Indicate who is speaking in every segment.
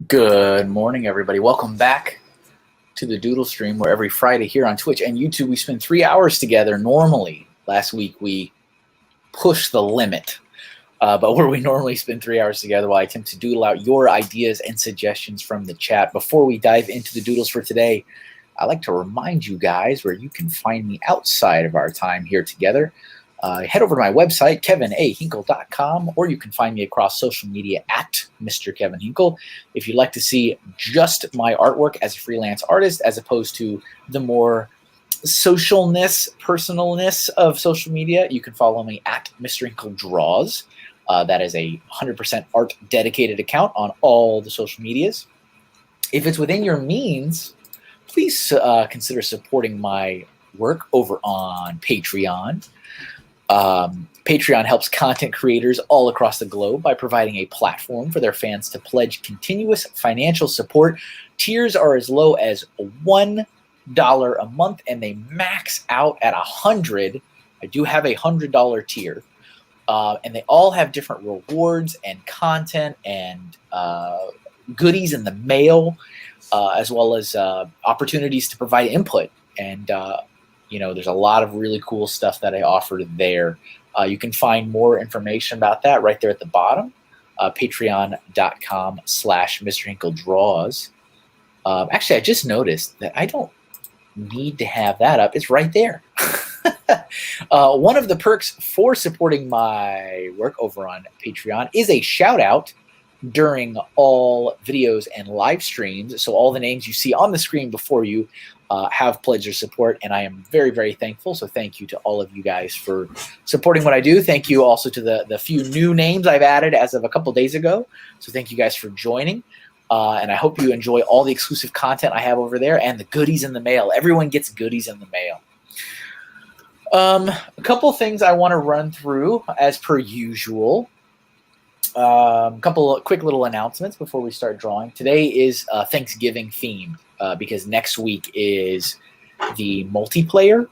Speaker 1: Good morning, everybody. Welcome back to the Doodle stream, where every Friday here on Twitch and YouTube we spend 3 hours together. Normally, last week we pushed the limit, but where we normally spend 3 hours together while I attempt to doodle out your ideas and suggestions from the chat. Before we dive into the doodles for today, I'd like to remind you guys where you can find me outside of our time here together. Head over to my website, KevinAHinkle.com, or you can find me across social media at Mr. Kevin Hinkle. If you'd like to see just my artwork as a freelance artist, as opposed to the more socialness, personalness of social media, you can follow me at MrHinkleDraws. That is a 100% art dedicated account on all the social medias. If it's within your means, please consider supporting my work over on Patreon. Patreon helps content creators all across the globe by providing a platform for their fans to pledge continuous financial support. Tiers are as low as $1 a month, and they max out at $100. I do have a $100 tier, and they all have different rewards and content and goodies in the mail, as well as opportunities to provide input. And there's a lot of really cool stuff that I offer there. You can find more information about that right there at the bottom, patreon.com/MrHinkleDraws. Actually, I just noticed that I don't need to have that up. It's right there. One of the perks for supporting my work over on Patreon is a shout out during all videos and live streams. So all the names you see on the screen before you have pledged your support, and I am very, very thankful. So thank you to all of you guys for supporting what I do. Thank you also to the few new names I've added as of a couple days ago. So thank you guys for joining. And I hope you enjoy all the exclusive content I have over there and the goodies in the mail. Everyone gets goodies in the mail. A couple of things I want to run through as per usual. A couple of quick little announcements before we start drawing. Today is Thanksgiving themed because next week is the multiplayer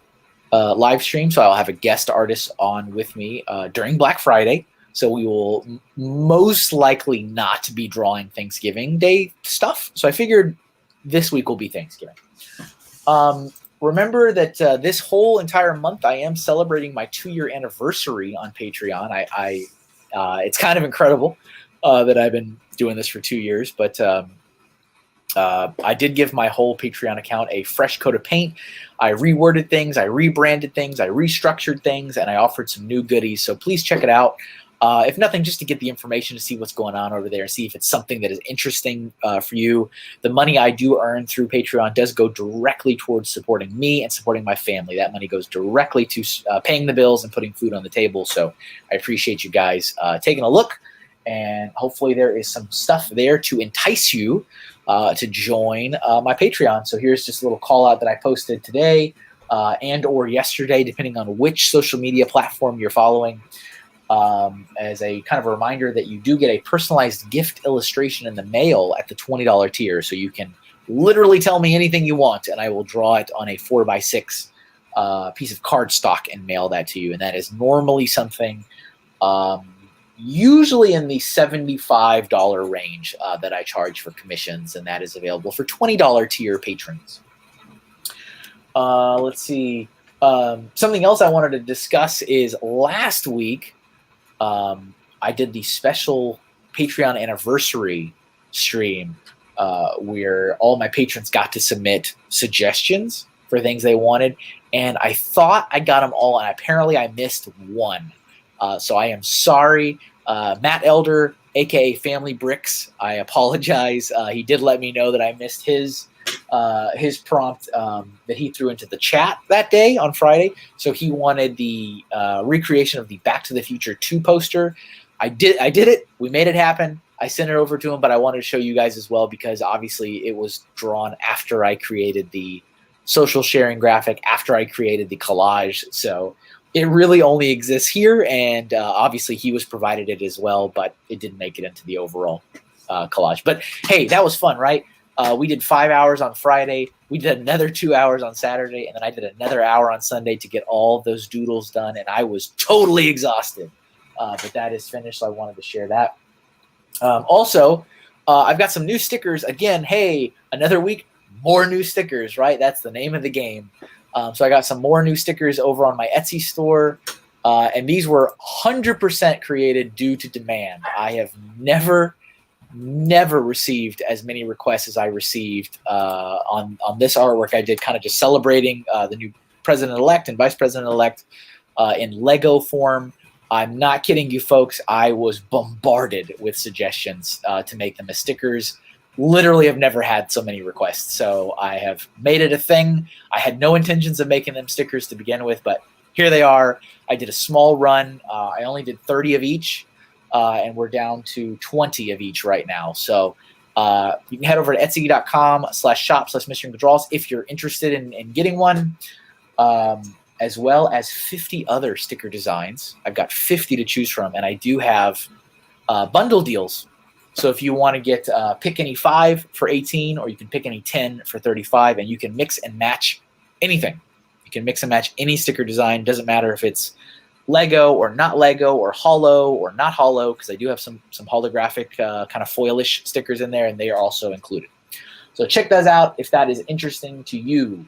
Speaker 1: live stream. So I'll have a guest artist on with me during Black Friday. So we will most likely not be drawing Thanksgiving Day stuff. So I figured this week will be Thanksgiving. Remember that this whole entire month I am celebrating my 2-year anniversary on Patreon. It's kind of incredible that I've been doing this for 2 years, but I did give my whole Patreon account a fresh coat of paint. I reworded things, I rebranded things, I restructured things, and I offered some new goodies. So please check it out. If nothing, just to get the information to see what's going on over there and see if it's something that is interesting for you. The money I do earn through Patreon does go directly towards supporting me and supporting my family. That money goes directly to paying the bills and putting food on the table. So I appreciate you guys taking a look, and hopefully there is some stuff there to entice you to join my Patreon. So here's just a little call out that I posted today and or yesterday, depending on which social media platform you're following. As a kind of a reminder that you do get a personalized gift illustration in the mail at the $20 tier. So you can literally tell me anything you want, and I will draw it on a 4x6 piece of cardstock and mail that to you. And that is normally something usually in the $75 range that I charge for commissions, and that is available for $20 tier patrons. Let's see. Something else I wanted to discuss is last week, I did the special Patreon anniversary stream where all my patrons got to submit suggestions for things they wanted, and I thought I got them all, and apparently I missed one. So I am sorry. Matt Elder, aka Family Bricks, I apologize. He did let me know that I missed his prompt that he threw into the chat that day on Friday. So he wanted the recreation of the Back to the Future 2 poster. I did it. We made it happen. I sent it over to him, but I wanted to show you guys as well because obviously it was drawn after I created the social sharing graphic, after I created the collage. So it really only exists here, and obviously he was provided it as well, but it didn't make it into the overall collage. But hey, that was fun, right? We did 5 hours on Friday. We did another 2 hours on Saturday, and then I did another hour on Sunday to get all those doodles done, and I was totally exhausted. But that is finished, so I wanted to share that. Also, I've got some new stickers. Again, hey, another week, more new stickers, right? That's the name of the game. So I got some more new stickers over on my Etsy store, and these were 100% created due to demand. I have never received as many requests as I received on this artwork I did, kind of just celebrating the new president-elect and vice president-elect in Lego form. I'm not kidding you, folks. I was bombarded with suggestions to make them as stickers. Literally have never had so many requests, so I have made it a thing. I had no intentions of making them stickers to begin with, but here they are. I did a small run. I only did 30 of each. And we're down to 20 of each right now. So you can head over to etsy.com/shop/MrHinkleDraws if you're interested in getting one, as well as 50 other sticker designs. I've got 50 to choose from, and I do have bundle deals. So if you want to get pick any 5 for 18, or you can pick any 10 for 35, and you can mix and match anything. You can mix and match any sticker design. Doesn't matter if it's Lego or not Lego, or hollow or not hollow, because I do have some holographic kind of foilish stickers in there, and they are also included. So check those out if that is interesting to you.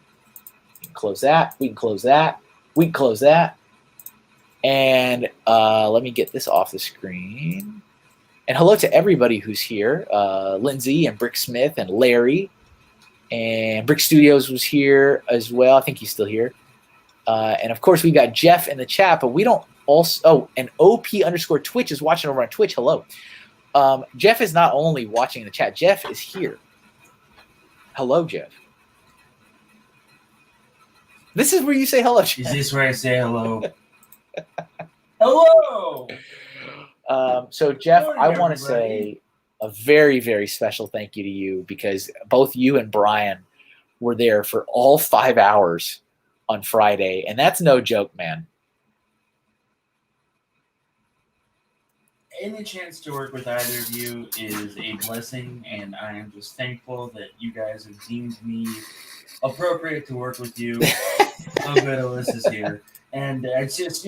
Speaker 1: We can close that. We can close that. We can close that. And let me get this off the screen. And hello to everybody who's here. Lindsay and Brick Smith and Larry And Brick Studios was here as well. I think he's still here. And of course, we got Jeff in the chat, but we don't also. Oh, and OP_Twitch is watching over on Twitch. Hello. Jeff is not only watching in the chat, Jeff is here. Hello, Jeff. This is where you say hello, Jeff.
Speaker 2: Is this where I say hello? Hello!
Speaker 1: So, Jeff,
Speaker 2: Morning,
Speaker 1: I want to
Speaker 2: everybody.
Speaker 1: say a very, very special thank you to you because both you and Brian were there for all 5 hours on Friday, and that's no joke, man.
Speaker 2: Any chance to work with either of you is a blessing, and I am just thankful that you guys have deemed me appropriate to work with you. So good Alyssa's here. And it's just,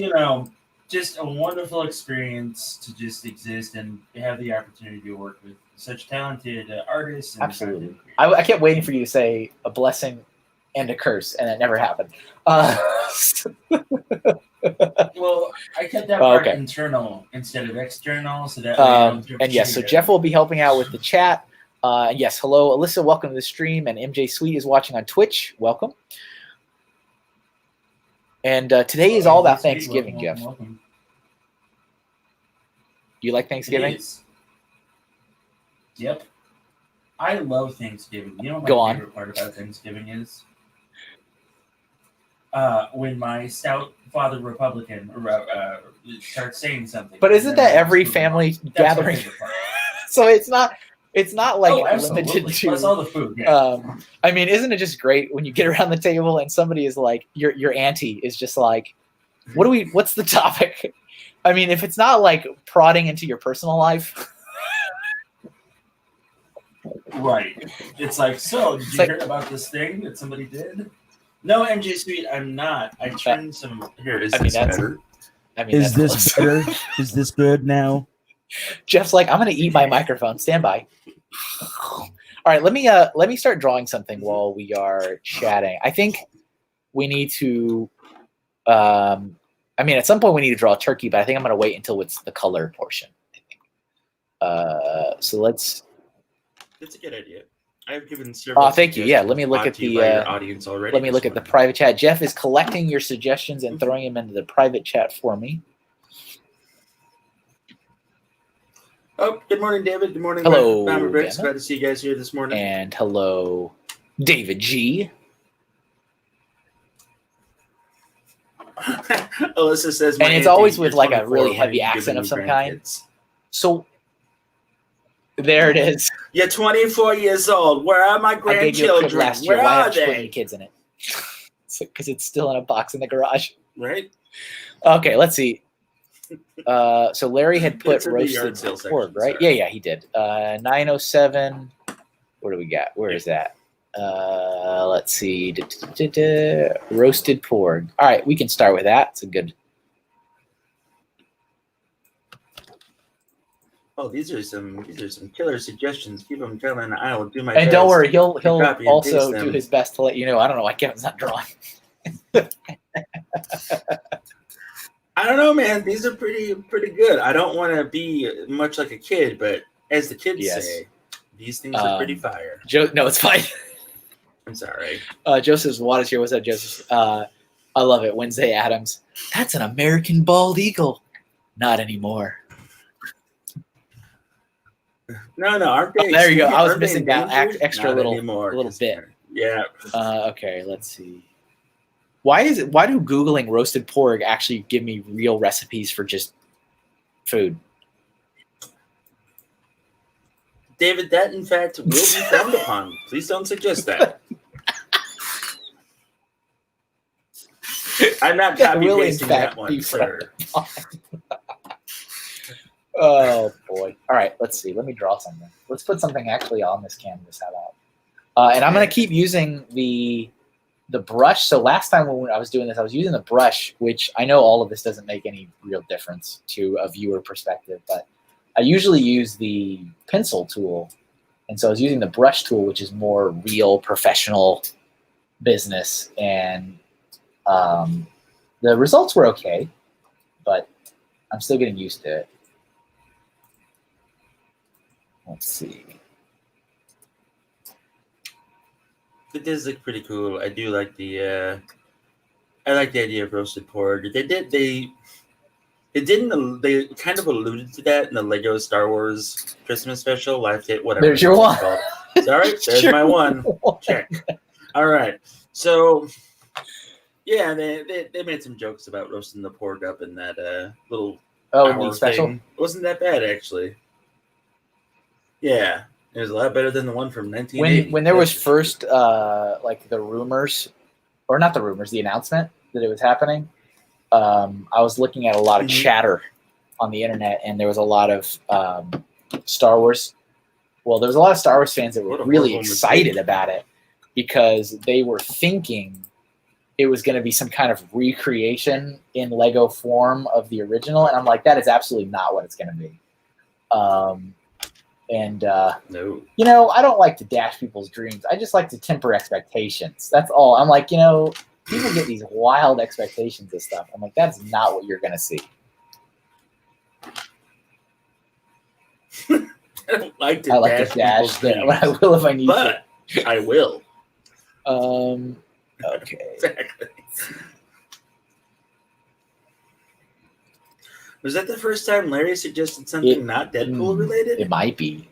Speaker 2: just a wonderful experience to just exist and have the opportunity to work with such talented artists. And
Speaker 1: Absolutely. I kept waiting for you to say a blessing and a curse, and it never happened.
Speaker 2: Well, I kept that part internal instead of external, so that
Speaker 1: and yes, so Jeff will be helping out with the chat. Yes, hello, Alyssa. Welcome to the stream, and MJ Sweet is watching on Twitch. Welcome. And today is all about Thanksgiving, Jeff.
Speaker 2: Welcome.
Speaker 1: You like Thanksgiving?
Speaker 2: It is. Yep. I love Thanksgiving. You know what my favorite part about Thanksgiving is? When my stout father Republican starts saying something.
Speaker 1: But isn't that every family gathering? So it's not like limited to.
Speaker 2: Plus all the food. Yeah.
Speaker 1: I mean, isn't it just great when you get around the table and somebody is like, your auntie is just like, what's the topic? I mean, if it's not like prodding into your personal life.
Speaker 2: Right. It's like, so did you hear about this thing that somebody did? No, MJ Sweet, I'm not. I turned some. Here, is this better?
Speaker 3: Is this better? Is this good now?
Speaker 1: Jeff's like, I'm gonna eat my microphone. Stand by. All right, let me start drawing something while we are chatting. I think we need to. I mean, at some point we need to draw a turkey, but I think I'm gonna wait until it's the color portion. So let's.
Speaker 2: That's a good idea. I've given several.
Speaker 1: Oh, thank you. Yeah, let me look at the
Speaker 2: audience already.
Speaker 1: Let me look at the private chat. Jeff is collecting your suggestions and throwing them into the private chat for me.
Speaker 2: Oh, good morning, David. Good morning,
Speaker 1: hello.
Speaker 2: Glad to see you guys here this morning.
Speaker 1: And hello, David G.
Speaker 2: Alyssa says,
Speaker 1: and it's always with like a really heavy accent of some kind. So. There it is.
Speaker 2: You're 24 years old. Where are my grandchildren?
Speaker 1: Last year. Why aren't you putting your kids in it? Because it's still in a box in the garage.
Speaker 2: Right.
Speaker 1: Okay, let's see. So Larry had put roasted pork, right? Yeah, he did. 907. What do we got? Where is that? Let's see. Roasted pork. All right, we can start with that. It's a good.
Speaker 2: Oh, these are some killer suggestions. Keep them coming. I will do my best.
Speaker 1: And don't worry, he'll also do his best to let you know. I don't know why Kevin's not drawing.
Speaker 2: I don't know, man. These are pretty good. I don't want to be much like a kid, but as the kids say, these things are pretty fire.
Speaker 1: No, it's fine.
Speaker 2: I'm sorry.
Speaker 1: Joseph's Waters here. What's up, Joseph? I love it. Wednesday Adams. That's an American bald eagle. Not anymore.
Speaker 2: No, aren't they?
Speaker 1: There you go. I was missing that extra little bit.
Speaker 2: Yeah.
Speaker 1: Okay, let's see. Why do Googling roasted pork actually give me real recipes for just food?
Speaker 2: David, that in fact will be frowned upon. Please don't suggest that. I'm not copy-pasting that one, sir.
Speaker 1: Oh boy! All right, let's see. Let me draw something. Let's put something actually on this canvas. How about? And I'm going to keep using the brush. So last time when I was doing this, I was using the brush, which I know all of this doesn't make any real difference to a viewer perspective, but I usually use the pencil tool, and so I was using the brush tool, which is more real professional business, and the results were okay, but I'm still getting used to it. Let's see.
Speaker 2: It does look pretty cool. I do like the. I like the idea of roasted pork. They kind of alluded to that in the Lego Star Wars Christmas special. Life Date, whatever.
Speaker 1: There's your
Speaker 2: it's
Speaker 1: one.
Speaker 2: called. Sorry, there's
Speaker 1: Your
Speaker 2: my one. Check. All right. So, yeah, they made some jokes about roasting the pork up in that little hour
Speaker 1: special.
Speaker 2: thing. It wasn't that bad, actually. Yeah, it was a lot better than the one from 1980.
Speaker 1: When there was first like the rumors, or not the rumors, the announcement that it was happening. I was looking at a lot of chatter on the internet, and there was a lot of Star Wars. Well, there was a lot of Star Wars fans that were really excited about it because they were thinking it was going to be some kind of recreation in Lego form of the original, and I'm like, that is absolutely not what it's going to be.
Speaker 2: No.
Speaker 1: You know, I don't like to dash people's dreams. I just like to temper expectations. That's all. I'm like, you know, people get these wild expectations of stuff. I'm like, that's not what you're going to see.
Speaker 2: I don't like to
Speaker 1: I like
Speaker 2: dash
Speaker 1: to dash,
Speaker 2: people's dreams,
Speaker 1: but I will if I need
Speaker 2: but I will.
Speaker 1: to. Okay.
Speaker 2: Exactly. Was that the first time Larry suggested something not Deadpool related?
Speaker 1: It might be.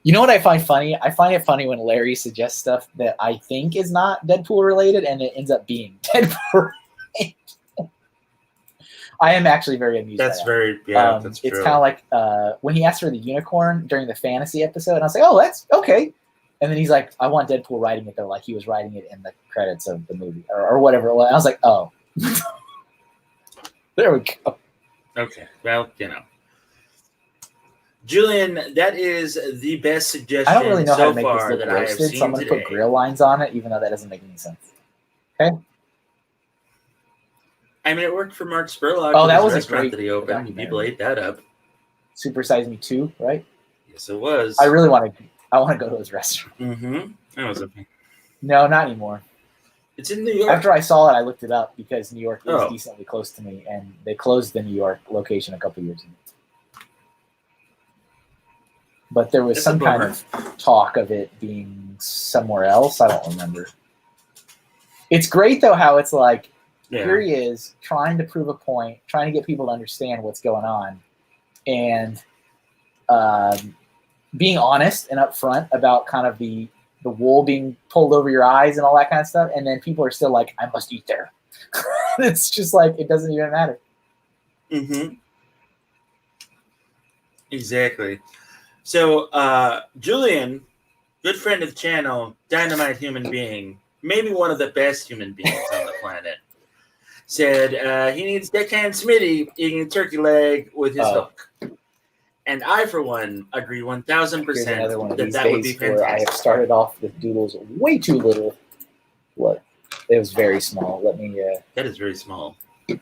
Speaker 1: You know what I find funny? I find it funny when Larry suggests stuff that I think is not Deadpool related, and it ends up being Deadpool related. I am actually very amused.
Speaker 2: That's
Speaker 1: by that.
Speaker 2: very that's true.
Speaker 1: It's kind of like when he asked for the unicorn during the fantasy episode, and I was like, "Oh, that's okay." And then he's like, "I want Deadpool writing it though, like he was writing it in the credits of the movie or whatever." And I was like, "Oh, there we go."
Speaker 2: Okay, well, you know. Julian, that is the best suggestion
Speaker 1: I don't really know how to make this look
Speaker 2: that I have
Speaker 1: roasted,
Speaker 2: seen
Speaker 1: so I'm going to
Speaker 2: today.
Speaker 1: put grill lines on it, even though that doesn't make any sense. Okay.
Speaker 2: I mean, it worked for Mark Spurlock.
Speaker 1: Oh, that was a
Speaker 2: restaurant
Speaker 1: great
Speaker 2: that he opened. And people ate that up.
Speaker 1: Super Size Me 2, right?
Speaker 2: Yes, it was.
Speaker 1: I really want to. I want to go to his restaurant.
Speaker 2: Mm-hmm. That was okay.
Speaker 1: No, not anymore.
Speaker 2: It's in New York.
Speaker 1: After I saw it, I looked it up because New York is
Speaker 2: Oh.
Speaker 1: decently close to me, and they closed the New York location a couple years ago. But there was
Speaker 2: That's
Speaker 1: some
Speaker 2: a
Speaker 1: kind
Speaker 2: bummer.
Speaker 1: of talk of it being somewhere else. I don't remember. It's great though how it's like here he is trying to prove a point, trying to get people to understand what's going on, and being honest and upfront about kind of the wool being pulled over your eyes and all that kind of stuff. And then people are still like, I must eat there. It's just like, it doesn't even matter.
Speaker 2: Mm-hmm. Exactly. So, Julian, good friend of the channel, dynamite human being, maybe one of the best human beings on the planet, said he needs Deckhand Smitty eating a turkey leg with his hook. And I, for one, agree 1,000%
Speaker 1: Here's another one of
Speaker 2: that
Speaker 1: these
Speaker 2: that would be
Speaker 1: days where I have
Speaker 2: fantastic.
Speaker 1: started off with doodles way too little. What? It was very small. Let me.
Speaker 2: That is very small.
Speaker 1: All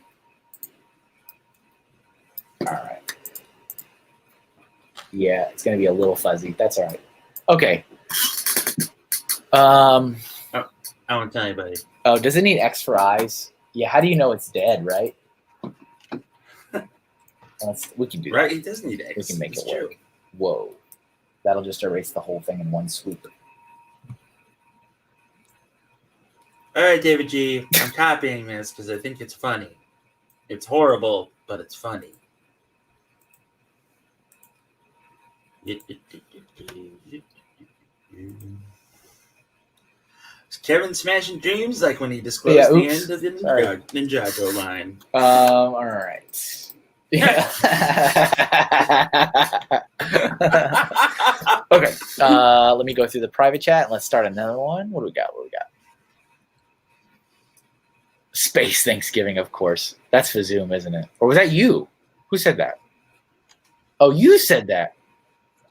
Speaker 1: right. Yeah, it's gonna be a little fuzzy. That's all right. Okay.
Speaker 2: I won't tell anybody.
Speaker 1: Oh, does it need X for eyes? Yeah. How do you know it's dead? Right. We can do that.
Speaker 2: Right? He does need X.
Speaker 1: We can make
Speaker 2: It's
Speaker 1: it work.
Speaker 2: true.
Speaker 1: Whoa. That'll just erase the whole thing in one swoop.
Speaker 2: All right, David G. I'm copying this because I think it's funny. It's horrible, but it's funny. Is Kevin smashing dreams like when he disclosed the end of the Ninjago line?
Speaker 1: All right. Yeah. Okay. Let me go through the private chat and let's start another one. What do we got? Space Thanksgiving, of course. That's for Zoom, isn't it? Or was that you? Who said that? Oh, you said that.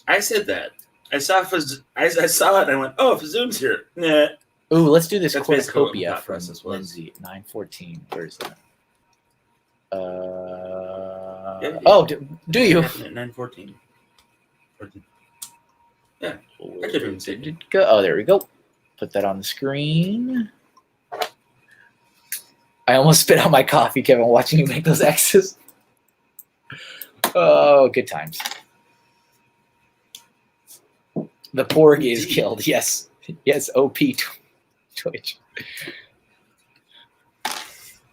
Speaker 2: I said that. I saw it and I went, oh, Fazoom's here. Nah.
Speaker 1: Ooh, let's do this
Speaker 2: That's basically what
Speaker 1: cornucopia
Speaker 2: my thought
Speaker 1: from
Speaker 2: process was.
Speaker 1: Lindsay. 9:14. Where's that? Do you?
Speaker 2: At 9:14. Yeah. I could even see it.
Speaker 1: Oh, there we go. Put that on the screen. I almost spit out my coffee, Kevin, watching you make those X's. Oh, good times. The porg is killed. Yes. Yes, OP. Twitch.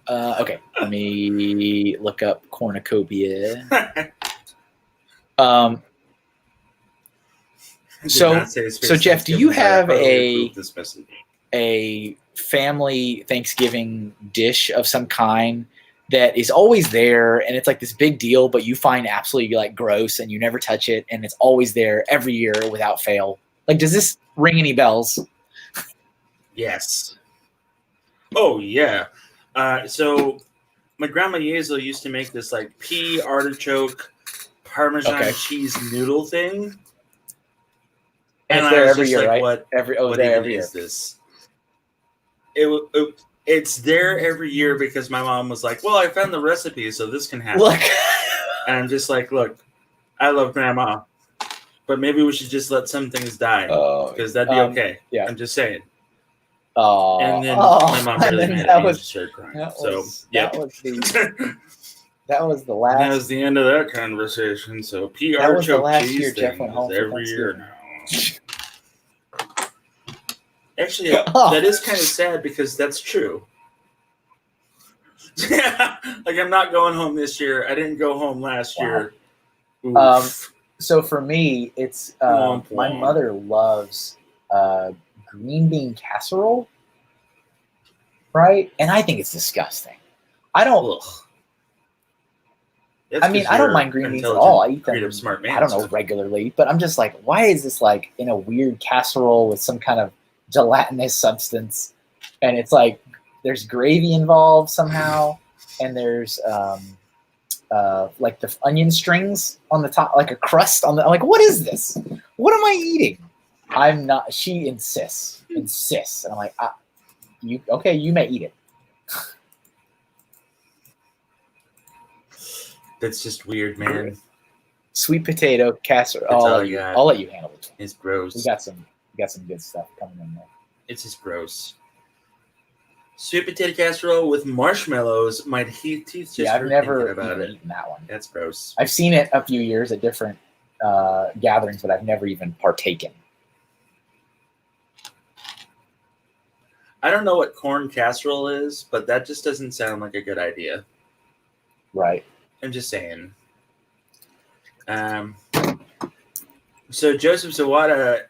Speaker 1: Okay, let me look up cornucopia. So Jeff, do you have a family Thanksgiving dish of some kind that is always there and it's like this big deal, but you find absolutely like gross and you never touch it and it's always there every year without fail? Like, does this ring any bells?
Speaker 2: Yes. Oh yeah. So my grandma Yezel used to make this like pea artichoke Parmesan cheese noodle thing.
Speaker 1: And it's there every year,
Speaker 2: like,
Speaker 1: right?
Speaker 2: What
Speaker 1: every year.
Speaker 2: Is this? It's there every year because my mom was like, well, I found the recipe, so this can happen.
Speaker 1: Look.
Speaker 2: And I'm just like, look, I love grandma, but maybe we should just let some things die because that'd be okay.
Speaker 1: Yeah.
Speaker 2: I'm just saying.
Speaker 1: Oh,
Speaker 2: and then my mom really made it and just started crying. That
Speaker 1: was the last.
Speaker 2: That was the end of that conversation. So PR
Speaker 1: was the last
Speaker 2: cheese
Speaker 1: year
Speaker 2: thing
Speaker 1: Jeff went home
Speaker 2: is
Speaker 1: for
Speaker 2: every year now. Actually,
Speaker 1: Oh.
Speaker 2: that is kind of sad because that's true. Like, I'm not going home this year. I didn't go home last year.
Speaker 1: So for me, it's my mother loves green bean casserole, right? And I think it's disgusting. I don't. I mean, I don't mind green beans at all. I eat them.
Speaker 2: Smart man,
Speaker 1: I don't know, regularly, but I'm just like, why is this like in a weird casserole with some kind of gelatinous substance? And it's like there's gravy involved somehow, and there's like the onion strings on the top, like a crust on the. I'm like, what is this? What am I eating? I'm not. She insists, and I'm like, you okay? You may eat it.
Speaker 2: That's just weird, man.
Speaker 1: Sweet potato casserole. I'll let you handle it.
Speaker 2: It's gross.
Speaker 1: We got some good stuff coming in there.
Speaker 2: It's just gross. Sweet potato casserole with marshmallows. My teeth just
Speaker 1: I've never
Speaker 2: eaten
Speaker 1: that one.
Speaker 2: That's gross.
Speaker 1: I've seen it a few years at different gatherings, but I've never even partaken.
Speaker 2: I don't know what corn casserole is, but that just doesn't sound like a good idea.
Speaker 1: Right.
Speaker 2: I'm just saying. So Joseph Zawada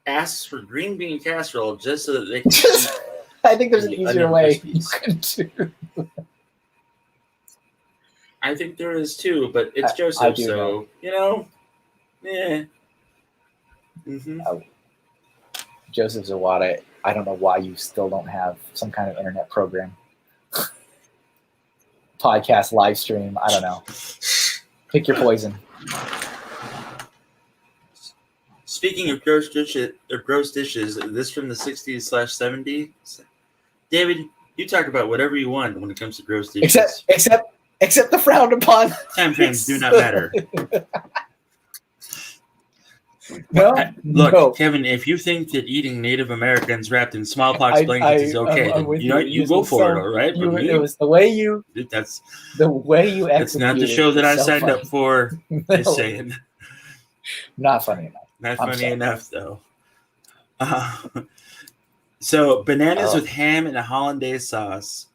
Speaker 2: asks for green bean casserole just so that they can eat.
Speaker 1: I think there's an easier way you can do.
Speaker 2: I think there is too, but it's Joseph, so you know, yeah. Mm-hmm.
Speaker 1: Joseph Zawada, I don't know why you still don't have some kind of internet program. Podcast, live stream, I don't know. Pick your poison.
Speaker 2: Speaking of gross dishes, this from the 60s/70s. David, you talk about whatever you want when it comes to gross dishes.
Speaker 1: Except the frowned upon.
Speaker 2: Time frames do not matter.
Speaker 1: No,
Speaker 2: Kevin, if you think that eating Native Americans wrapped in smallpox blankets is okay, then you go for it, all right?
Speaker 1: It was the way you.
Speaker 2: That's
Speaker 1: That's
Speaker 2: not the show that I signed up for. Just saying.
Speaker 1: Not funny enough.
Speaker 2: Not funny enough, though. So bananas with ham and a hollandaise sauce.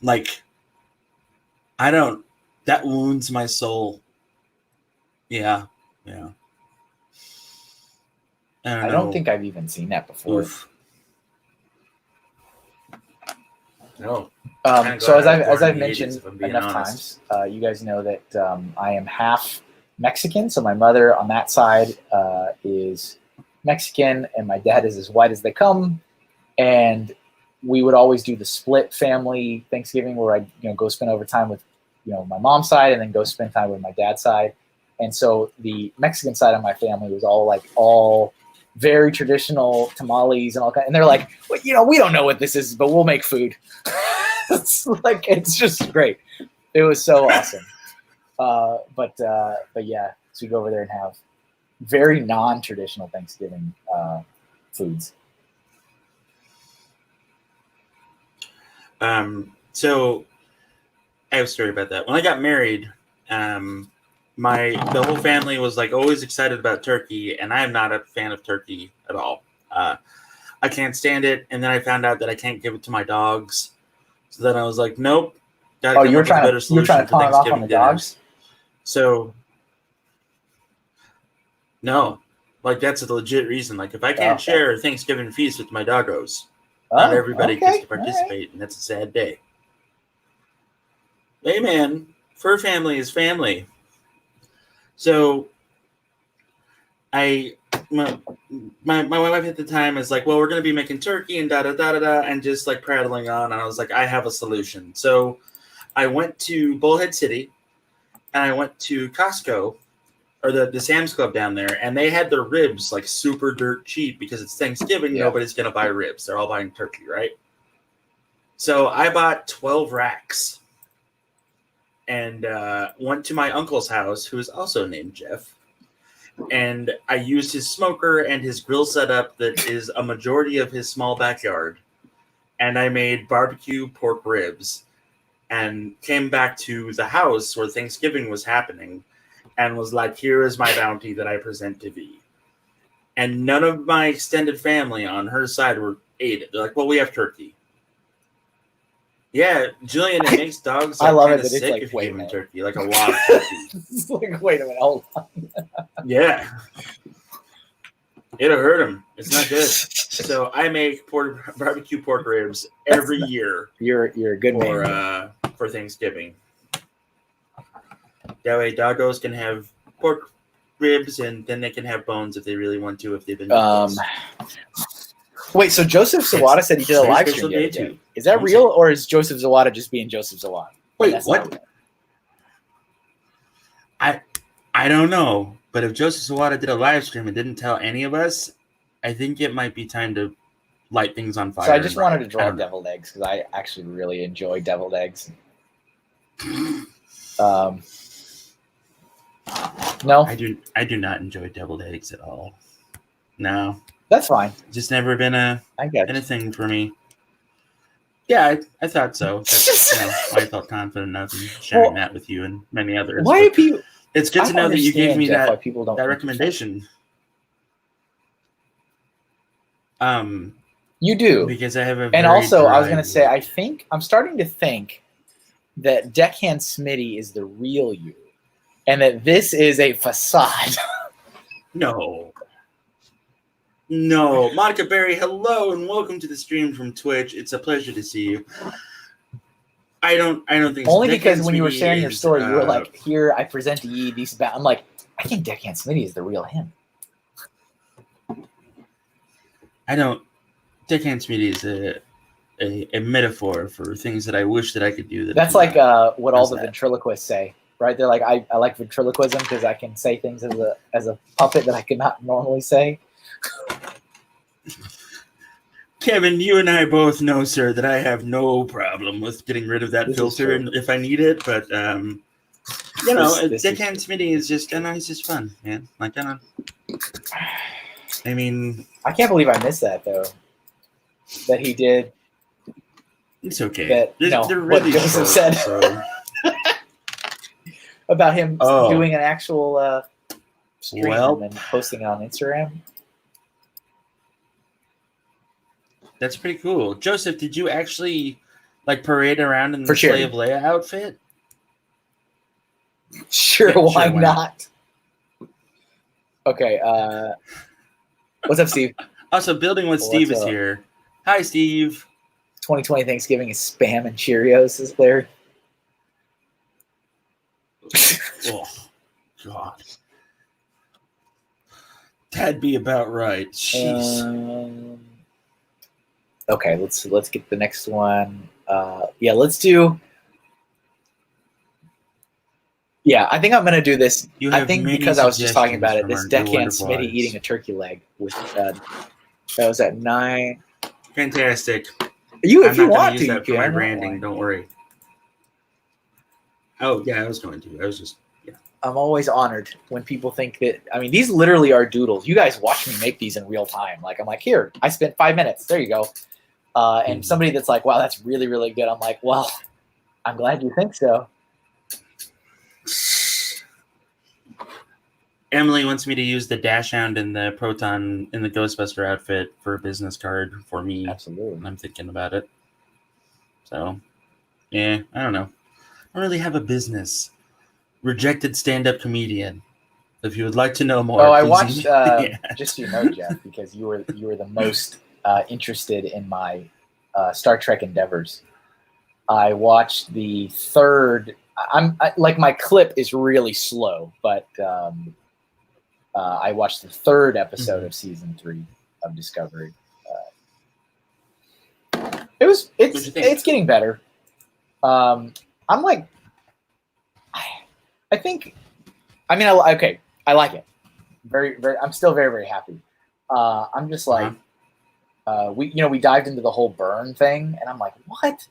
Speaker 2: Like, that wounds my soul. Yeah. I
Speaker 1: don't think I've even seen that before.
Speaker 2: Oof. No.
Speaker 1: So as I've mentioned enough times, you guys know that I am half Mexican. So my mother on that side is Mexican, and my dad is as white as they come. And we would always do the split family Thanksgiving, where I'd go spend over time with my mom's side, and then go spend time with my dad's side. And so the Mexican side of my family was all very traditional tamales and all kind. And they're like, well, we don't know what this is, but we'll make food. It's just great. It was so awesome. But yeah, so we go over there and have very non-traditional Thanksgiving foods.
Speaker 2: So I have a story about that. When I got married, the whole family was like always excited about turkey, and I am not a fan of turkey at all. I can't stand it. And then I found out that I can't give it to my dogs. So then I was like, nope. Gotta come up with a better solution for
Speaker 1: pawn it off on
Speaker 2: Thanksgiving
Speaker 1: the
Speaker 2: dinners.
Speaker 1: dogs?
Speaker 2: So, no. Like, that's a legit reason. Like, if I can't share a Thanksgiving feast with my doggos, not everybody gets to participate, and that's a sad day. Hey, man, fur family is family. So, my wife at the time is like, well, we're going to be making turkey and da-da-da-da-da, and just, like, prattling on, and I was like, I have a solution. So, I went to Bullhead City, and I went to Costco, or the Sam's Club down there, and they had their ribs like super dirt cheap because it's Thanksgiving. Yeah. Nobody's going to buy ribs. They're all buying turkey, right? So I bought 12 racks and went to my uncle's house, who is also named Jeff. And I used his smoker and his grill setup that is a majority of his small backyard. And I made barbecue pork ribs and came back to the house where Thanksgiving was happening and was like, here is my bounty that I present to thee. And none of my extended family on her side ate it. They're like, well, we have turkey. Yeah, Julian, it makes dogs like,
Speaker 1: I love
Speaker 2: kind
Speaker 1: it
Speaker 2: of
Speaker 1: that
Speaker 2: sick
Speaker 1: it's like,
Speaker 2: if you
Speaker 1: wait
Speaker 2: give
Speaker 1: a
Speaker 2: them
Speaker 1: minute.
Speaker 2: turkey. Like a lot of turkey.
Speaker 1: It's like, wait a minute, hold on.
Speaker 2: Yeah. It'll hurt them. It's not good. So I make barbecue pork ribs every year.
Speaker 1: You're a good man.
Speaker 2: For Thanksgiving. That way doggos can have pork ribs, and then they can have bones if they really want to, if they've been
Speaker 1: Wait, so Joseph Zawada said he did a live stream the other day. Is that real, or is Joseph Zawada just being Joseph Zawada?
Speaker 2: Wait, what? I don't know, but if Joseph Zawada did a live stream and didn't tell any of us, I think it might be time to light things on fire.
Speaker 1: So I just wanted to draw deviled eggs because I actually really enjoy deviled eggs. No,
Speaker 2: I do not enjoy deviled eggs at all. No,
Speaker 1: that's fine.
Speaker 2: Just never been a thing for me. Yeah, I thought so. That's, I felt confident enough in sharing that with you and many others.
Speaker 1: Why do people?
Speaker 2: It's good to know that you gave me that recommendation.
Speaker 1: You do,
Speaker 2: because I have a.
Speaker 1: And also, I was going to say, I'm starting to think that Deckhand Smitty is the real you, and that this is a facade.
Speaker 2: No, Monica Berry, hello and welcome to the stream from Twitch. It's a pleasure to see you. I don't think
Speaker 1: only because when you were sharing your story, you were like, "Here, I present to ye these." I'm like, I think Deckhand Smitty is the real him.
Speaker 2: Deckhand Smitty is a metaphor for things that I wish that I could do.
Speaker 1: That's like what all the ventriloquists say, right? They're like, I like ventriloquism because I can say things as a puppet that I could not normally say.
Speaker 2: Kevin, you and I both know, sir, that I have no problem with getting rid of that filter and if I need it. But Deckhand Smitty is just, he's just fun, man. Like, I mean,
Speaker 1: I can't believe I missed that though. That he did.
Speaker 2: It's okay.
Speaker 1: They're really what Joseph said so. About him doing an actual stream and posting it on Instagram.
Speaker 2: That's pretty cool. Joseph, did you actually parade around in the Slave Leia outfit?
Speaker 1: Sure, why not? Okay. What's up, Steve?
Speaker 2: Also, Building with Steve is here. Hi, Steve.
Speaker 1: 2020 Thanksgiving is Spam and Cheerios, is Larry.
Speaker 2: Oh, God. That'd be about right. Jeez.
Speaker 1: Okay, let's get the next one. Let's do. Yeah, I think I'm gonna do this. I think because I was just talking about it. This Deckhand Smitty eating a turkey leg with that was at 9.
Speaker 2: Fantastic.
Speaker 1: If you want to,
Speaker 2: use that for my branding. Don't worry. Oh yeah, I was going to. I was just. Yeah.
Speaker 1: I'm always honored when people think that. I mean, these literally are doodles. You guys watch me make these in real time. Like I'm like, here, I spent 5 minutes. There you go. And somebody that's like, wow, that's really, really good. I'm like, well, I'm glad you think so.
Speaker 3: Emily wants me to use the Dash Hound and the Proton in the Ghostbuster outfit for a business card for me.
Speaker 1: Absolutely.
Speaker 3: I'm thinking about it. So, yeah, I don't know. I don't really have a business. Rejected stand-up comedian. If you would like to know more,
Speaker 1: I
Speaker 3: please
Speaker 1: watched.
Speaker 3: email-
Speaker 1: Just so you know, Jeff, because you were the most interested in my Star Trek endeavors. I watched the third. Like my clip is really slow, but I watched the third episode of season 3 of Discovery. It's getting better. I'm like, I think. I mean, I like it. Very, very. I'm still very, very happy. I'm just like, we dived into the whole burn thing, and I'm like, what?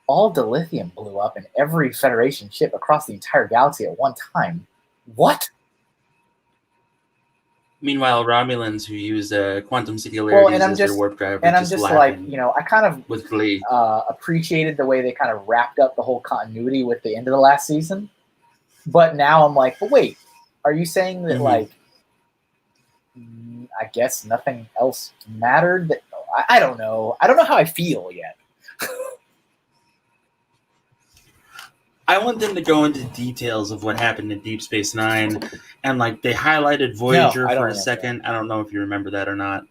Speaker 1: All dilithium blew up in every Federation ship across the entire galaxy at one time. What?
Speaker 3: Meanwhile, Romulans who use quantum singularities as their warp drive,
Speaker 1: and I'm just like, I kind of
Speaker 3: with glee
Speaker 1: appreciated the way they kind of wrapped up the whole continuity with the end of the last season. But now I'm like, but wait, are you saying that like, I guess nothing else mattered? That I don't know. I don't know how I feel yet.
Speaker 3: I want them to go into details of what happened in Deep Space Nine, and like they highlighted Voyager for a second. I don't know if you remember that or not.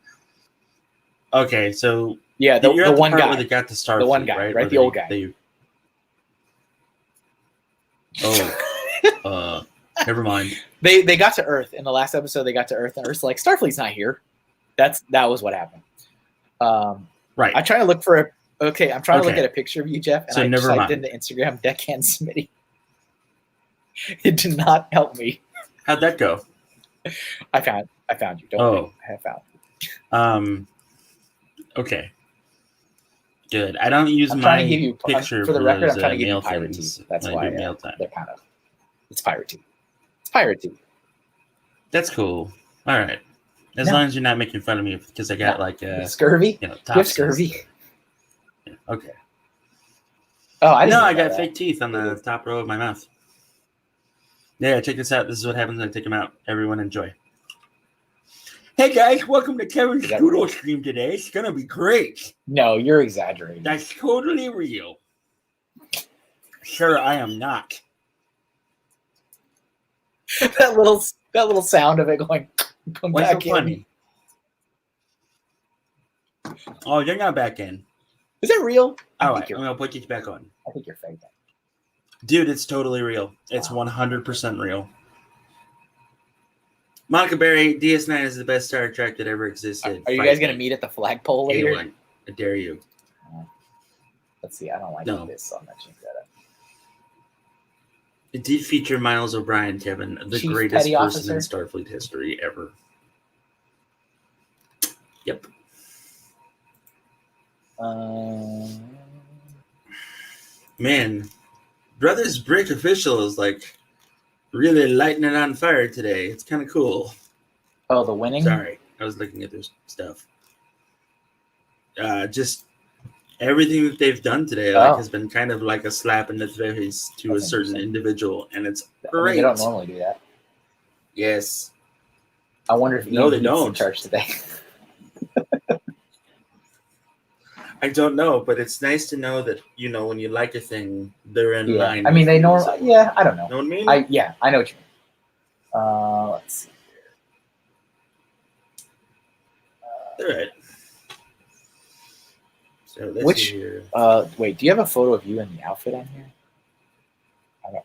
Speaker 3: Okay, so
Speaker 1: yeah, the one guy
Speaker 3: where they got to Starfleet,
Speaker 1: the one guy, right? The old guy.
Speaker 3: Never mind.
Speaker 1: They got to Earth in the last episode. They got to Earth, and Earth's like, Starfleet's not here. That was what happened.
Speaker 3: Right.
Speaker 1: I'm trying to look for I'm trying to look at a picture of you, Jeff, and
Speaker 3: so
Speaker 1: I
Speaker 3: never
Speaker 1: typed
Speaker 3: mind.
Speaker 1: into Instagram Deckhand Smitty. It did not help me.
Speaker 3: How'd that go?
Speaker 1: I found you. Don't worry. I found you.
Speaker 3: Okay. Good. I don't use my picture
Speaker 1: for the record.
Speaker 3: those,
Speaker 1: I'm trying to give you
Speaker 3: mail
Speaker 1: pirate
Speaker 3: things.
Speaker 1: teeth. That's why
Speaker 3: mail time.
Speaker 1: they're kind of. It's pirate teeth. It's pirate teeth.
Speaker 3: That's cool. All right. As long as you're not making fun of me because I got
Speaker 1: scurvy.
Speaker 3: You
Speaker 1: have scurvy.
Speaker 3: Yeah. Okay.
Speaker 1: Oh, I
Speaker 3: got fake teeth on the top row of my mouth. Yeah, check this out. This is what happens when I take them out. Everyone enjoy. Hey guys, welcome to Kevin's Doodle stream today. It's gonna be great.
Speaker 1: No, you're exaggerating.
Speaker 3: That's totally real. Sure, I am not.
Speaker 1: that little sound of it going.
Speaker 3: What's so funny? Oh, you're not back in.
Speaker 1: Is it real?
Speaker 3: All right, I'm gonna put you back on.
Speaker 1: I think you're fake.
Speaker 3: Dude, it's totally real. It's 100% real. Monica Berry, DS9 is the best Star Trek that ever existed.
Speaker 1: Are you guys gonna meet at the flagpole later?
Speaker 3: A1. I dare you.
Speaker 1: Let's see. I don't like this, so I'm not changing that up.
Speaker 3: It did feature Miles O'Brien, Kevin, the
Speaker 1: Chief
Speaker 3: greatest
Speaker 1: Petty
Speaker 3: person in
Speaker 1: Officer?
Speaker 3: Starfleet history ever. Yep. Man, Brothers Brick Official is like really lighting it on fire today. It's kind of cool.
Speaker 1: Oh, the winning?
Speaker 3: Sorry, I was looking at their stuff. Just everything that they've done today has been kind of like a slap in the face to a certain individual, and it's great.
Speaker 1: They don't normally do that.
Speaker 3: Yes.
Speaker 1: I wonder if
Speaker 3: they don't
Speaker 1: in charge today.
Speaker 3: I don't know, but it's nice to know that, when you like a thing, they're in line.
Speaker 1: I mean, they normally, I don't know.
Speaker 3: Know what I mean?
Speaker 1: I know what you mean. Let's see.
Speaker 3: All right. So
Speaker 1: let's see here. Wait, do you have a photo of you in the outfit on here?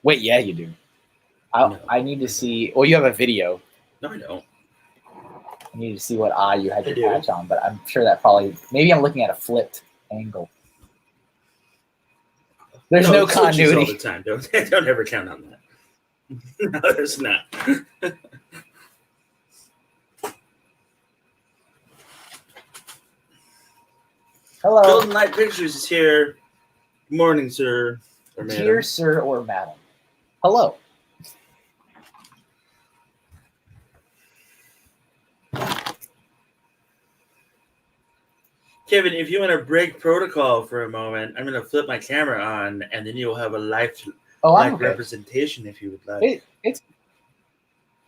Speaker 1: Wait, yeah, you do. I need to see. Well, you have a video.
Speaker 3: No, I don't.
Speaker 1: I need to see what eye you had your patch on, but I'm sure that probably. Maybe I'm looking at a flipped angle. There's no continuity
Speaker 3: all the time. Don't ever count on that. No, there's not.
Speaker 1: Hello.
Speaker 3: Golden Light Pictures is here. Good morning, sir. Or madam.
Speaker 1: Dear sir or madam. Hello.
Speaker 3: Kevin, if you want to break protocol for a moment, I'm going to flip my camera on, and then you'll have a live representation if you would like.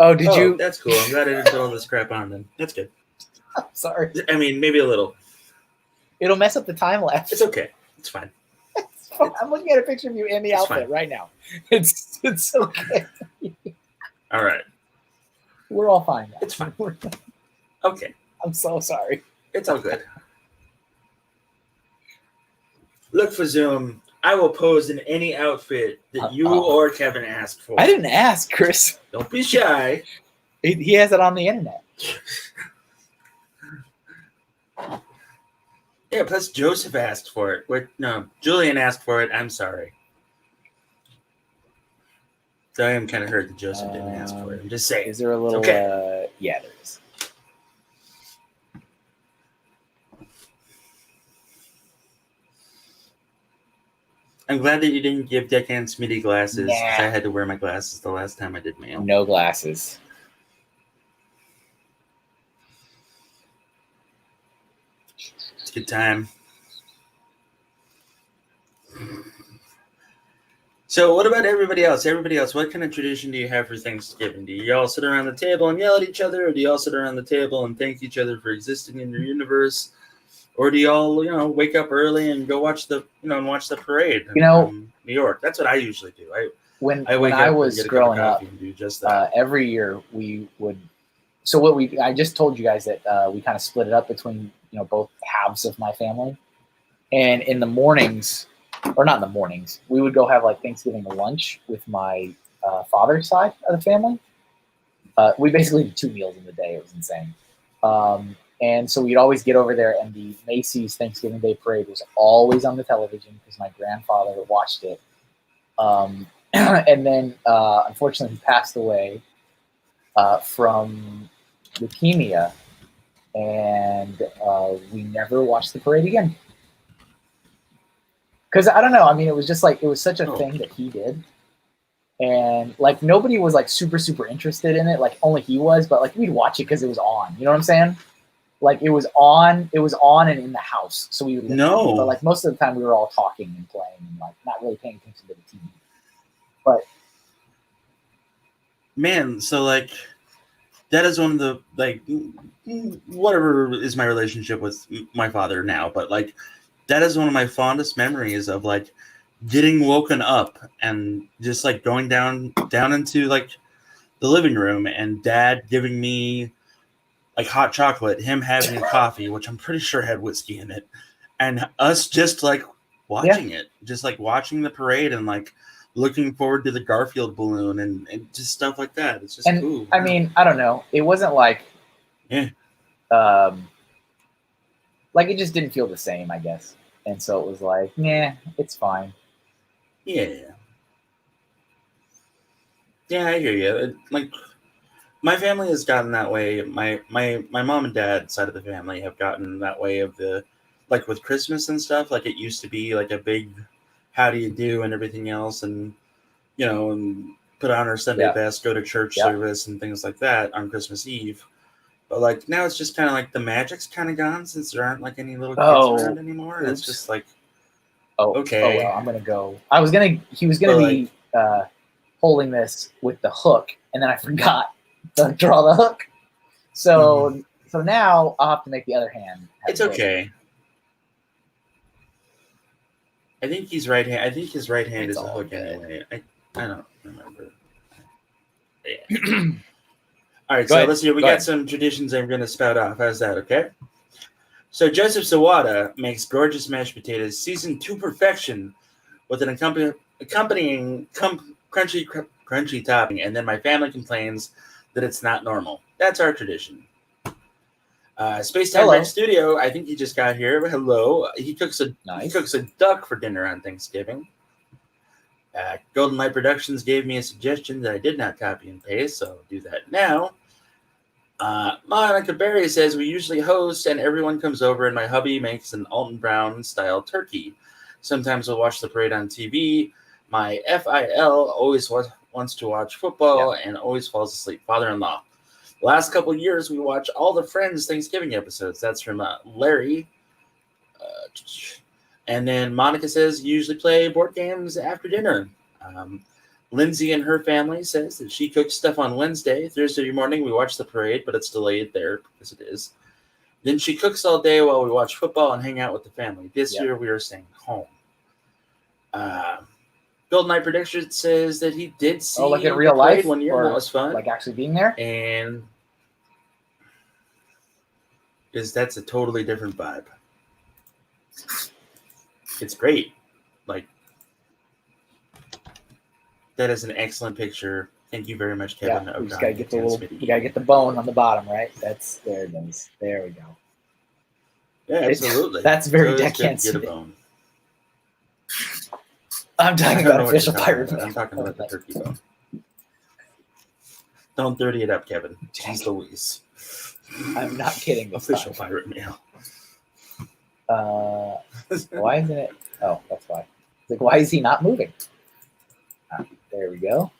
Speaker 1: Oh, did you?
Speaker 3: That's cool. I'm glad I didn't put all this crap on then. That's good.
Speaker 1: I'm sorry.
Speaker 3: I mean, maybe a little.
Speaker 1: It'll mess up the time lapse.
Speaker 3: It's okay. It's fine.
Speaker 1: I'm looking at a picture of you in the outfit right now. It's okay.
Speaker 3: All right.
Speaker 1: We're all fine now.
Speaker 3: It's fine. Okay.
Speaker 1: I'm so sorry.
Speaker 3: It's all good. Look for Zoom. I will pose in any outfit that you or Kevin ask for.
Speaker 1: I didn't ask, Chris.
Speaker 3: Don't be shy.
Speaker 1: He has it on the internet.
Speaker 3: Yeah, plus Joseph asked for it. Wait, no, Julian asked for it. I'm sorry. So I am kind of hurt that Joseph didn't ask for it. I'm just saying.
Speaker 1: Is there a little...
Speaker 3: Okay.
Speaker 1: Yeah, there is.
Speaker 3: I'm glad that you didn't give Deckhand Smitty glasses. Nah. I had to wear my glasses the last time I did mail.
Speaker 1: No glasses.
Speaker 3: It's a good time. So what about everybody else? What kind of tradition do you have for Thanksgiving? Do you all sit around the table and yell at each other? Or do you all sit around the table and thank each other for existing in your universe? Or do y'all, wake up early and go watch the parade in New York? That's what I usually do.
Speaker 1: When I was growing up,
Speaker 3: do just that.
Speaker 1: Every year we would. So I just told you guys that we kind of split it up between both halves of my family, and in the mornings, or not in the mornings, we would go have like Thanksgiving lunch with my father's side of the family. We basically did 2 meals in the day. It was insane. And so we'd always get over there, and the Macy's Thanksgiving Day Parade was always on the television because my grandfather watched it. And then, unfortunately, he passed away from leukemia, and we never watched the parade again. Because I don't know. I mean, it was just like, it was such a thing that he did. And like, nobody was like super, super interested in it. Like, only he was, but like, we'd watch it because it was on. You know what I'm saying? Like, it was on and in the house. So we would listen to it. But like, most of the time we were all talking and playing and like not really paying attention to the TV. But
Speaker 3: man, so like, that is one of the, like, whatever is my relationship with my father now, but like, that is one of my fondest memories of like getting woken up and just like going down into like the living room and Dad giving me like hot chocolate, him having coffee, which I'm pretty sure had whiskey in it, and us just like watching it, just like watching the parade and like looking forward to the Garfield balloon and just stuff like that. It's just cool.
Speaker 1: I mean, I don't know. It wasn't like, like it just didn't feel the same, I guess. And so it was like, nah, it's fine.
Speaker 3: Yeah, I hear you. Like, my family has gotten that way. My mom and dad side of the family have gotten that way of the, like with Christmas and stuff. Like it used to be like a big how do you do and everything else, and and put on our Sunday best, go to church service and things like that on Christmas Eve. But like now it's just kind of like the magic's kind of gone since there aren't like any little kids around anymore. And it's just like, okay.
Speaker 1: Oh well, I'm gonna go. He was gonna be holding this with the hook, and then I forgot to draw the hook. So so now I'll have to make the other hand.
Speaker 3: It's okay. I think he's right hand. I think his right hand is a hook anyway. I don't remember. Yeah. All right, let's see. We got some traditions I'm going to spout off. How's that, okay? So Joseph Sawada makes gorgeous mashed potatoes seasoned to perfection with an accompanying crunchy topping, and then my family complains that it's not normal. That's our tradition. Spacetime Red Studio, I think he just got here. Hello. He cooks a duck for dinner on Thanksgiving. Golden Light Productions gave me a suggestion that I did not copy and paste, so I'll do that now. Monica Berry says, we usually host and everyone comes over and my hubby makes an Alton Brown style turkey. Sometimes we'll watch the parade on TV. My FIL always wants to watch football and always falls asleep. Father-in-law. The last couple of years, we watch all the Friends Thanksgiving episodes. That's from Larry. And then Monica says, usually play board games after dinner. Lindsay and her family says that she cooks stuff on Wednesday. Thursday morning, we watch the parade, but it's delayed there because it is. Then she cooks all day while we watch football and hang out with the family. This year, we are staying home. Golden Knight Prediction says that he did see
Speaker 1: like in real life
Speaker 3: 1 year. That was fun.
Speaker 1: Like actually being there?
Speaker 3: And that's a totally different vibe. It's great. Like, that is an excellent picture. Thank you very much, Kevin.
Speaker 1: Yeah, we just gotta get we gotta get the bone on the bottom, right? There it is. There we go.
Speaker 3: Yeah, absolutely.
Speaker 1: That's very Deckhand Smitty. I'm talking about official pirate meal.
Speaker 3: I'm talking about the turkey bone. Don't dirty it up, Kevin. Jeez Louise.
Speaker 1: I'm not kidding.
Speaker 3: Official pirate meal.
Speaker 1: Why isn't it? Oh, that's why. It's like, why is he not moving? There we go.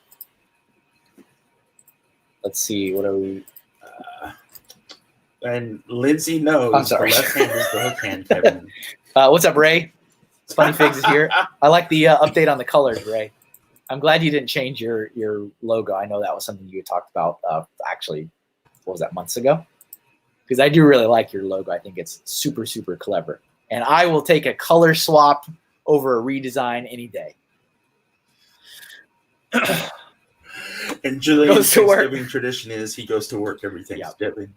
Speaker 1: Let's see. What are we?
Speaker 3: And Lindsay knows
Speaker 1: I'm sorry.
Speaker 3: The left hand is the hook hand, Kevin.
Speaker 1: What's up, Ray? Funny Figs is here. I like the update on the colors, Ray. I'm glad you didn't change your logo. I know that was something you had talked about actually, what was that, months ago? Because I do really like your logo. I think it's super, super clever. And I will take a color swap over a redesign any day.
Speaker 3: And Julian's Thanksgiving tradition is he goes to work every Thanksgiving.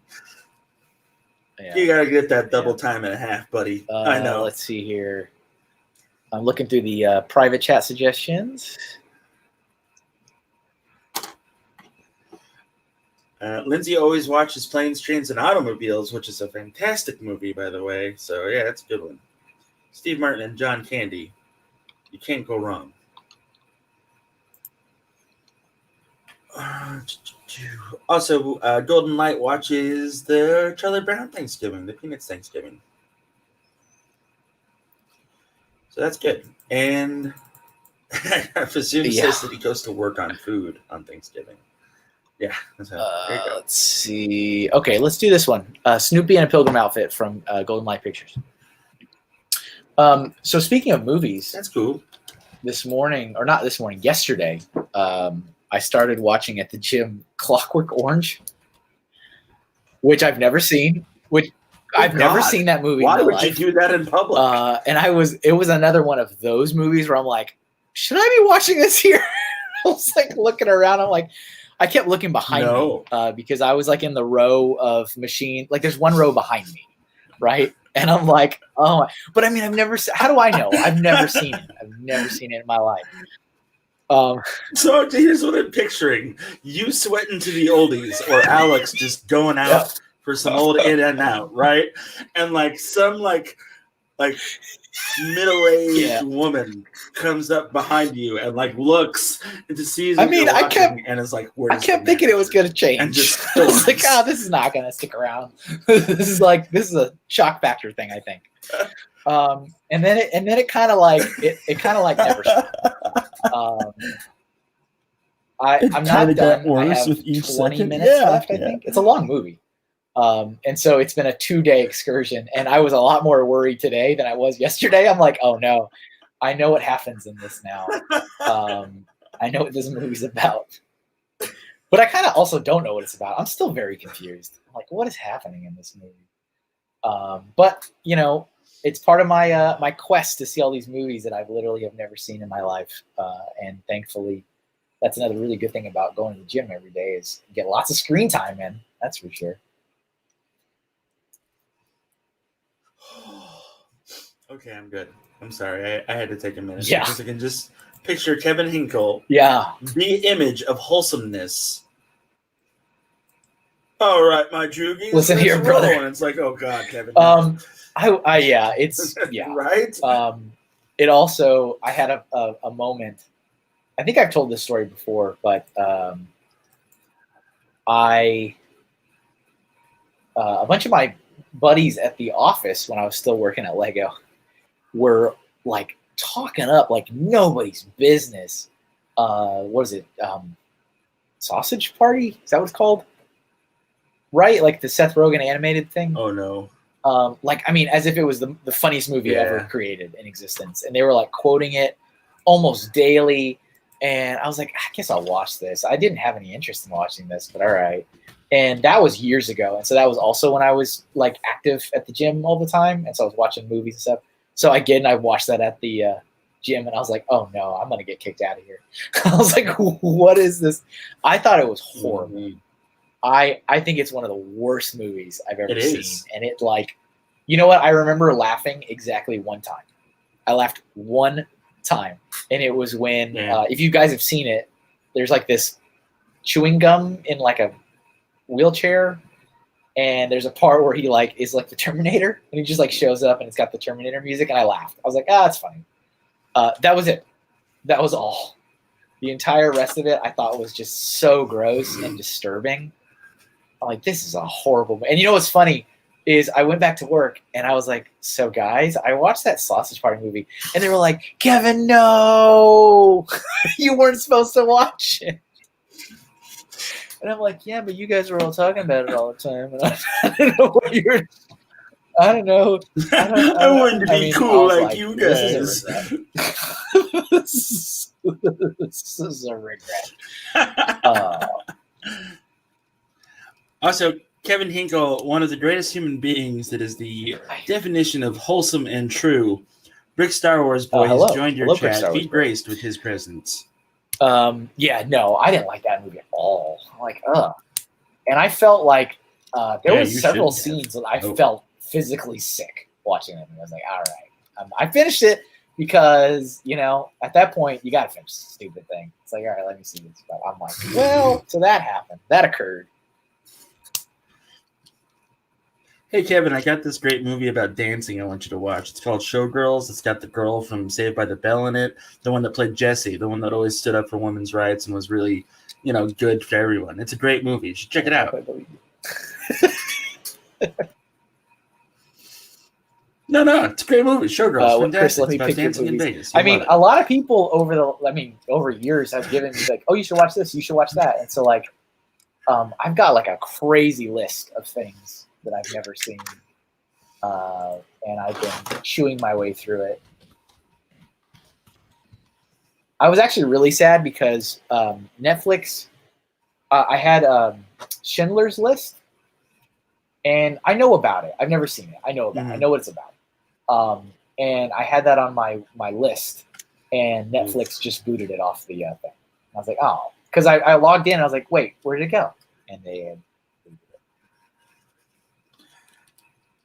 Speaker 3: Yeah. You got to get that double time and a half, buddy. I know.
Speaker 1: Let's see here. I'm looking through the private chat suggestions.
Speaker 3: Lindsay always watches Planes, Trains, and Automobiles, which is a fantastic movie, by the way. So, yeah, it's a good one. Steve Martin and John Candy. You can't go wrong. Also, Golden Light watches the Charlie Brown Thanksgiving, the Peanuts Thanksgiving. So that's good. And Fazoon says that he goes to work on food on Thanksgiving. Yeah. That's how, there you go.
Speaker 1: Let's see. Okay, let's do this one. Snoopy in a pilgrim outfit from Golden Light Pictures. So speaking of movies.
Speaker 3: That's cool.
Speaker 1: Yesterday, I started watching at the gym Clockwork Orange, which I've never seen. Never seen that movie.
Speaker 3: Why would you do that in public?
Speaker 1: And it was another one of those movies where I'm like, should I be watching this here? I was like looking around. I'm like, I kept looking behind me because I was like in the row of machine. Like there's one row behind me, right? And I'm like, oh, but I mean, how do I know? I've never seen it. I've never seen it in my life.
Speaker 3: So here's what I'm picturing: you sweating to the oldies, or Alex just going out for some old in and out, right? And like some like middle-aged woman comes up behind you and like looks and sees.
Speaker 1: I mean, I kept
Speaker 3: thinking
Speaker 1: it was going to change.
Speaker 3: And just
Speaker 1: I was like, oh, this is not going to stick around. This is a shock factor thing, I think. And then it kind of like never stopped. I'm not done. I have
Speaker 4: with each
Speaker 1: 20 minutes left. I think it's a long movie. And so it's been a 2-day excursion, and I was a lot more worried today than I was yesterday. I'm like, oh no, I know what happens in this now. I know what this movie's about, but I kind of also don't know what it's about. I'm still very confused. I'm like, what is happening in this movie? But you know, it's part of my my quest to see all these movies that I've literally have never seen in my life. And thankfully, that's another really good thing about going to the gym every day is you get lots of screen time in. That's for sure.
Speaker 3: Okay, I'm good. I'm sorry. I had to take a minute.
Speaker 1: Yeah.
Speaker 3: Because I can just picture Kevin Hinkle.
Speaker 1: Yeah.
Speaker 3: The image of wholesomeness. All right, my Jugies.
Speaker 1: Listen here, brother.
Speaker 3: And it's like, oh God, Kevin.
Speaker 1: It's
Speaker 3: right.
Speaker 1: It also, I had a moment. I think I've told this story before, but a bunch of my buddies at the office when I was still working at Lego were like talking up like nobody's business. What is it? Sausage Party? Is that what it's called? Right? Like the Seth Rogen animated thing?
Speaker 3: Oh no.
Speaker 1: As if it was the funniest movie ever created in existence. And they were like quoting it almost daily. And I was like, I guess I'll watch this. I didn't have any interest in watching this, but all right. And that was years ago. And so that was also when I was like active at the gym all the time. And so I was watching movies and stuff. So again, I watched that at the gym and I was like, oh no, I'm going to get kicked out of here. I was like, what is this? I thought it was horrible. Mm-hmm. I think it's one of the worst movies I've ever seen. And it like, you know what? I remember laughing exactly one time. I laughed one time. And it was when, if you guys have seen it, there's like this chewing gum in like a wheelchair. And there's a part where he like is like the Terminator and he just like shows up and it's got the Terminator music. And I laughed. I was like, that's funny. That was it. That was all. The entire rest of it I thought was just so gross and disturbing. I'm like, this is a horrible. And you know what's funny is I went back to work and I was like, so guys, I watched that Sausage Party movie. And they were like, Kevin, no, you weren't supposed to watch it. And I'm like, yeah, but you guys were all talking about it all the time. And I don't know what you're. I don't know.
Speaker 3: I wanted to be cool like you guys.
Speaker 1: This is a regret.
Speaker 3: Also, Kevin Hinkle, one of the greatest human beings that is the definition of wholesome and true. Brick Star Wars Boy has joined your chat. Be graced with his presence.
Speaker 1: Yeah, no, I didn't like that movie at all. I'm like, and I felt like there was several scenes that I felt physically sick watching it. I was like, all right. I finished it because, you know, at that point, you got to finish the stupid thing. It's like, all right, let me see this. But I'm like, well, so that happened. That occurred.
Speaker 3: Hey, Kevin, I got this great movie about dancing I want you to watch. It's called Showgirls. It's got the girl from Saved by the Bell in it, the one that played Jessie, the one that always stood up for women's rights and was really, you know, good for everyone. It's a great movie. You should check it out. No, it's a great movie. Showgirls, fantastic.
Speaker 1: Chris, let me pick dancing in Vegas. I mean, a lot of people over years have given me like, oh, you should watch this, you should watch that. And so like, I've got like a crazy list of things that I've never seen, and I've been chewing my way through it. I was actually really sad because Netflix, I had Schindler's List, and I know about it. I've never seen it. I know about it. I know what it's about. And I had that on my list, and Netflix just booted it off the thing. And I was like, oh, because I logged in, and I was like, wait, where did it go? And they had.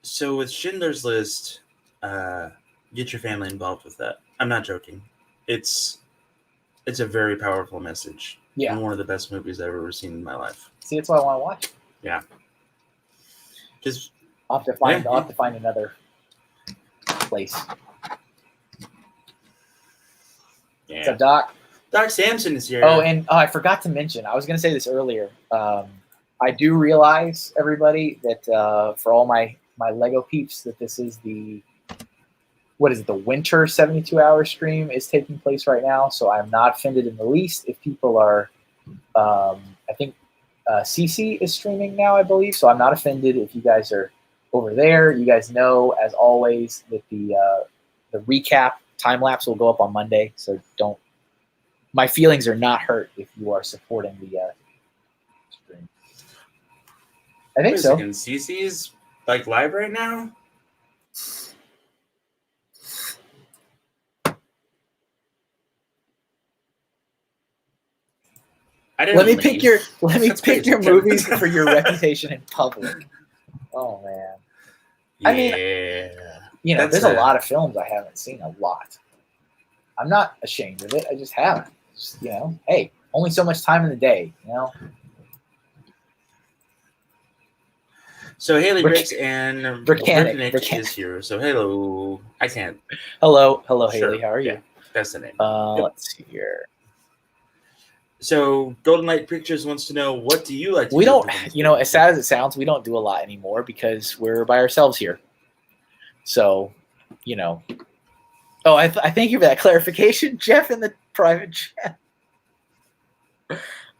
Speaker 3: So with Schindler's List, get your family involved with that. I'm not joking. It's a very powerful message.
Speaker 1: Yeah.
Speaker 3: And one of the best movies I've ever seen in my life.
Speaker 1: See, that's why I want to watch it.
Speaker 3: Yeah. Because
Speaker 1: I'll have to find another place.
Speaker 3: Yeah.
Speaker 1: What's up, Doc?
Speaker 3: Doc Samson is here.
Speaker 1: Oh, and I forgot to mention, I was going to say this earlier. I do realize, everybody, that for all my Lego peeps, that this is the winter 72-hour stream is taking place right now. So I'm not offended in the least if people are, I think CC is streaming now, I believe. So I'm not offended if you guys are over there. You guys know, as always, that the recap time lapse will go up on Monday. So my feelings are not hurt if you are supporting the stream. I think so.
Speaker 3: CC's like live right now?
Speaker 1: Let me pick your movies for your reputation in public. Oh man.
Speaker 3: Yeah.
Speaker 1: I mean, you know, there's a lot of films I haven't seen. A lot. I'm not ashamed of it. I just haven't. Just, you know, hey, only so much time in the day. You know.
Speaker 3: So Haley Bricks and Bricknick is here. So hello. I can't.
Speaker 1: Hello, Haley. How are you?
Speaker 3: Yeah, that's the name.
Speaker 1: Let's see here.
Speaker 3: So Golden Light Pictures wants to know, what do you like to do?
Speaker 1: We don't, you know, as sad as it sounds, we don't do a lot anymore because we're by ourselves here. So, you know. Oh, I thank you for that clarification, Jeff, in the private chat.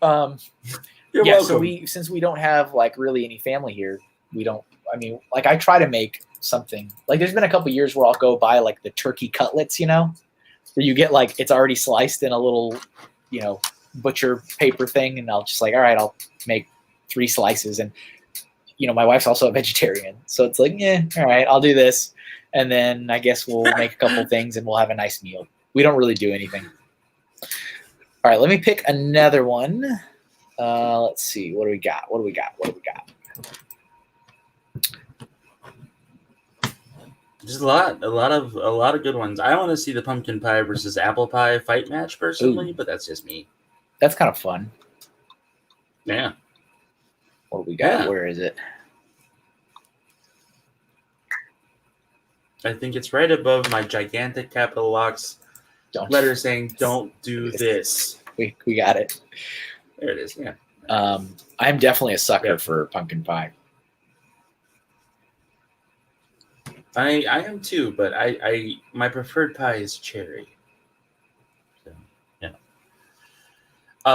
Speaker 3: You're welcome.
Speaker 1: So since we don't have like really any family here, we don't. I mean, like I try to make something. Like there's been a couple years where I'll go buy like the turkey cutlets, you know, where you get like it's already sliced in a little, butcher paper thing, and I'll just like, all right, I'll make 3 slices. And my wife's also a vegetarian, so it's like, yeah, all right, I'll do this, and then I guess we'll make a couple things and we'll have a nice meal. We don't really do anything. All right, let me pick another one. Let's see, what do we got?
Speaker 3: There's a lot of good ones. I want to see the pumpkin pie versus apple pie fight match personally, but that's just me.
Speaker 1: That's kind of fun.
Speaker 3: Yeah.
Speaker 1: What do we got? Yeah. Where is it?
Speaker 3: I think it's right above my gigantic capital locks letter saying "Don't do this."
Speaker 1: We got it.
Speaker 3: There it is. Yeah.
Speaker 1: I'm definitely a sucker for pumpkin pie.
Speaker 3: I am too, but I my preferred pie is cherry. So, yeah.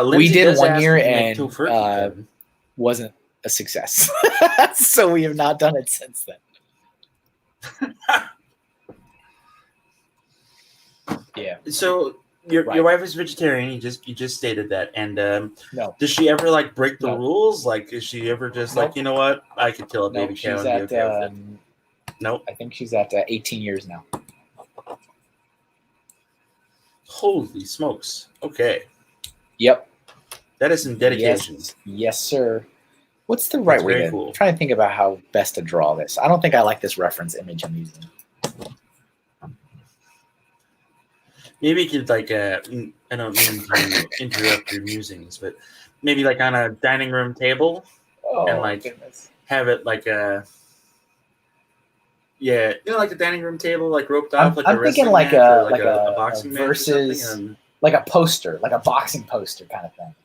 Speaker 1: We did one year and wasn't a success, so we have not done it since then. Yeah.
Speaker 3: So your wife is vegetarian. You just stated that, and no. Does she ever like break the rules? Like, is she ever just like, you know what, I could kill a baby cow and be okay with it? Nope.
Speaker 1: I think she's at 18 years now.
Speaker 3: Holy smokes. Okay.
Speaker 1: Yep.
Speaker 3: That is some dedication.
Speaker 1: Yes, sir. What's the right way to... I'm trying to think about how best to draw this. I don't think I like this reference image I'm using.
Speaker 3: Maybe you could like, I don't mean to interrupt your musings, but maybe like on a dining room table and like have it like a... Yeah, like the dining room table, like roped off, like
Speaker 1: I'm thinking like a boxing versus like a poster, like a boxing poster kind of thing.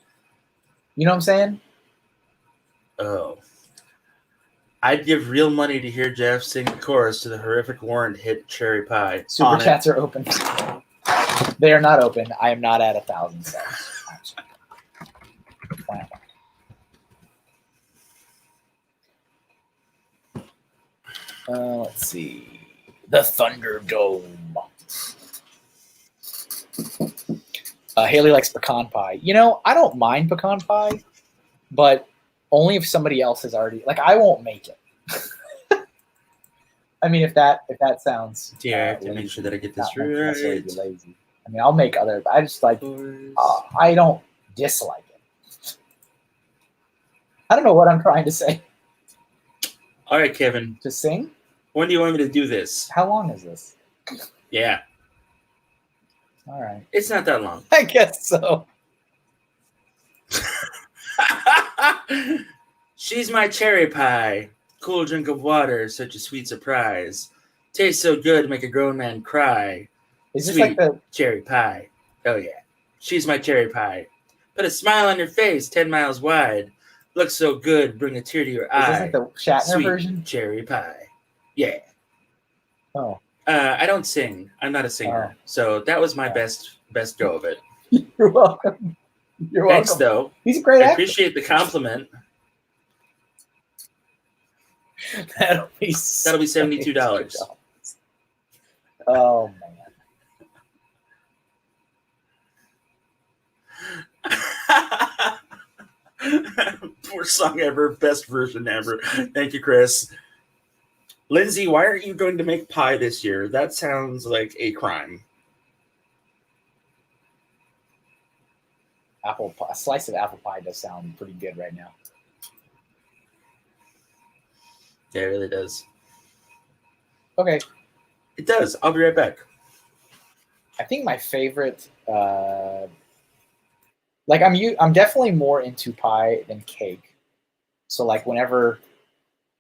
Speaker 1: You know what I'm saying?
Speaker 3: Oh, I'd give real money to hear Jeff sing the chorus to the horrific Warrant hit "Cherry Pie."
Speaker 1: Super chats are open. They are not open. I am not at 1,000 subs. Let's see. The Thunderdome. Haley likes pecan pie. I don't mind pecan pie, but only if somebody else has already... Like, I won't make it. I mean, if that sounds...
Speaker 3: Yeah, I have to make sure that I get this right.
Speaker 1: Be lazy. I mean, I'll make other... I just like... I don't dislike it. I don't know what I'm trying to say.
Speaker 3: All right, Kevin.
Speaker 1: To sing?
Speaker 3: When do you want me to do this?
Speaker 1: How long is this?
Speaker 3: Yeah.
Speaker 1: All right.
Speaker 3: It's not that long.
Speaker 1: I guess so.
Speaker 3: She's my cherry pie. Cool drink of water, such a sweet surprise. Tastes so good, make a grown man cry.
Speaker 1: Is this like the
Speaker 3: cherry pie? Oh yeah. She's my cherry pie. Put a smile on your face, 10 miles wide. Looks so good, bring a tear to your eye.
Speaker 1: Is this like the Shatner version?
Speaker 3: Cherry pie. Yeah.
Speaker 1: Oh.
Speaker 3: I don't sing. I'm not a singer. So that was my best go of it.
Speaker 1: You're welcome. You're welcome.
Speaker 3: Thanks, though.
Speaker 1: He's a great actor.
Speaker 3: I appreciate the compliment.
Speaker 1: That'll be
Speaker 3: $72.
Speaker 1: Oh,
Speaker 3: man. Worst song ever, best version ever. Thank you, Chris. Lindsay, why aren't you going to make pie this year? That sounds like a crime.
Speaker 1: A slice of apple pie does sound pretty good right now.
Speaker 3: Yeah, it really does.
Speaker 1: Okay.
Speaker 3: It does. I'll be right back.
Speaker 1: I think my favorite, I'm definitely more into pie than cake. So like whenever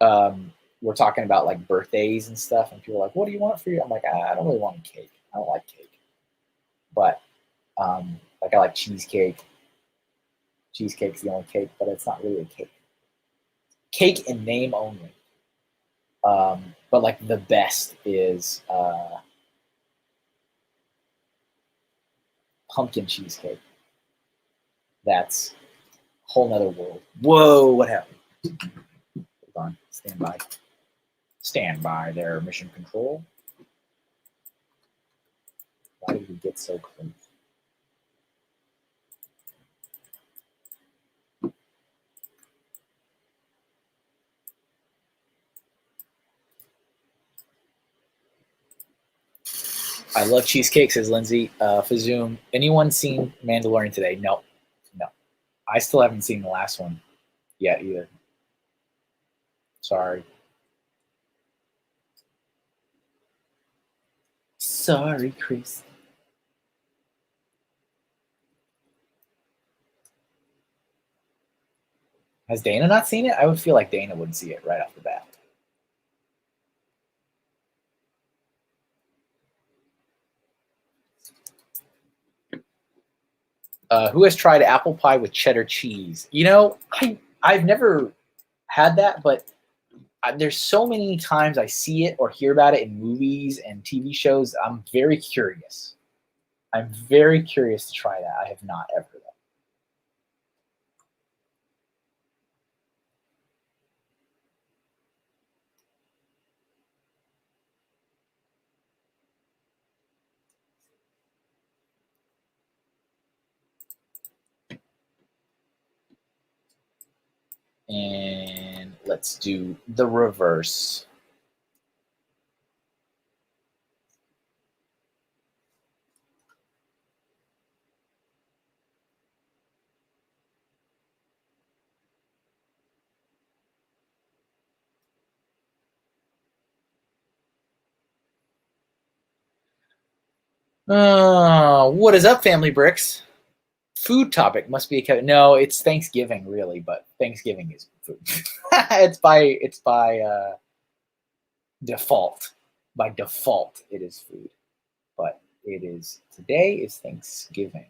Speaker 1: we're talking about like birthdays and stuff, and people are like, "What do you want for you?" I'm like, I don't really want a cake. I don't like cake. But like I like cheesecake. Cheesecake's the only cake, but it's not really a cake. Cake in name only. But like the best is pumpkin cheesecake. That's a whole nother world. Whoa, what happened? Hold on, stand by. Stand by there, mission control. Why did we get so close? I love cheesecake, says Lindsay. Fazoom, anyone seen Mandalorian today? No. I still haven't seen the last one yet either. Sorry. Sorry, Chris. Has Dana not seen it? I would feel like Dana would see it right off the bat. Who has tried apple pie with cheddar cheese? You know, I've never had that, but there's so many times I see it or hear about it in movies and TV shows. I'm very curious. I'm very curious to try that. I have not ever though. And let's do the reverse. What is up, Family Bricks? Food topic must be a no. It's Thanksgiving, really, but Thanksgiving is food. it's by default. By default, it is food, but today is Thanksgiving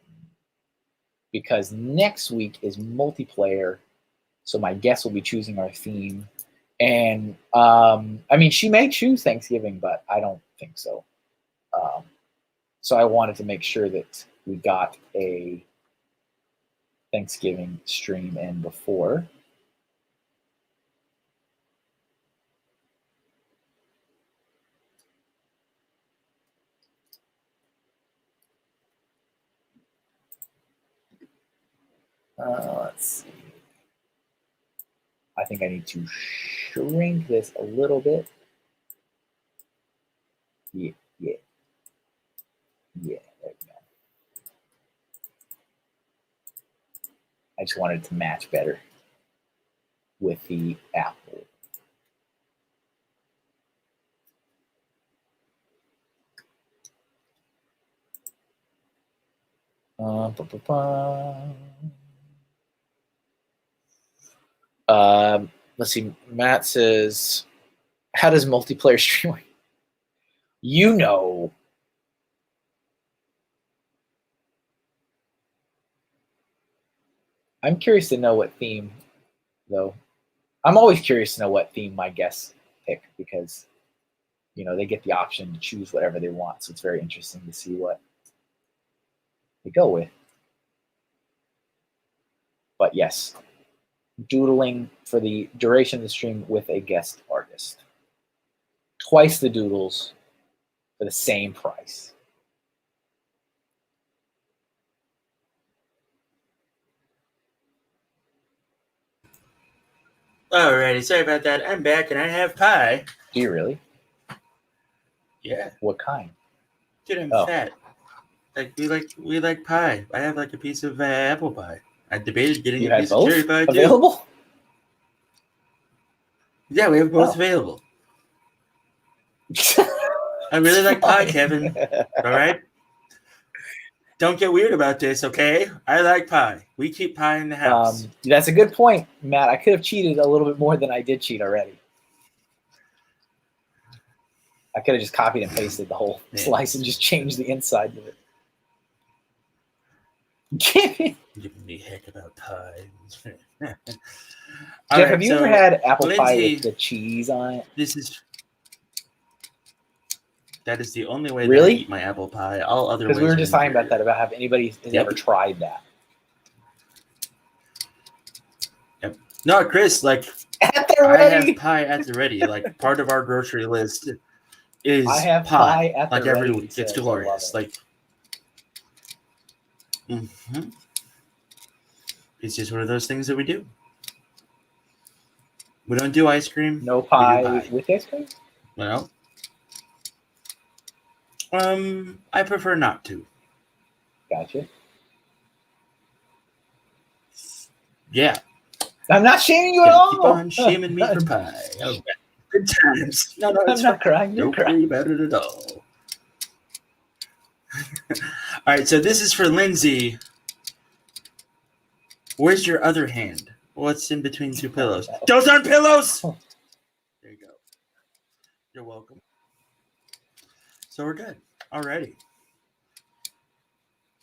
Speaker 1: because next week is multiplayer. So my guest will be choosing our theme, and I mean, she may choose Thanksgiving, but I don't think so. So I wanted to make sure that we got a Thanksgiving stream in before. Let's see. I think I need to shrink this a little bit. Yeah, there we go. I just wanted it to match better with the apple. Let's see. Matt says, "How does multiplayer stream?" You know. I'm curious to know what theme, though. I'm always curious to know what theme my guests pick because, you know, they get the option to choose whatever they want. So it's very interesting to see what they go with. But yes, doodling for the duration of the stream with a guest artist. Twice the doodles for the same price.
Speaker 3: Alrighty, sorry about that. I'm back and I have pie.
Speaker 1: Do you really?
Speaker 3: Yeah.
Speaker 1: What kind?
Speaker 3: Dude, I'm fat. Like we like pie. I have like a piece of apple pie. I debated getting a piece of cherry pie
Speaker 1: available?
Speaker 3: Too. Yeah, we have both available. I really like pie, Kevin. All right? Don't get weird about this, okay? I like pie. We keep pie in the house.
Speaker 1: That's a good point, Matt. I could have cheated a little bit more than I did cheat already. I could have just copied and pasted the whole slice and just changed the inside of it.
Speaker 3: Giving me heck about pie.
Speaker 1: Jeff, have you ever had apple pie with the cheese on it?
Speaker 3: That is the only way that I eat my apple pie. All other ways.
Speaker 1: Because we were just talking about that, about have anybody has ever tried that.
Speaker 3: Yep. No, Chris, like
Speaker 1: at the ready.
Speaker 3: I have pie at the ready. Like part of our grocery list is
Speaker 1: I have pie at the
Speaker 3: like
Speaker 1: ready.
Speaker 3: Every week. It's glorious. Like it's just one of those things that we do. We don't do ice cream.
Speaker 1: No pie with ice cream?
Speaker 3: Well. I prefer not to.
Speaker 1: Gotcha.
Speaker 3: Yeah.
Speaker 1: I'm not shaming you at all.
Speaker 3: Keep on shaming me for pie. Okay. Good times. No,
Speaker 1: I'm not crying. You're
Speaker 3: Don't
Speaker 1: crying.
Speaker 3: worry about it at all. All right, so this is for Lindsay. Where's your other hand? What's in between two pillows? Those aren't pillows! There you go. You're welcome. So we're good. Alrighty.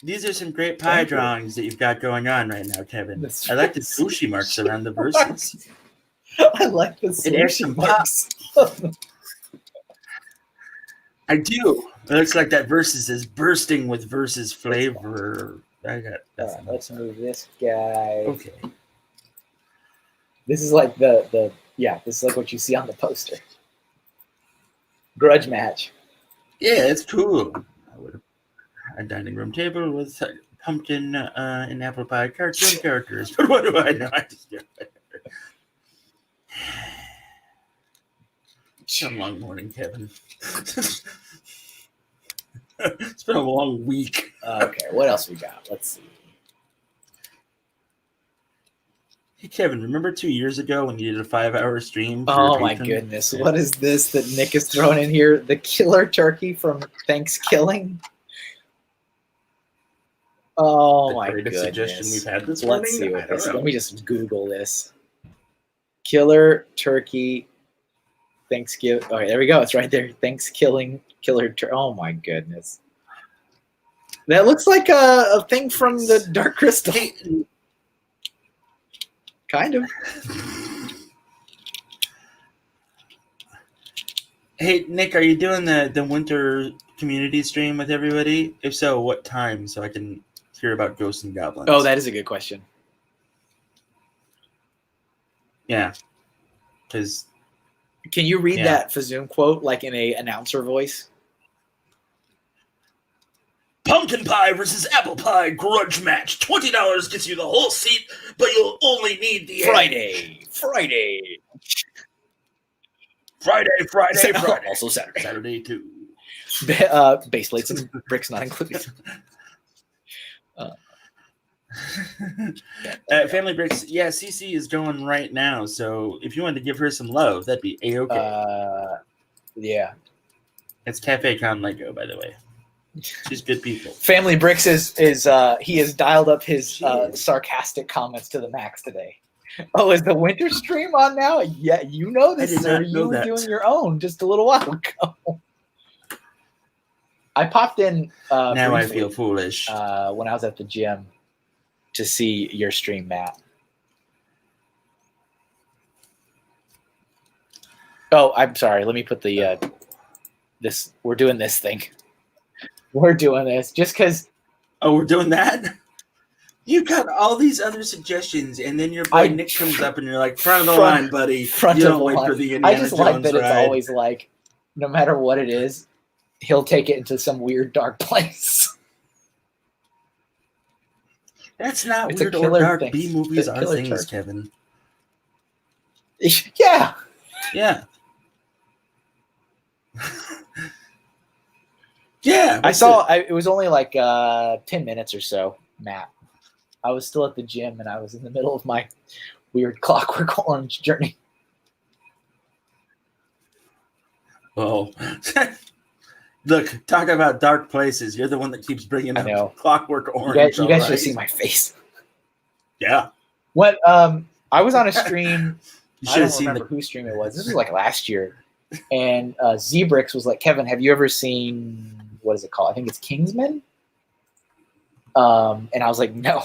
Speaker 3: These are some great pie drawings that you've got going on right now, Kevin. I like the sushi marks around the verses.
Speaker 1: I like the sushi marks.
Speaker 3: I do. It looks like that verses is bursting with verses flavor.
Speaker 1: Let's move this guy.
Speaker 3: Okay.
Speaker 1: This is like this is like what you see on the poster. Grudge match.
Speaker 3: Yeah, it's cool. A dining room table with pumpkin and apple pie cartoon characters. But what do I know? I just do it. It's been a long morning, Kevin. It's been a long week.
Speaker 1: Okay, what else we got? Let's see.
Speaker 3: Hey, Kevin, remember 2 years ago when you did a 5-hour stream?
Speaker 1: Oh, my goodness. What is this that Nick is throwing in here? The killer turkey from Thanksgiving? Oh, my goodness.
Speaker 3: Suggestion we've had this
Speaker 1: Let's see what this is. Let me just Google this. Killer turkey Thanksgiving. Okay, there we go. It's right there. Thanksgiving killer turkey. Oh, my goodness. That looks like a thing from the Dark Crystal. Kind of.
Speaker 3: Hey, Nick, are you doing the winter community stream with everybody? If so, what time so I can hear about ghosts and goblins?
Speaker 1: Oh, that is a good question.
Speaker 3: Yeah. Because...
Speaker 1: Can you read that Fazoom quote like in a announcer voice?
Speaker 3: Pumpkin pie versus apple pie grudge match. $20 gets you the whole seat, but you'll only need the
Speaker 1: Friday. Also Saturday.
Speaker 3: Saturday too.
Speaker 1: Base plates and bricks not included.
Speaker 3: Family Bricks, yeah, CC is going right now, so if you wanted to give her some love, that'd be A-okay.
Speaker 1: Yeah.
Speaker 3: It's Cafe Con Lego, by the way. She's good people.
Speaker 1: Family Bricks is he has dialed up his sarcastic comments to the max today. Oh, is the winter stream on now? Yeah, you know this, sir. You were doing your own just a little while ago. I popped in
Speaker 3: now briefly, I feel foolish.
Speaker 1: When I was at the gym to see your stream, Matt. Oh, I'm sorry. Let me put the this. We're doing this thing. We're doing this just because.
Speaker 3: Oh, we're doing that? You got all these other suggestions, and then your boy Nick comes up, and you're like, front of the line, buddy.
Speaker 1: Front
Speaker 3: you
Speaker 1: of
Speaker 3: don't
Speaker 1: the
Speaker 3: wait
Speaker 1: line.
Speaker 3: for the Indiana
Speaker 1: I just
Speaker 3: Jones
Speaker 1: like that
Speaker 3: ride.
Speaker 1: it's always like, no matter what it is, he'll take it into some weird dark place.
Speaker 3: That's not
Speaker 1: It's
Speaker 3: weird
Speaker 1: a
Speaker 3: or
Speaker 1: killer
Speaker 3: dark.
Speaker 1: thing.
Speaker 3: B movies
Speaker 1: It's a
Speaker 3: are
Speaker 1: killer
Speaker 3: things,
Speaker 1: church.
Speaker 3: Kevin.
Speaker 1: Yeah.
Speaker 3: Yeah. Yeah.
Speaker 1: I saw it was only like 10 minutes or so, Matt. I was still at the gym and I was in the middle of my weird Clockwork Orange journey.
Speaker 3: Oh. Look, talk about dark places. You're the one that keeps bringing up Clockwork Orange.
Speaker 1: You guys should see my face.
Speaker 3: Yeah.
Speaker 1: What? I was on a stream.
Speaker 3: You
Speaker 1: I don't remember whose stream it was. This was like last year. And Zebrix was like, Kevin, have you ever seen, what is it called? I think it's Kingsman. And I was like, no.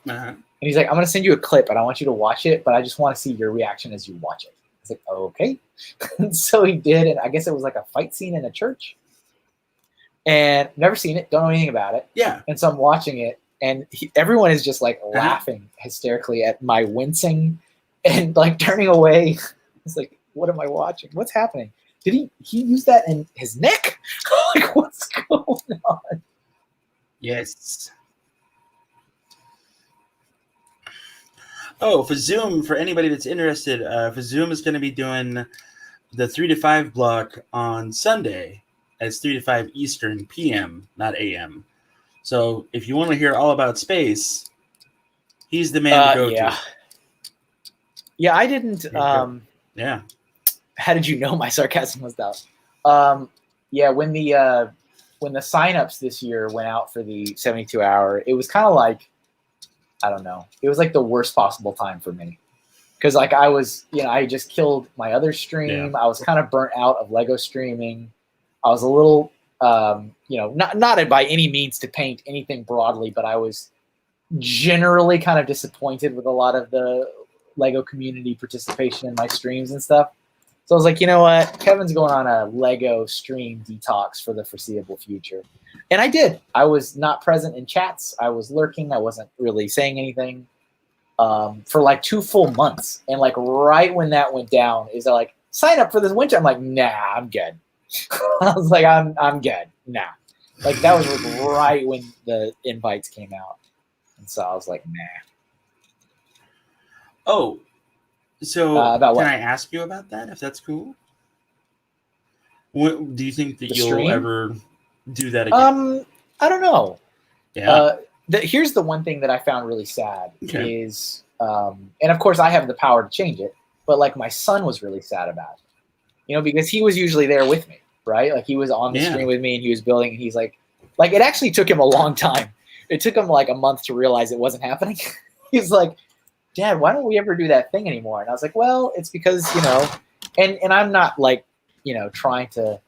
Speaker 1: And he's like, I'm going to send you a clip and I want you to watch it, but I just want to see your reaction as you watch it. I was like, oh, okay. And so he did. And I guess it was like a fight scene in a church. And never seen it. Don't know anything about it.
Speaker 3: Yeah.
Speaker 1: And so I'm watching it. And everyone is just like laughing hysterically at my wincing and like turning away. It's like, what am I watching? What's happening? Did he use that in his neck? Like, what's going on?
Speaker 3: Yes. Oh, for Zoom, for anybody that's interested, for Zoom is going to be doing the 3 to 5 block on Sunday as 3 to 5 Eastern PM, not AM. So if you want to hear all about space, he's the man to go to.
Speaker 1: Yeah, I didn't.
Speaker 3: Yeah.
Speaker 1: How did you know my sarcasm was out? Yeah, when the signups this year went out for the 72-hour, it was kind of like, I don't know. It was like the worst possible time for me. Because like I was, I just killed my other stream. Yeah. I was kind of burnt out of Lego streaming. I was a little, not by any means to paint anything broadly, but I was generally kind of disappointed with a lot of the Lego community participation in my streams and stuff. So I was like, you know what? Kevin's going on a Lego stream detox for the foreseeable future. And I did. I was not present in chats. I was lurking. I wasn't really saying anything. For like 2 full months. And like right when that went down, is like, sign up for this winter. I'm like, nah, I'm good. I was like, I'm good. Nah. Like that was right when the invites came out. And so I was like, nah.
Speaker 3: Oh, so
Speaker 1: about
Speaker 3: can
Speaker 1: what?
Speaker 3: I ask you about that, if that's cool? What, do you think that you'll
Speaker 1: stream?
Speaker 3: ever do that again?
Speaker 1: I don't know.
Speaker 3: Yeah.
Speaker 1: Here's the one thing that I found really sad is, and of course I have the power to change it, but like my son was really sad about it, because he was usually there with me, right? Like he was on the screen with me and he was building, and he's like it actually took him a long time. It took him like a month to realize it wasn't happening. He's like, Dad, why don't we ever do that thing anymore? And I was like, well, it's because, and I'm not like, trying to,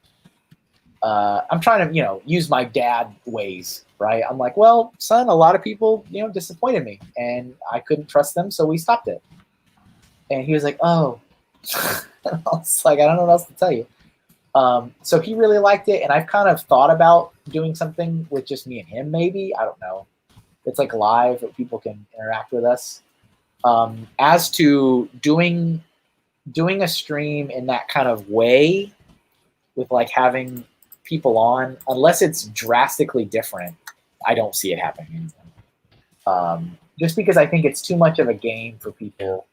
Speaker 1: I'm trying to, use my dad ways, right? I'm like, well, son, a lot of people, disappointed me and I couldn't trust them. So we stopped it. And he was like, oh, I was like, I don't know what else to tell you. So he really liked it. And I've kind of thought about doing something with just me and him, maybe. I don't know. It's like live that people can interact with us. As to doing a stream in that kind of way with like having people on, unless it's drastically different, I don't see it happening. Just because I think it's too much of a game for people.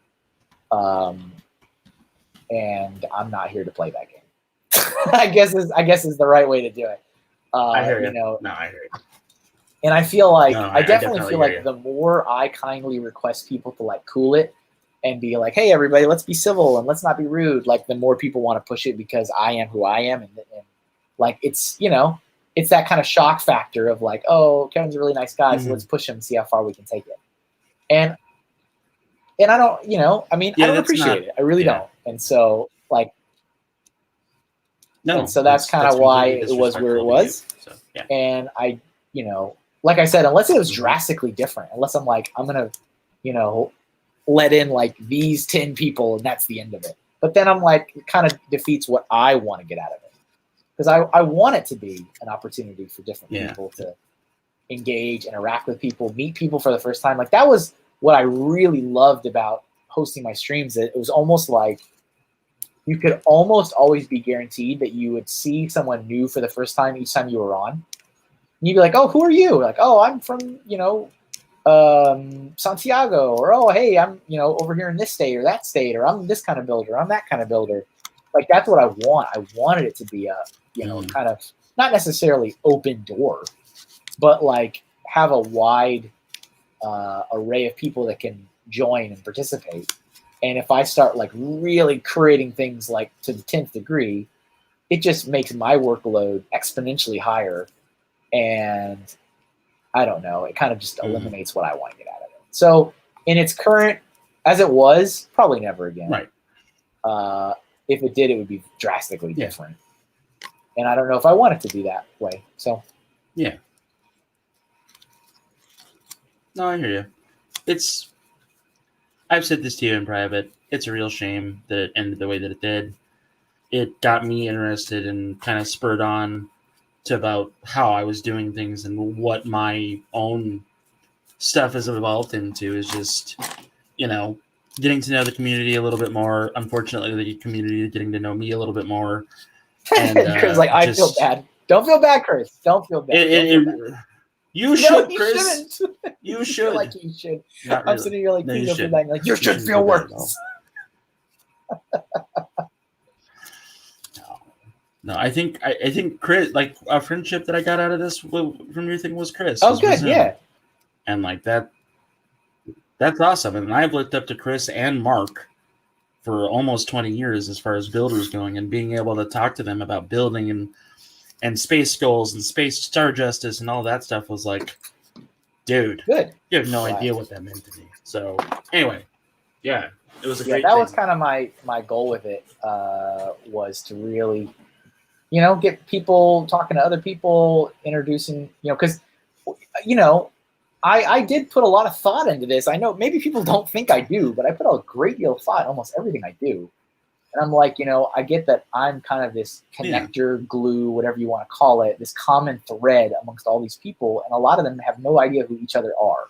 Speaker 1: And I'm not here to play that game. I guess is the right way to do it.
Speaker 3: I hear you. No, I hear you.
Speaker 1: And I feel like I definitely feel like the more I kindly request people to like cool it and be like, hey everybody, let's be civil and let's not be rude, like the more people want to push it because I am who I am, and like it's it's that kind of shock factor of like, oh, Kevin's a really nice guy, so let's push him and see how far we can take it. And I don't, I don't appreciate it. I really don't. And so like, and so that's kind of why it was where it was.
Speaker 3: So, yeah.
Speaker 1: And I, like I said, unless it was drastically different, unless I'm like, I'm going to, let in like these 10 people and that's the end of it. But then I'm like, it kind of defeats what I want to get out of it. Because I want it to be an opportunity for different people to engage, interact with people, meet people for the first time. Like that was what I really loved about hosting my streams. It was almost like you could almost always be guaranteed that you would see someone new for the first time each time you were on. And you'd be like, oh, who are you? Like, oh, I'm from, Santiago, or, oh, hey, I'm, over here in this state or that state, or I'm this kind of builder, I'm that kind of builder. Like, that's what I want. I wanted it to be a, kind of, not necessarily open door, but like have a wide array of people that can join and participate. And if I start like really creating things like to the 10th degree, it just makes my workload exponentially higher. And I don't know, it kind of just eliminates what I want to get out of it. So in its current, as it was, probably never again.
Speaker 3: Right.
Speaker 1: If it did, it would be drastically different. And I don't know if I want it to be that way. So.
Speaker 3: Yeah. No, I hear you. I've said this to you in private. It's a real shame that it ended the way that it did. It got me interested and kind of spurred on to about how I was doing things and what my own stuff has evolved into is just, getting to know the community a little bit more. Unfortunately, the community is getting to know me a little bit more. And
Speaker 1: Chris, like, I feel bad. Don't feel bad, Chris. Don't feel bad.
Speaker 3: You should, Chris. You should.
Speaker 1: I feel like you should.
Speaker 3: Not
Speaker 1: I'm
Speaker 3: really.
Speaker 1: sitting here like,
Speaker 3: No, you
Speaker 1: feel
Speaker 3: shouldn't.
Speaker 1: bad. Like, you should feel worse.
Speaker 3: No. No, I think Chris, like a friendship that I got out of this from your thing was Chris.
Speaker 1: Oh, good, yeah.
Speaker 3: And like that's awesome. And I've looked up to Chris and Mark for almost 20 years as far as builders going, and being able to talk to them about building and space goals and space star justice and all that stuff was like, dude,
Speaker 1: good.
Speaker 3: You have no idea what that meant to me. So anyway, yeah, it was a great
Speaker 1: that
Speaker 3: thing.
Speaker 1: was kind of my goal with it, was to really, you know, get people talking to other people, introducing, you know, because, you know, I did put a lot of thought into this. I know maybe people don't think I do, but I put a great deal of thought in almost everything I do. And I'm like, you know, I get that I'm kind of this connector, glue, whatever you want to call it, this common thread amongst all these people. And a lot of them have no idea who each other are.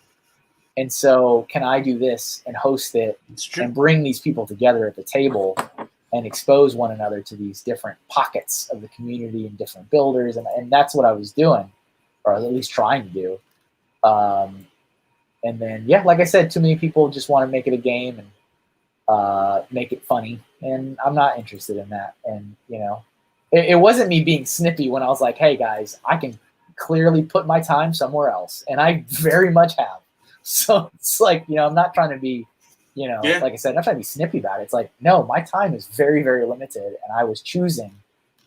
Speaker 1: And so can I do this and host it and bring these people together at the table and expose one another to these different pockets of the community and different builders? And that's what I was doing, or at least trying to do. And then, yeah, like I said, too many people just want to make it a game and make it funny. And I'm not interested in that. And, you know, it wasn't me being snippy when I was like, hey, guys, I can clearly put my time somewhere else. And I very much have. So it's like, you know, I'm not trying to be, you know, like I said, I'm not trying to be snippy about it. It's like, no, my time is very, very limited. And I was choosing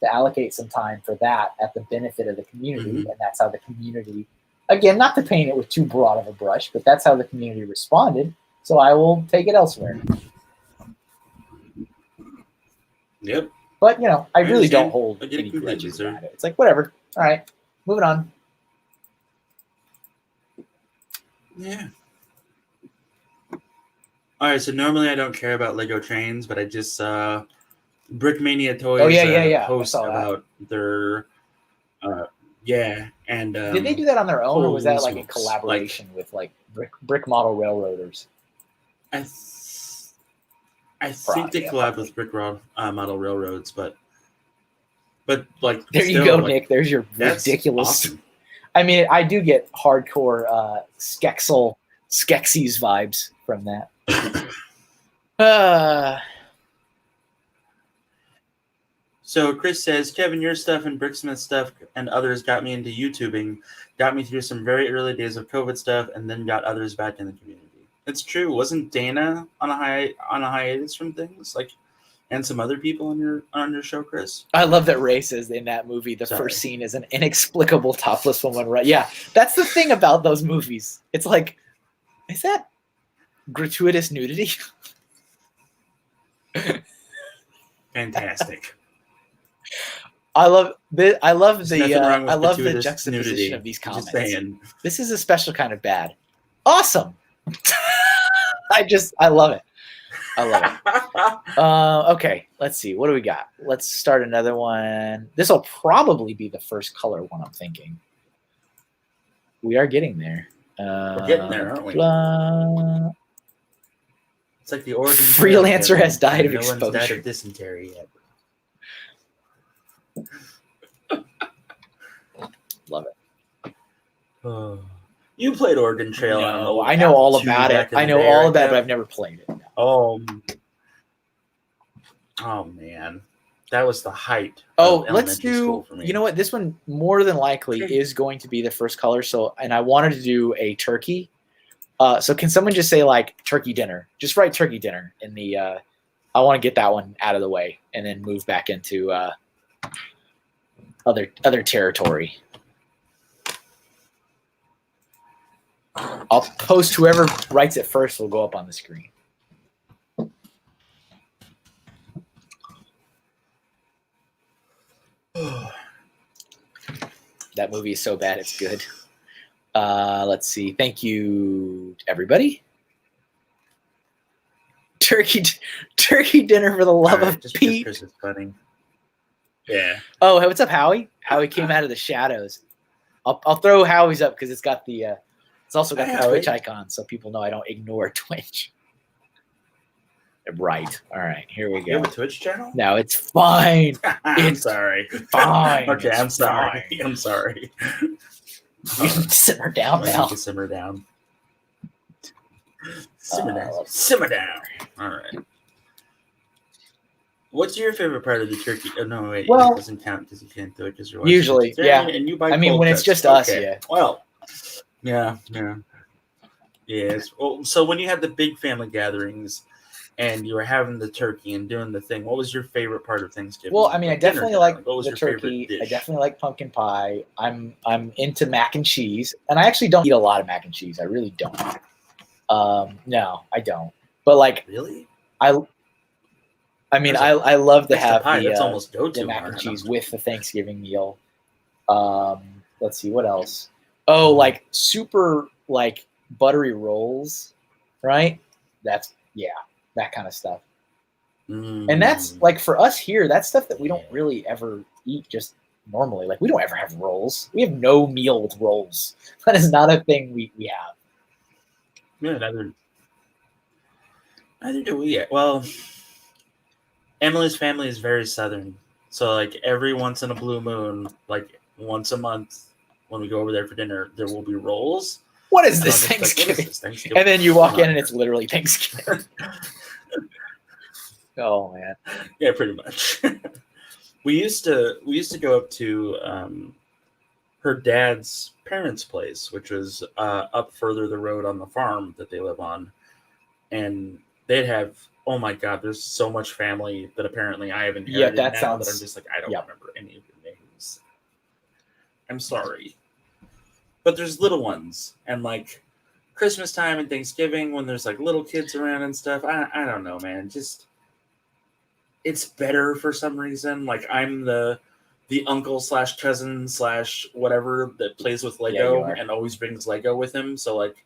Speaker 1: to allocate some time for that at the benefit of the community. Mm-hmm. And that's how the community, again, not to paint it with too broad of a brush, but that's how the community responded. So I will take it elsewhere.
Speaker 3: Yep.
Speaker 1: But, you know, I really don't hold any grudges about it. It's like, whatever. All right. Moving on.
Speaker 3: Yeah. All right. So normally I don't care about Lego trains, but I just saw Brickmania Toys post about their and
Speaker 1: did they do that on their own, or was that like in collaboration with like brick model railroaders?
Speaker 3: I think they collabed with brick model railroads, but like
Speaker 1: there you go, like, Nick. There's your ridiculous.
Speaker 3: Awesome.
Speaker 1: I mean, I do get hardcore Skeksis vibes from that.
Speaker 3: So Chris says, Kevin, your stuff and Bricksmith stuff and others got me into YouTubing, got me through some very early days of COVID stuff, and then got others back in the community. It's true. Wasn't Dana on a hiatus from things, like, and some other people on your show, Chris?
Speaker 1: I love that Ray says in that movie the first scene is an inexplicable topless woman. Right? Yeah, that's the thing about those movies. It's like, is that gratuitous nudity?
Speaker 3: Fantastic.
Speaker 1: I love the juxtaposition nudity of these comments. This is a special kind of bad. Awesome. I love it. Okay, let's see. What do we got? Let's start another one. This will probably be the first color one, I'm thinking. We are getting there.
Speaker 3: We're getting there, aren't we? It's like the origin.
Speaker 1: Freelancer has died of exposure.
Speaker 3: No one's died of dysentery yet.
Speaker 1: Love it.
Speaker 3: You played Oregon Trail.
Speaker 1: No, I know all about it. I know all about it, but I've never played it.
Speaker 3: Oh man, that was the height.
Speaker 1: Oh, let's do. You know what? This one more than likely is going to be the first color. So, and I wanted to do a turkey. So, can someone just say like turkey dinner? Just write turkey dinner in the. I want to get that one out of the way and then move back into other territory. I'll post whoever writes it first will go up on the screen. That movie is so bad it's good. Let's see. Thank you, everybody. Turkey dinner for the love of Pete.
Speaker 3: Chris is funny. Yeah.
Speaker 1: Oh, hey, what's up, Howie? Howie came out of the shadows. I'll throw Howie's up because it's got the. It's also got the Twitch icon, so people know I don't ignore Twitch. Right. All right. Here we go.
Speaker 3: You have a Twitch channel?
Speaker 1: No, it's fine.
Speaker 3: I'm sorry.
Speaker 1: Fine.
Speaker 3: Okay, I'm sorry. Fine. I'm sorry.
Speaker 1: You can simmer down now.
Speaker 3: Simmer down. Simmer down. Simmer down. All right. What's your favorite part of the turkey? Oh, no, wait.
Speaker 1: Well,
Speaker 3: it doesn't count because you can't do it because you're
Speaker 1: usually, yeah.
Speaker 3: And you buy
Speaker 1: I mean,
Speaker 3: cold
Speaker 1: when it's
Speaker 3: cuts.
Speaker 1: just us,
Speaker 3: Okay.
Speaker 1: yeah.
Speaker 3: Well, yeah. Yes. Well, so when you had the big family gatherings and you were having the turkey and doing the thing, what was your favorite part of Thanksgiving?
Speaker 1: Well, I mean, I definitely like
Speaker 3: what was
Speaker 1: the
Speaker 3: your
Speaker 1: turkey.
Speaker 3: favorite dish?
Speaker 1: I definitely like pumpkin pie. I'm into mac and cheese, and I actually don't eat a lot of mac and cheese. I really don't. No, I don't. But like,
Speaker 3: really,
Speaker 1: I mean, I love to have
Speaker 3: pie. That's
Speaker 1: the
Speaker 3: almost go-to
Speaker 1: the mac and cheese
Speaker 3: item.
Speaker 1: with the Thanksgiving meal. Let's see what else. Oh, like super like buttery rolls, right? That's that kind of stuff. And that's like for us here, that's stuff that we don't really ever eat just normally. Like we don't ever have rolls. We have no meal with rolls. That is not a thing we have.
Speaker 3: Yeah, neither do we. Well, Emily's family is very southern, so like every once in a blue moon, like once a month, when we go over there for dinner, there will be rolls.
Speaker 1: What is this Thanksgiving?
Speaker 3: Like, Thanksgiving? And
Speaker 1: then you walk in and it's literally Thanksgiving. Oh man.
Speaker 3: Yeah, pretty much. we used to go up to her dad's parents' place, which was up further the road on the farm that they live on, and they'd have, oh my god, there's so much family that apparently I have inherited
Speaker 1: that
Speaker 3: now
Speaker 1: sounds,
Speaker 3: that I'm just like, I don't remember any of your names. I'm sorry. But there's little ones, and like Christmas time and Thanksgiving when there's like little kids around and stuff, I don't know, man. Just it's better for some reason. Like I'm the uncle / cousin / whatever that plays with Lego and always brings Lego with him. So like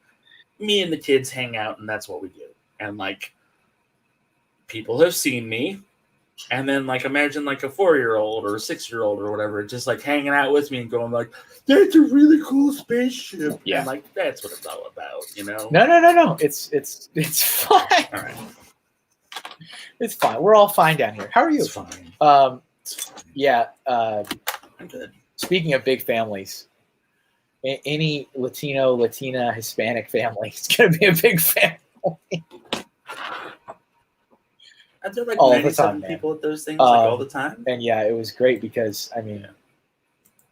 Speaker 3: me and the kids hang out and that's what we do. And like people have seen me, and then like imagine like a 4-year-old or a 6-year-old or whatever just like hanging out with me and going like, that's a really cool spaceship. Yeah. And like that's what it's all about, you know?
Speaker 1: No. It's fine.
Speaker 3: All right.
Speaker 1: It's fine. We're all fine down here. How are you?
Speaker 3: It's fine.
Speaker 1: It's fine. Yeah.
Speaker 3: I'm good.
Speaker 1: Speaking of big families, any Latino, Latina, Hispanic family is going to be a big family.
Speaker 3: Are there like 97 people at those things like all the time?
Speaker 1: And yeah, it was great because I mean,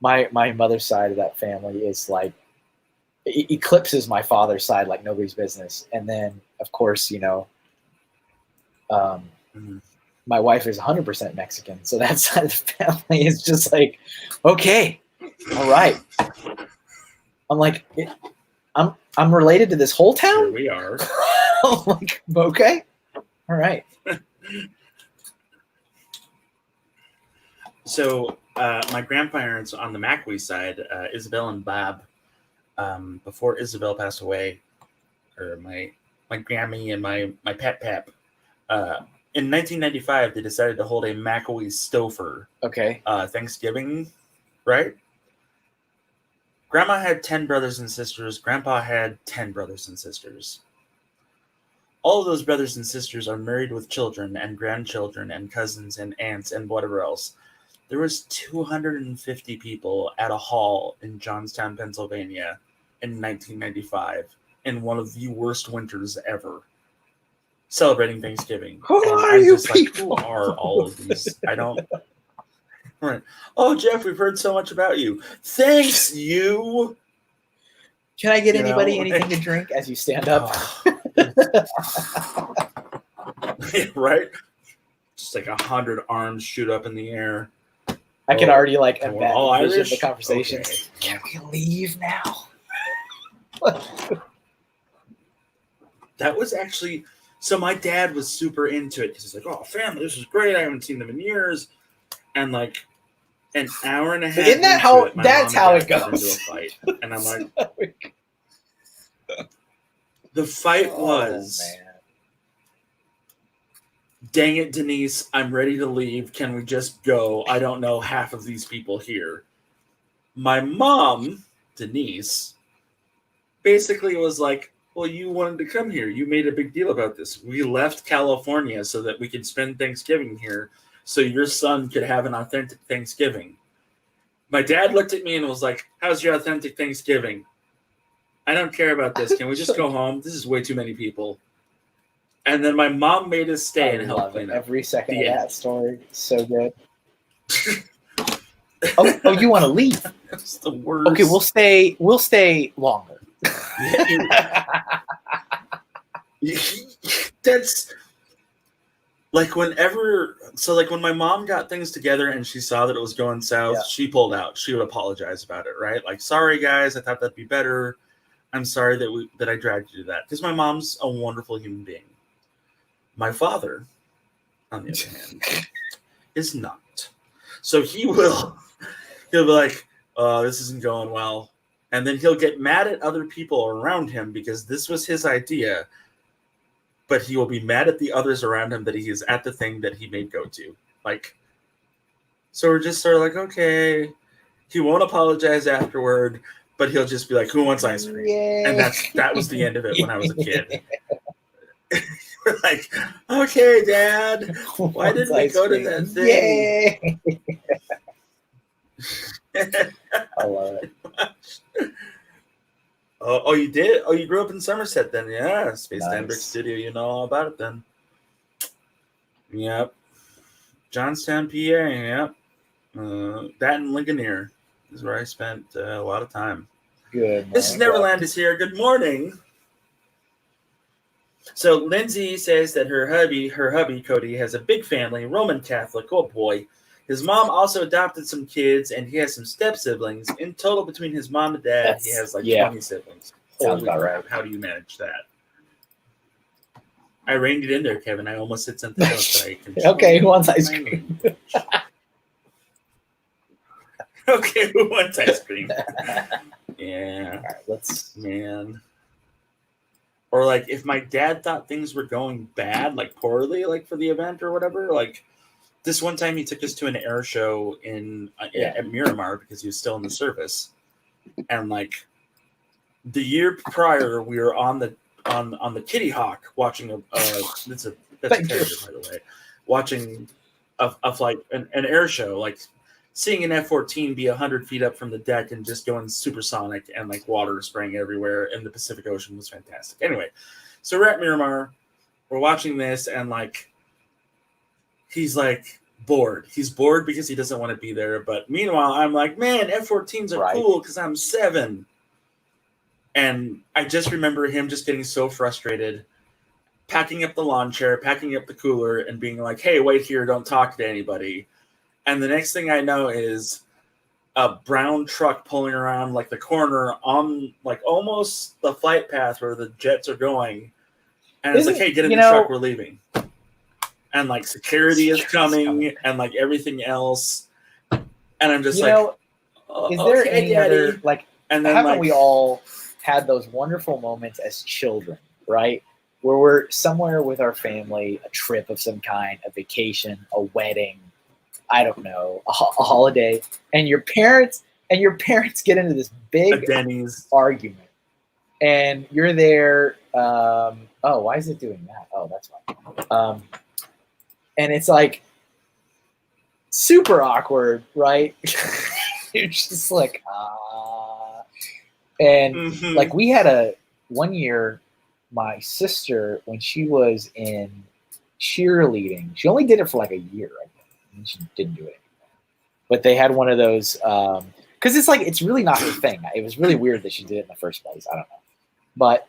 Speaker 1: my mother's side of that family is like it eclipses my father's side like nobody's business. And then of course, you know, my wife is 100% Mexican, so that side of the family is just like, okay, all right. I'm like, I'm related to this whole town.
Speaker 3: Here we are.
Speaker 1: I'm like, okay, all right.
Speaker 3: So my grandparents on the McWee side, Isabel and Bob, before Isabel passed away, or my Grammy and my pep. In 1995, they decided to hold a McWee Stouffer.
Speaker 1: Okay.
Speaker 3: Thanksgiving, right? Grandma had 10 brothers and sisters. Grandpa had 10 brothers and sisters. All of those brothers and sisters are married with children and grandchildren and cousins and aunts and whatever else. There was 250 people at a hall in Johnstown, Pennsylvania in 1995 in one of the worst winters ever, celebrating Thanksgiving.
Speaker 1: Who are you people?
Speaker 3: Like, who are all of these? I don't... Right. Oh, Jeff, we've heard so much about you. Thanks, you.
Speaker 1: Can I get anybody anything to drink as you stand up?
Speaker 3: Right? Just like 100 arms shoot up in the air.
Speaker 1: I can already like envision
Speaker 3: Irish?
Speaker 1: the conversation.
Speaker 3: Okay.
Speaker 1: Can we leave now?
Speaker 3: That was actually... So my dad was super into it because he's like, oh, family, this is great. I haven't seen them in years. And like an hour and a half.
Speaker 1: Isn't that how that's how it goes?
Speaker 3: Into a fight. And I'm like, the fight was, dang it, Denise, I'm ready to leave. Can we just go? I don't know half of these people here. My mom, Denise, basically was like, well, you wanted to come here. You made a big deal about this. We left California so that we could spend Thanksgiving here, so your son could have an authentic Thanksgiving. My dad looked at me and was like, how's your authentic Thanksgiving? I don't care about this. Can we just go home? This is way too many people. And then my mom made us stay and help clean up.
Speaker 1: Every second of that story. So good. oh, you want to leave?
Speaker 3: That's the worst.
Speaker 1: Okay, we'll stay longer.
Speaker 3: That's like when my mom got things together and she saw that it was going south, she pulled out. She would apologize about it, right? Like, sorry guys, I thought that'd be better. I'm sorry that I dragged you to that. Because my mom's a wonderful human being. My father, on the other hand, is not. So he'll be like, oh, this isn't going well. And then he'll get mad at other people around him because this was his idea. But he will be mad at the others around him that he is at the thing that he made go to. Like, so we're just sort of like, okay. He won't apologize afterward, but he'll just be like, who wants ice cream? Yay. And that was the end of it when I was a kid. We're like, okay, Dad, why didn't we go to that thing?
Speaker 1: Yay. I love it.
Speaker 3: Oh, you did? Oh, you grew up in Somerset then? Yeah, Space Time Brick Studio. You know all about it then. Yep. Johnstown, PA. Yep. That and Ligonier is where I spent a lot of time.
Speaker 1: Good.
Speaker 3: Mrs. Neverland is here. Good morning. So Lindsay says that her hubby Cody, has a big family, Roman Catholic. Oh boy. His mom also adopted some kids, and he has some step siblings. In total, between his mom and dad, he has like 20 siblings.
Speaker 1: Sounds about right.
Speaker 3: How do you manage that? I reined it in there, Kevin. I almost said something else that I can.
Speaker 1: Okay, who wants ice cream?
Speaker 3: Okay, who wants ice cream? Yeah.
Speaker 1: All right,
Speaker 3: man. Or like if my dad thought things were going bad, like poorly, like for the event or whatever, like this one time he took us to an air show at Miramar because he was still in the service. And like the year prior, we were on the Kitty Hawk watching that's a character, by the way, watching a flight, an air show, like seeing an F-14 be 100 feet up from the deck and just going supersonic and like water spraying everywhere in the Pacific Ocean was fantastic. Anyway, so we're at Miramar, we're watching this, and like he's like bored. He's bored because he doesn't want to be there. But meanwhile, I'm like, man, F-14s are cool because I'm 7. And I just remember him just getting so frustrated, packing up the lawn chair, packing up the cooler, and being like, hey, wait here, don't talk to anybody. And the next thing I know is a brown truck pulling around like the corner on like almost the flight path where the jets are going. And it's like, hey, get in the truck, we're leaving. And like security is coming and like everything else. And I'm just is
Speaker 1: there any other, like, and then haven't we all had those wonderful moments as children, right? Where we're somewhere with our family, a trip of some kind, a vacation, a wedding, I don't know, a holiday, and your parents get into this big argument, and you're there. Oh, why is it doing that? Oh, that's fine. And it's like super awkward, right? You're just like, and like we had one year, my sister, when she was in cheerleading, she only did it for like a year, I think. She didn't do it anymore. But they had one of those, because it's like, it's really not her thing. It was really weird that she did it in the first place. I don't know. But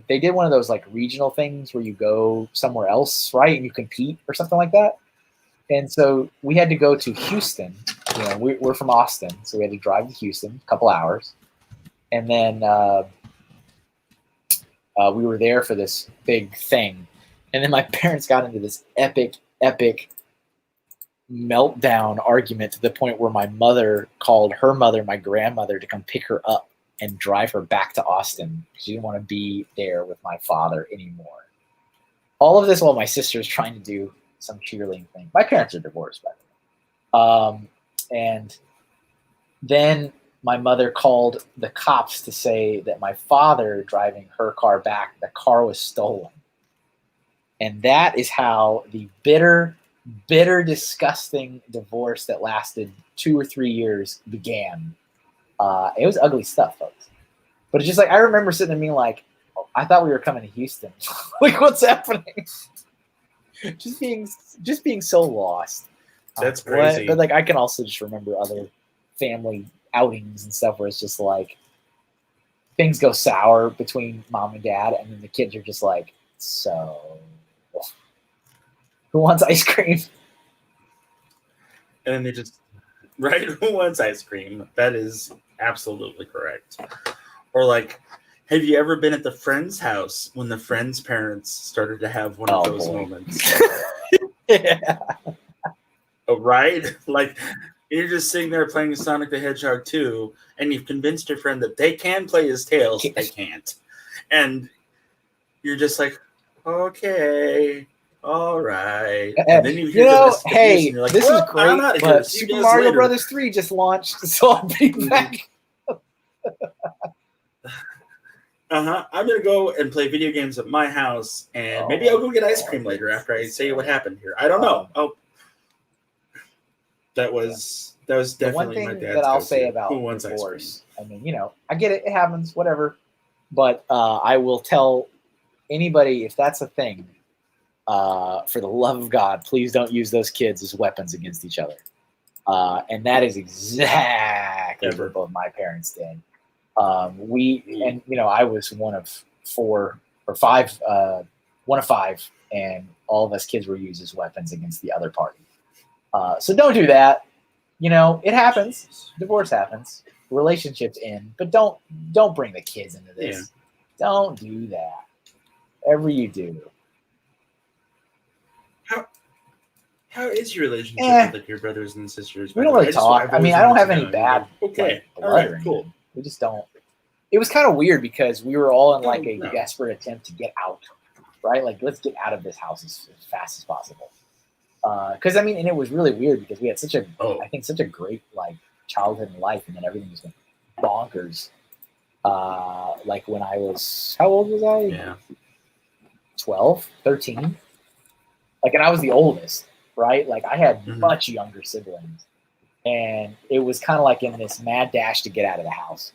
Speaker 1: they did one of those like regional things where you go somewhere else, right? And you compete or something like that. And so we had to go to Houston. You know, we're from Austin. So we had to drive to Houston, a couple hours. And then we were there for this big thing. And then my parents got into this epic meltdown argument to the point where my mother called her mother, my grandmother, to come pick her up and drive her back to Austin. She didn't want to be there with my father anymore. All of this while my sister is trying to do some cheerleading thing. My parents are divorced, by the way. And then my mother called the cops to say that my father driving her car back, the car was stolen. And that is how the bitter, disgusting divorce that lasted 2 or 3 years began. It was ugly stuff, folks. But it's just like, I remember sitting there being like, I thought we were coming to Houston. Like, what's happening? Just being so lost.
Speaker 3: That's crazy.
Speaker 1: But like, I can also just remember other family outings and stuff where it's just like things go sour between mom and dad, and then the kids are just like, so who wants ice cream?
Speaker 3: And then they just, right? Who wants ice cream? That is absolutely correct. Or like, have you ever been at the friend's house when the friend's parents started to have one of those moments?
Speaker 1: Yeah.
Speaker 3: Oh, right? Like, you're just sitting there playing Sonic the Hedgehog 2, and you've convinced your friend that they can play as Tails. They can't. And you're just like, okay, all right. And then you hear the rest of the news, and you're like,
Speaker 1: this is great,
Speaker 3: I'm out of
Speaker 1: but
Speaker 3: here.
Speaker 1: Super Mario Brothers 3 just launched, so I'll be back.
Speaker 3: I'm going to go and play video games at my house, and maybe I'll go get ice cream later after I say what happened here. I don't know. That was definitely
Speaker 1: one thing
Speaker 3: my dad's
Speaker 1: that I'll say about
Speaker 3: who wants
Speaker 1: divorce. I mean, I get it. It happens, whatever. But I will tell anybody, if that's a thing, for the love of God, please don't use those kids as weapons against each other. And that is exactly what both my parents did. I was one of 4 or 5, one of 5, and all of us kids were used as weapons against the other party. So don't do that. It happens. Divorce happens. Relationships end, but don't bring the kids into this. Yeah. Don't do that. Whatever you do.
Speaker 3: How is your relationship with your brothers and sisters?
Speaker 1: We don't really talk. I mean, I don't have any bad blood
Speaker 3: all right, cool.
Speaker 1: We just don't. It was kind of weird because we were all in like a desperate attempt to get out, right? Like, let's get out of this house as fast as possible. Because and it was really weird because we had such a great like childhood and life, and then everything just went bonkers. Like when I was, how old was I?
Speaker 3: Yeah.
Speaker 1: 12, 13. Like, and I was the oldest, right? Like, I had much younger siblings, and it was kind of like in this mad dash to get out of the house.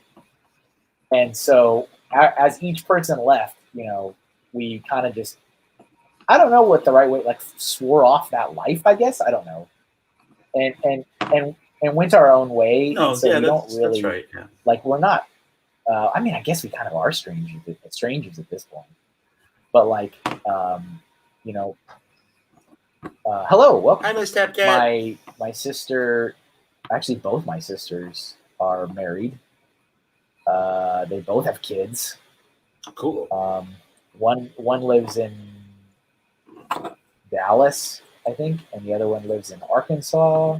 Speaker 1: And so as each person left, we kind of just, I don't know what the right way, like, swore off that life, I guess. I don't know. And went our own way.
Speaker 3: No,
Speaker 1: so
Speaker 3: yeah,
Speaker 1: we don't really,
Speaker 3: that's right. Yeah.
Speaker 1: Like, we're not, I guess we kind of are strangers at this point. But like, hello, welcome.
Speaker 3: Hi, Miss Tapcat.
Speaker 1: My sister, actually both my sisters are married. They both have kids.
Speaker 3: Cool.
Speaker 1: One lives in Dallas, I think, and the other one lives in Arkansas.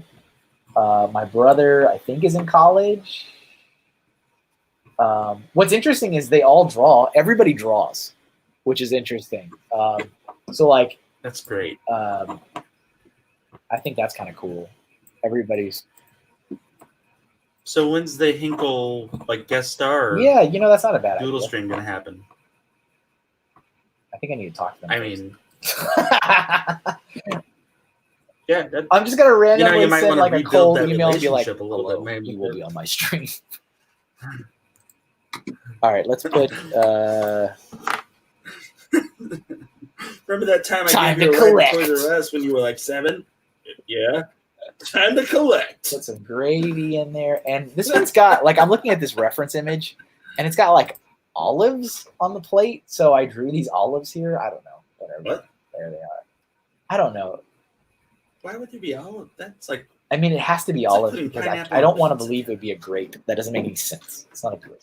Speaker 1: My brother, I think, is in college. What's interesting is they all draw. Everybody draws, which is interesting. So like,
Speaker 3: that's great.
Speaker 1: I think that's kind of cool. Everybody's.
Speaker 3: So when's the Hinkle guest star?
Speaker 1: Yeah, that's not a bad
Speaker 3: Doodle
Speaker 1: idea.
Speaker 3: stream gonna happen?
Speaker 1: I think I need to talk to them.
Speaker 3: I mean, yeah.
Speaker 1: I'm just gonna randomly send like a cold email and be like,
Speaker 3: a little bit, maybe.
Speaker 1: You will be on my stream. All right, let's put.
Speaker 3: Remember that time I gave you a ride to Toys R Us when you were like 7? Yeah. Time to collect.
Speaker 1: Put some gravy in there. And this one's got, like, I'm looking at this reference image, and it's got, like, olives on the plate. So I drew these olives here. I don't know. Whatever.
Speaker 3: What?
Speaker 1: There they are. I don't know.
Speaker 3: Why would there be olive? That's like...
Speaker 1: it has to be olives because I don't want to believe it would be a grape. That doesn't make any sense. It's not a grape.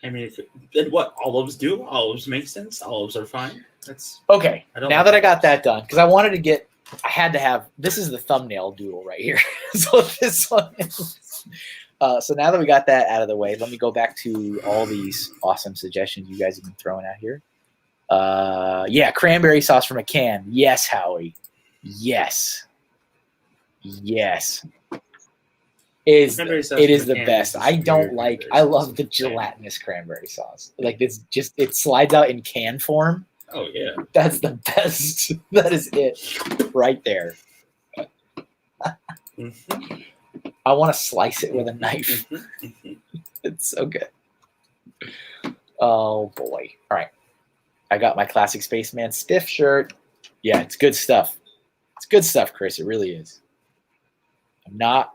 Speaker 3: Then what olives do? Olives make sense. Olives are fine. That's
Speaker 1: okay. Now that I got that done, because I wanted to get, I had to have. This is the thumbnail doodle right here. So this one. So now that we got that out of the way, let me go back to all these awesome suggestions you guys have been throwing out here. Yeah, cranberry sauce from a can. Yes, Howie. Yes. It is the best. I don't like. I love the gelatinous cranberry sauce. Like, it slides out in can form.
Speaker 3: Oh yeah,
Speaker 1: that's the best. That is it, right there. I want to slice it with a knife. It's so good. Oh boy! All right, I got my classic Spaceman stiff shirt. Yeah, it's good stuff. It's good stuff, Chris. It really is. I'm not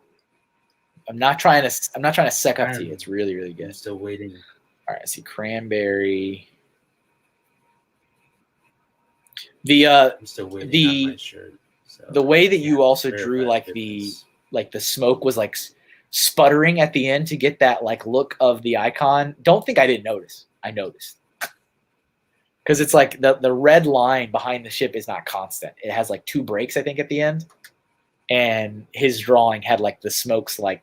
Speaker 1: trying to suck up to you. It's really, really good.
Speaker 3: I'm still waiting.
Speaker 1: All right, I see cranberry. I'm
Speaker 3: still waiting on my shirt. So
Speaker 1: the way that you also drew like the smoke was like sputtering at the end to get that like look of the icon. Don't think I didn't notice. I noticed. Because it's like the red line behind the ship is not constant. It has like 2 breaks, I think, at the end. And his drawing had like the smokes, like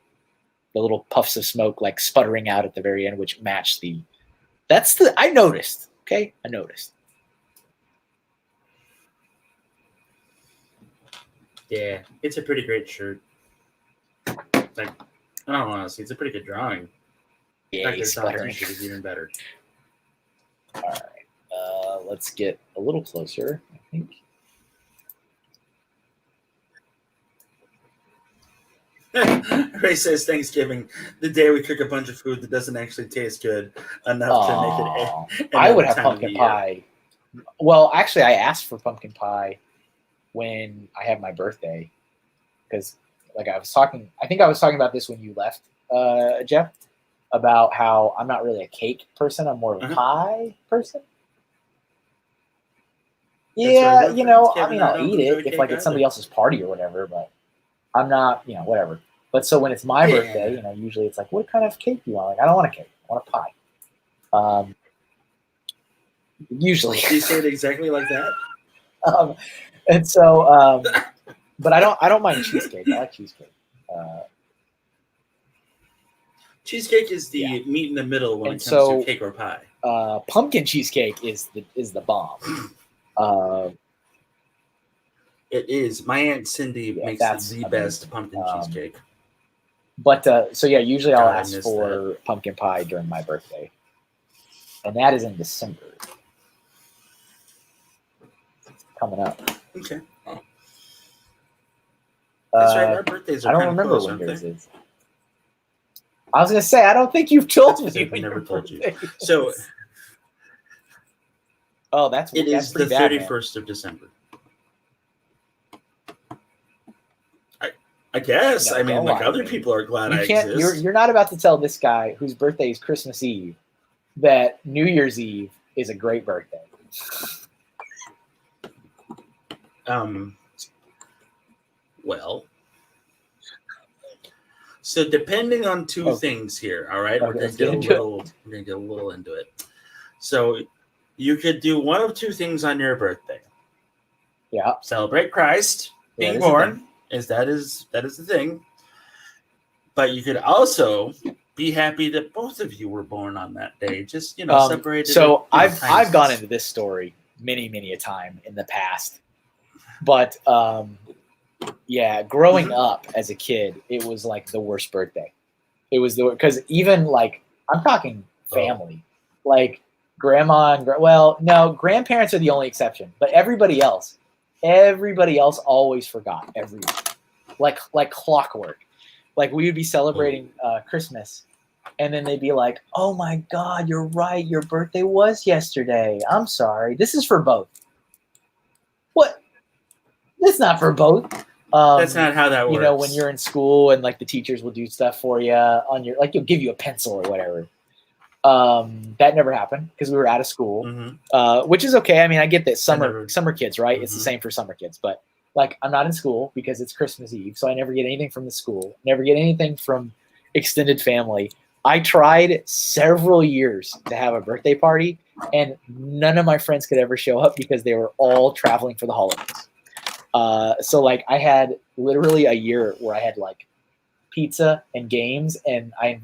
Speaker 1: the little puffs of smoke, like sputtering out at the very end, which matched I noticed. Okay, I noticed.
Speaker 3: Yeah, it's a pretty great shirt. Like, I don't know, honestly, it's a pretty good drawing.
Speaker 1: Yeah, sputtering.
Speaker 3: It is even better.
Speaker 1: All right, let's get a little closer, I think.
Speaker 3: Ray says Thanksgiving, the day we cook a bunch of food that doesn't actually taste good enough to make it.
Speaker 1: I would have pumpkin pie. Well, actually, I asked for pumpkin pie when I had my birthday, because like I think I was talking about this when you left, Jeff, about how I'm not really a cake person. I'm more of a pie person. Yeah, you know, I mean, I'll eat it if like it's somebody else's party or whatever, but I'm not, you know, whatever. But so when it's my birthday, you know, usually it's like, what kind of cake do you want? Like, I don't want a cake. I want a pie. Usually.
Speaker 3: Do you say it exactly like that?
Speaker 1: And so, but I don't mind cheesecake. I like cheesecake.
Speaker 3: Cheesecake is the meat in the middle when it comes to cake or pie.
Speaker 1: Pumpkin cheesecake is the bomb.
Speaker 3: It is. My Aunt Cindy makes the best pumpkin cheesecake.
Speaker 1: But so yeah, usually I'll ask for pumpkin pie during my birthday, and that is in December. It's coming up.
Speaker 3: Okay. Oh. That's right. Our birthdays are
Speaker 1: I don't remember
Speaker 3: close,
Speaker 1: when yours is. I was gonna say I don't think you've told me.
Speaker 3: I've never told you. So.
Speaker 1: Oh, that's
Speaker 3: it is the 31st of December. I guess. No, I mean, like other people are glad I exist.
Speaker 1: You're not about to tell this guy whose birthday is Christmas Eve that New Year's Eve is a great birthday.
Speaker 3: Well. So depending on two things here, all right? We're gonna get a little into it. So you could do one of two things on your birthday.
Speaker 1: Yeah.
Speaker 3: Celebrate Christ being born. That is the thing. But you could also be happy that both of you were born on that day. Just separated.
Speaker 1: So I've gone into this story many a time in the past. But growing up as a kid, it was like the worst birthday. It was because even like I'm talking family, like grandma and grandparents are the only exception, but everybody else always forgot everyone, like clockwork. Like we would be celebrating Christmas, and then they'd be like, "Oh my God, you're right. Your birthday was yesterday. I'm sorry. This is for both." What? It's not for both.
Speaker 3: That's not how that works.
Speaker 1: You know, when you're in school and like the teachers will do stuff for you on your, like, you'll give you a pencil or whatever. That never happened because we were out of school, which is okay. I mean, I get that summer kids, right? It's the same for summer kids, but like I'm not in school because it's Christmas Eve, so I never get anything from the school, never get anything from extended family. I tried several years to have a birthday party, and none of my friends could ever show up because they were all traveling for the holidays. So like I had literally a year where I had like pizza and games, and I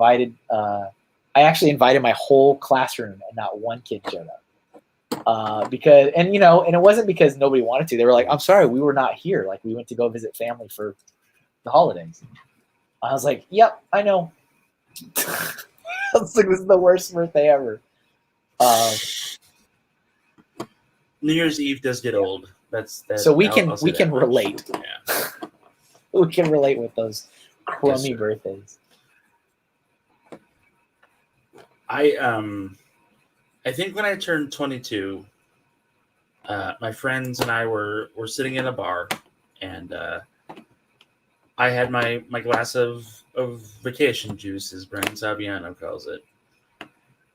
Speaker 1: actually invited my whole classroom, and not one kid showed up. Because it wasn't because nobody wanted to. They were like, "I'm sorry, we were not here. Like we went to go visit family for the holidays." I was like, "Yep, I know." I was like, "This is the worst birthday ever."
Speaker 3: New Year's Eve does get old.
Speaker 1: So we can relate.
Speaker 3: Yeah.
Speaker 1: We can relate with those crummy birthdays.
Speaker 3: I think when I turned 22, my friends and I were sitting in a bar, and I had my glass of vacation juice, as Brian Saviano calls it.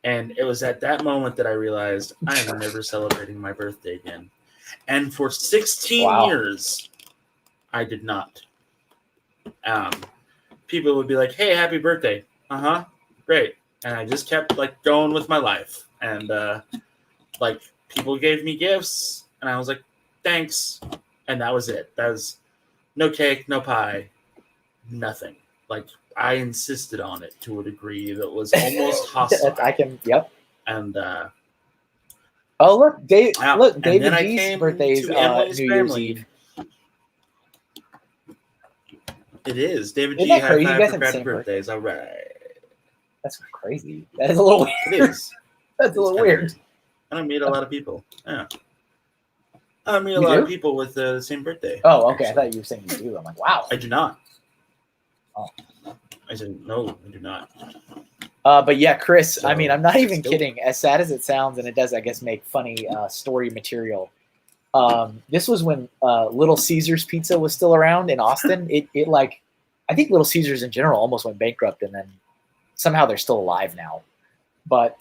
Speaker 3: And it was at that moment that I realized I am never celebrating my birthday again. And for 16 years, I did not. People would be like, "Hey, happy birthday." Great. And I just kept like going with my life. And like people gave me gifts, and I was like, "Thanks." And that was it. That was no cake, no pie, nothing. Like I insisted on it to a degree that was almost hostile.
Speaker 1: Yep.
Speaker 3: And
Speaker 1: oh look, David G's birthday is New Year's Eve.
Speaker 3: It is. David G. High five for crappy birthdays. All right.
Speaker 1: That's crazy. That is a little weird.
Speaker 3: It is.
Speaker 1: That's a little weird.
Speaker 3: I don't meet a lot of people. Yeah. I don't meet a lot of people with the same birthday.
Speaker 1: Oh, okay. Actually. I thought you were saying you do. I'm like, wow.
Speaker 3: I do not.
Speaker 1: Oh.
Speaker 3: I said, no, I do not.
Speaker 1: But yeah, Chris, so, I mean, I'm not even kidding. As sad as it sounds, and it does, I guess, make funny story material. This was when Little Caesars Pizza was still around in Austin. It like, I think Little Caesars in general almost went bankrupt, and then somehow they're still alive now. But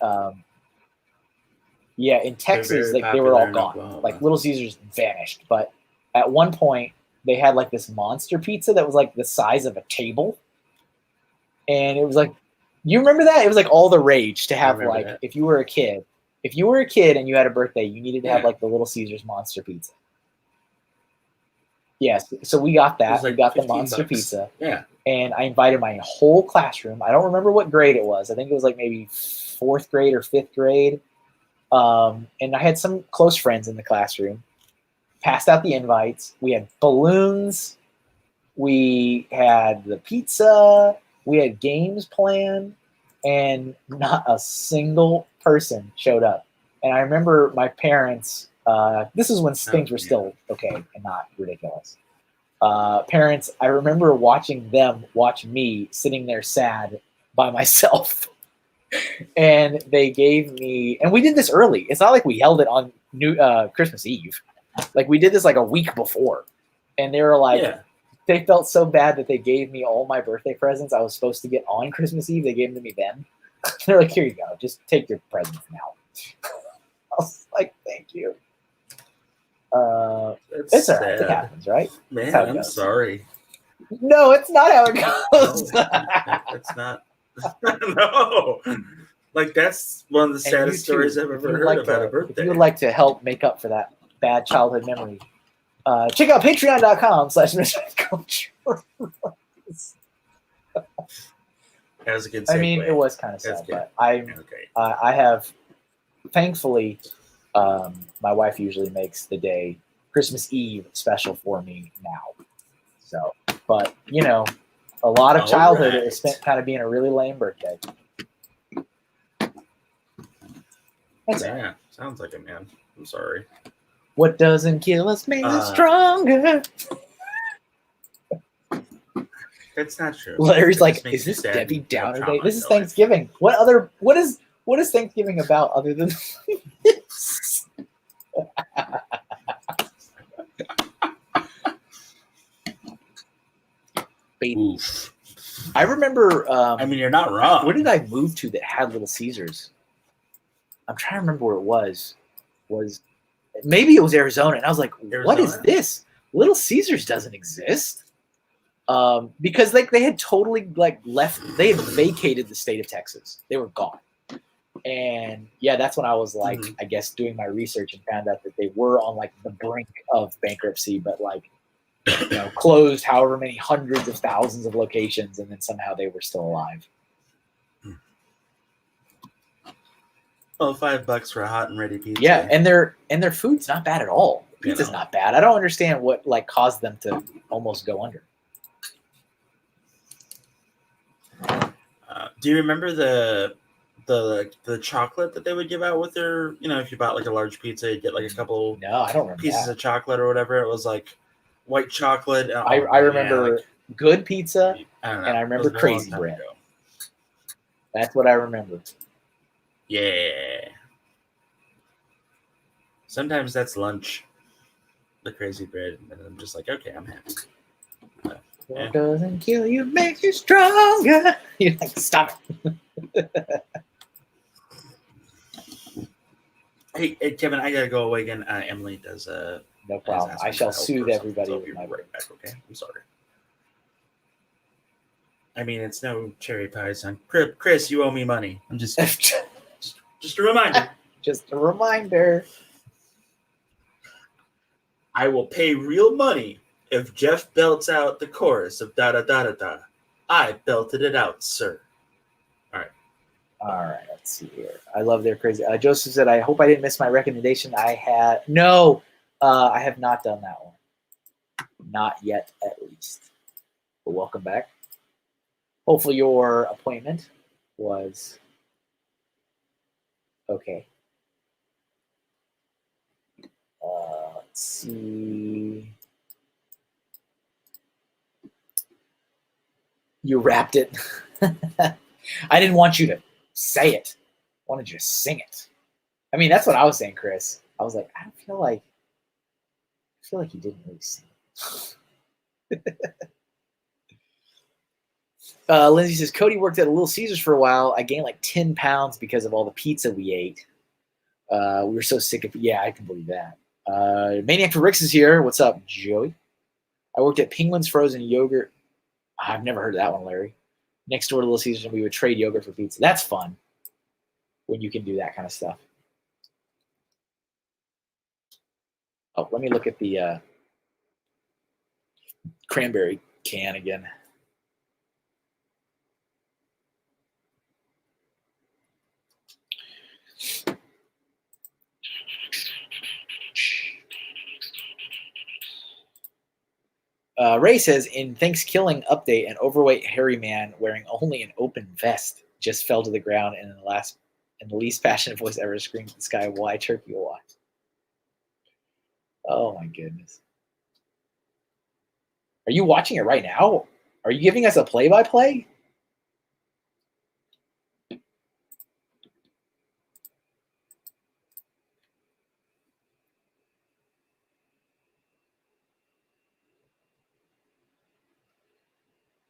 Speaker 1: yeah, in Texas, like they were all gone. Like Little Caesars vanished. But at one point, they had like this monster pizza that was like the size of a table, and it was like, you remember that? It was like all the rage to have like that. If you were a kid and you had a birthday, you needed to have like the Little Caesars monster pizza. Yes, so we got that. Like we got the monster pizza.
Speaker 3: Yeah.
Speaker 1: And I invited my whole classroom. I don't remember what grade it was. I think it was like maybe 4th grade or 5th grade. And I had some close friends in the classroom. Passed out the invites. We had balloons. We had the pizza. We had games planned. And not a single person showed up. And I remember my parents, this is when things were still okay and not ridiculous. Parents, I remember watching them watch me sitting there sad by myself. And they gave me, and we did this early. It's not like we held it on Christmas Eve. Like we did this like a week before. And they were like, they felt so bad that they gave me all my birthday presents I was supposed to get on Christmas Eve. They gave them to me then. They're like, here you go. Just take your presents now. I was like, thank you. It's all right. It happens, right?
Speaker 3: Man, I'm sorry.
Speaker 1: No, it's not how it goes.
Speaker 3: No, it's not. No. Like, that's one of the saddest stories I've ever heard about a birthday.
Speaker 1: If you would like to help make up for that bad childhood memory, check out patreon.com/MrHinkleDraws.
Speaker 3: That was a good segue.
Speaker 1: I mean, it was kind of sad, but I have, thankfully, my wife usually makes the day Christmas Eve special for me now. So, but, you know, a lot of childhood is spent kind of being a really lame birthday.
Speaker 3: Sounds like it, man. I'm sorry.
Speaker 1: What doesn't kill us makes us stronger.
Speaker 3: That's not true.
Speaker 1: Larry's like, is this Debbie Downer Day? This is Thanksgiving. What is Thanksgiving about other than this?
Speaker 3: Oof.
Speaker 1: I remember.
Speaker 3: I mean, you're not wrong.
Speaker 1: Where did I move to that had Little Caesars? I'm trying to remember where it was. Maybe it was Arizona, and I was like, "What is this? Little Caesars doesn't exist." Because like they had totally like left. They had vacated the state of Texas. They were gone. And yeah, that's when I was like, I guess doing my research and found out that they were on like the brink of bankruptcy, but like, you know, closed however many hundreds of thousands of locations, and then somehow they were still alive.
Speaker 3: Oh, $5 for a hot and ready pizza.
Speaker 1: Yeah, and their food's not bad at all. Pizza's not bad. I don't understand what like caused them to almost go under.
Speaker 3: Do you remember the chocolate that they would give out with their, you know, if you bought like a large pizza, you'd get like a couple
Speaker 1: I don't remember
Speaker 3: pieces of chocolate or whatever. It was like white chocolate.
Speaker 1: I remember good pizza, and I remember crazy bread. That's what I remember.
Speaker 3: Yeah. Sometimes that's lunch. The crazy bread, and I'm just like, okay, I'm happy.
Speaker 1: What doesn't kill you makes you stronger. You're like, stop
Speaker 3: it. Hey, Kevin, I gotta go away again. Emily does.
Speaker 1: No problem. I shall soothe everybody.
Speaker 3: So you'll be right back, okay? I'm sorry. I mean, it's no cherry pie, son. Chris, you owe me money. I'm just a reminder.
Speaker 1: Just a reminder.
Speaker 3: I will pay real money if Jeff belts out the chorus of da da da da da. I belted it out, sir.
Speaker 1: All right, let's see here. I love their crazy. Joseph said, I hope I didn't miss my recommendation. I have not done that one. Not yet, at least. But welcome back. Hopefully your appointment was okay. Let's see. You wrapped it. I didn't want you to say it. I wanted you to sing it. I mean, that's what I was saying, Chris. I was like, I feel like you didn't really sing it. Lindsay says, Cody worked at a Little Caesars for a while. I gained like 10 pounds because of all the pizza we ate. We were so sick of it. Yeah, I can believe that. Maniac for Ricks is here. What's up, Joey? I worked at Penguin's Frozen Yogurt. I've never heard of that one, Larry. Next door to Little Caesars, and we would trade yogurt for pizza. That's fun when you can do that kind of stuff. Oh, let me look at the cranberry can again. Ray says, in Thanksgiving update, an overweight hairy man wearing only an open vest just fell to the ground and in the least passionate voice ever screamed to the sky, why turkey, why? Oh my goodness. Are you watching it right now? Are you giving us a play-by-play?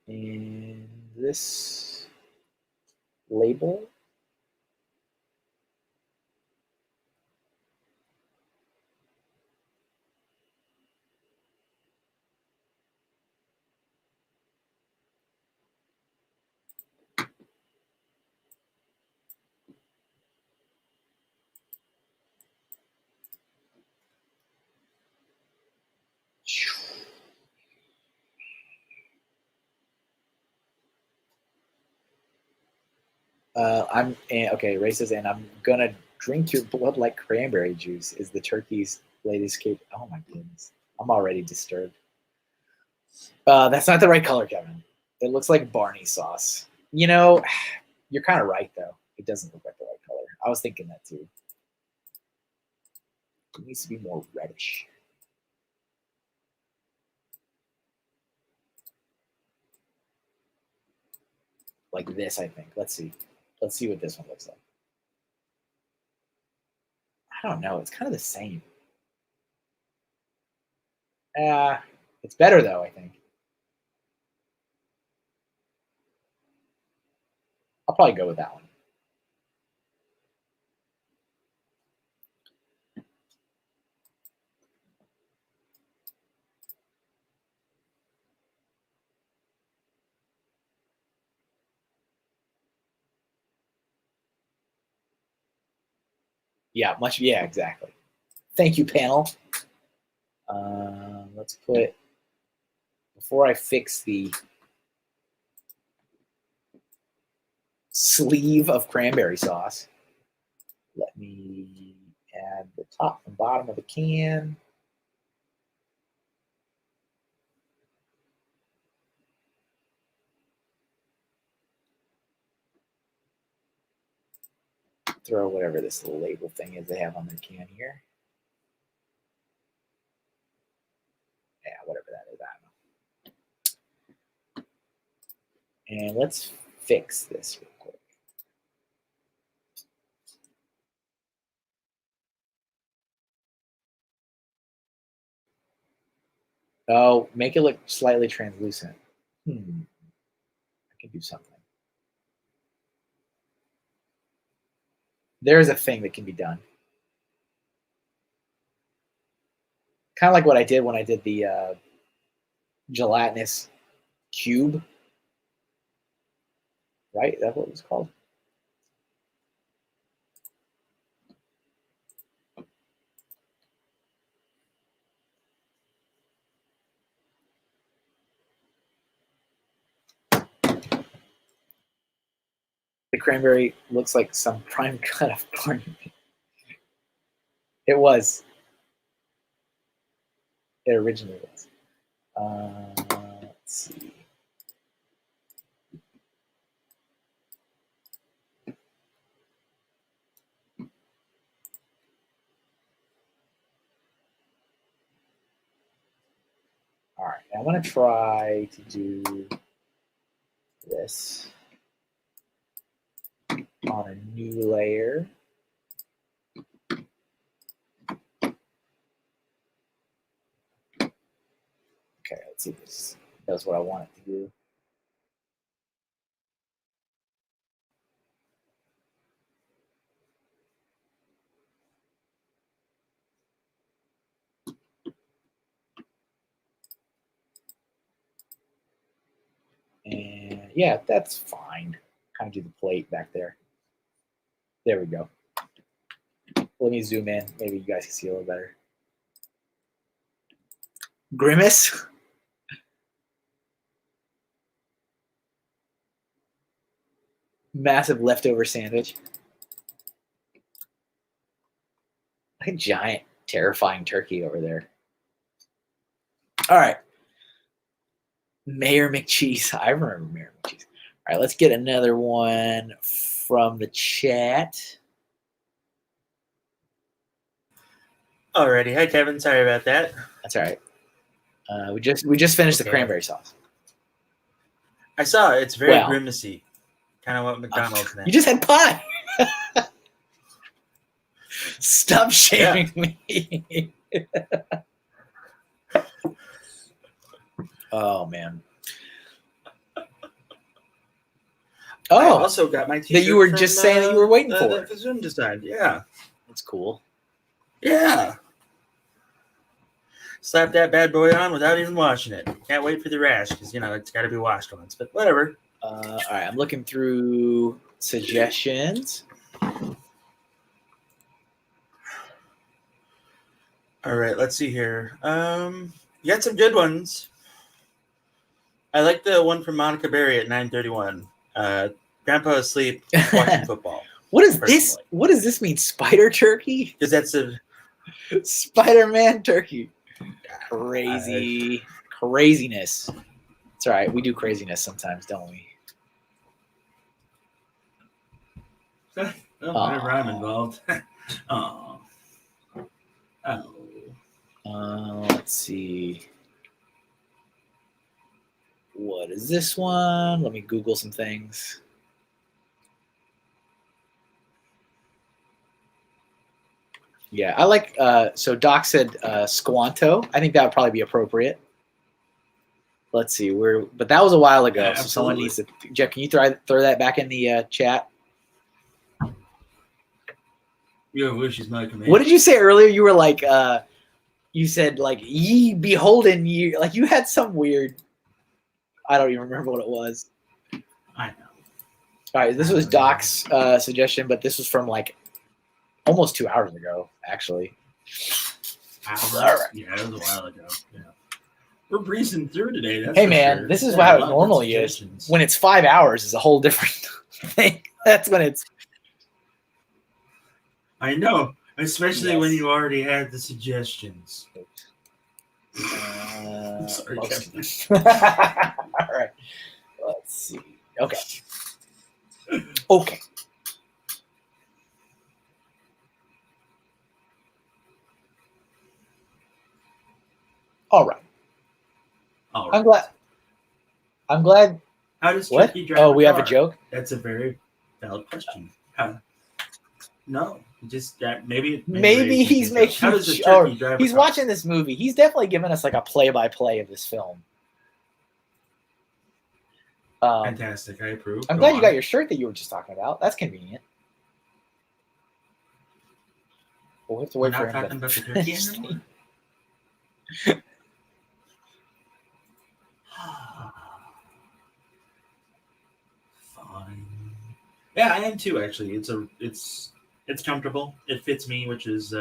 Speaker 1: And this label. Okay. Ray says, and I'm gonna drink your blood like cranberry juice. Is the turkey's latest cake? Oh my goodness, I'm already disturbed. That's not the right color, Kevin. It looks like Barney sauce. You know, you're kind of right though. It doesn't look like the right color. I was thinking that too. It needs to be more reddish. Like this, I think. Let's see. Let's see what this one looks like. I don't know. It's kind of the same. It's better though, I think. I'll probably go with that one. Yeah, exactly. Thank you, panel. Let's put, before I fix the sleeve of cranberry sauce, let me add the top and bottom of the can. Throw whatever this little label thing is they have on their can here. Yeah, whatever that is, I don't know. And let's fix this real quick. Oh, make it look slightly translucent. I can do something. There is a thing that can be done. Kind of like what I did when I did the gelatinous cube. Right? Is that what it was called? The cranberry looks like some prime cut of corn. It was. It originally was. Let's see. All right, I want to try to do this on a new layer. Okay, let's see if this does what I want it to do. And yeah, that's fine. Kind of do the plate back there. There we go. Let me zoom in. Maybe you guys can see a little better. Grimace. Massive leftover sandwich. Like a giant, terrifying turkey over there. All right. Mayor McCheese. I remember Mayor McCheese. All right, let's get another one from the chat.
Speaker 3: Alrighty. Hi, Kevin. Sorry about that.
Speaker 1: That's all right. We just finished the cranberry sauce.
Speaker 3: I saw it. It's very grimacy. Kind of what McDonald's meant.
Speaker 1: You just had pie. Stop shaming me. Oh, man. Oh,
Speaker 3: I also got my t-shirt
Speaker 1: that you were just saying that you were waiting for.
Speaker 3: The Zoom design. Yeah.
Speaker 1: That's cool.
Speaker 3: Yeah. Slap that bad boy on without even washing it. Can't wait for the rash because, it's got to be washed once. But whatever.
Speaker 1: All right, I'm looking through suggestions.
Speaker 3: All right, let's see here. You got some good ones. I like the one from Monica Berry at 9:31. Grandpa asleep watching football.
Speaker 1: What is this? What does this mean? Spider turkey?
Speaker 3: Because that's a
Speaker 1: Spider-Man turkey. Craziness. It's all right. We do craziness sometimes, don't we?
Speaker 2: No rhyme involved.
Speaker 1: Let's see. What is this one? Let me Google some things. Yeah, I like. So Doc said Squanto. I think that would probably be appropriate. Let's see. But that was a while ago.
Speaker 2: Yeah,
Speaker 1: so someone needs to. Jeff, can you throw that back in the chat?
Speaker 2: Your wish is my command.
Speaker 1: What did you say earlier? You were like, you said like, ye beholden, ye. Like you had some weird. I don't even remember what it was.
Speaker 2: I know.
Speaker 1: All right, this was Doc's suggestion, but this was from like almost 2 hours ago, actually.
Speaker 2: All right. Yeah, it was a while ago. Yeah. We're breezing through today. That's
Speaker 1: hey, man, sure. This is how it normally is. When it's 5 hours, is a whole different thing. That's when it's.
Speaker 2: I know, especially when you already had the suggestions.
Speaker 1: I'm sorry,
Speaker 2: Kevin.
Speaker 1: All right. Let's see. Okay. All right. I'm glad.
Speaker 2: How does
Speaker 1: what?
Speaker 2: Turkey drive
Speaker 1: Oh, we
Speaker 2: a
Speaker 1: have a
Speaker 2: car?
Speaker 1: joke?
Speaker 2: That's a very valid question.
Speaker 3: No, just maybe
Speaker 1: he's making.
Speaker 3: How does the turkey drive?
Speaker 1: He's watching this movie. He's definitely giving us like a play-by-play of this film.
Speaker 3: Fantastic. I approve.
Speaker 1: I'm glad you got your shirt that you were just talking about. That's convenient. We'll have to wait for him
Speaker 3: talking about the turkey anymore. Fine. Yeah, I am too. Actually, it's comfortable. It fits me, which is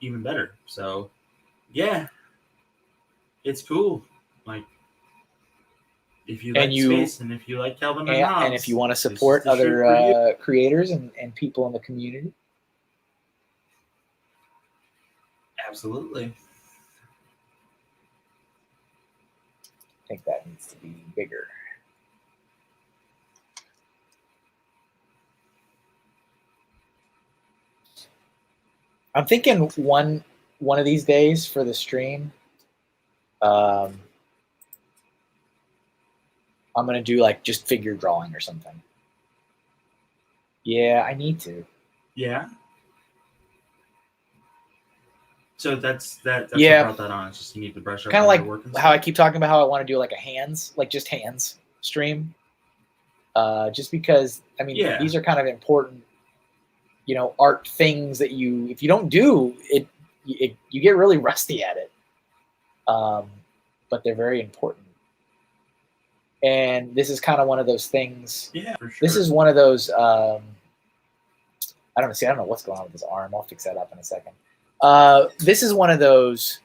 Speaker 3: even better. So, yeah, it's cool. Like, if you like space and if you like Calvin and Hobbes,
Speaker 1: and if you want to support other creators and people in the community,
Speaker 3: absolutely.
Speaker 1: I think that needs to be bigger. I'm thinking one of these days for the stream, I'm gonna do like just figure drawing or something. Yeah, I need to.
Speaker 3: Yeah. So that's what brought that on. It's just you need to brush up.
Speaker 1: Kind of like how I keep talking about how I want to do like a hands stream. Just because these are kind of important, art things that if you don't do it, you get really rusty at it. But they're very important. And this is kind of one of those things.
Speaker 3: Yeah, for sure.
Speaker 1: This is one of those. I don't know what's going on with his arm. I'll fix that up in a second. This is one of those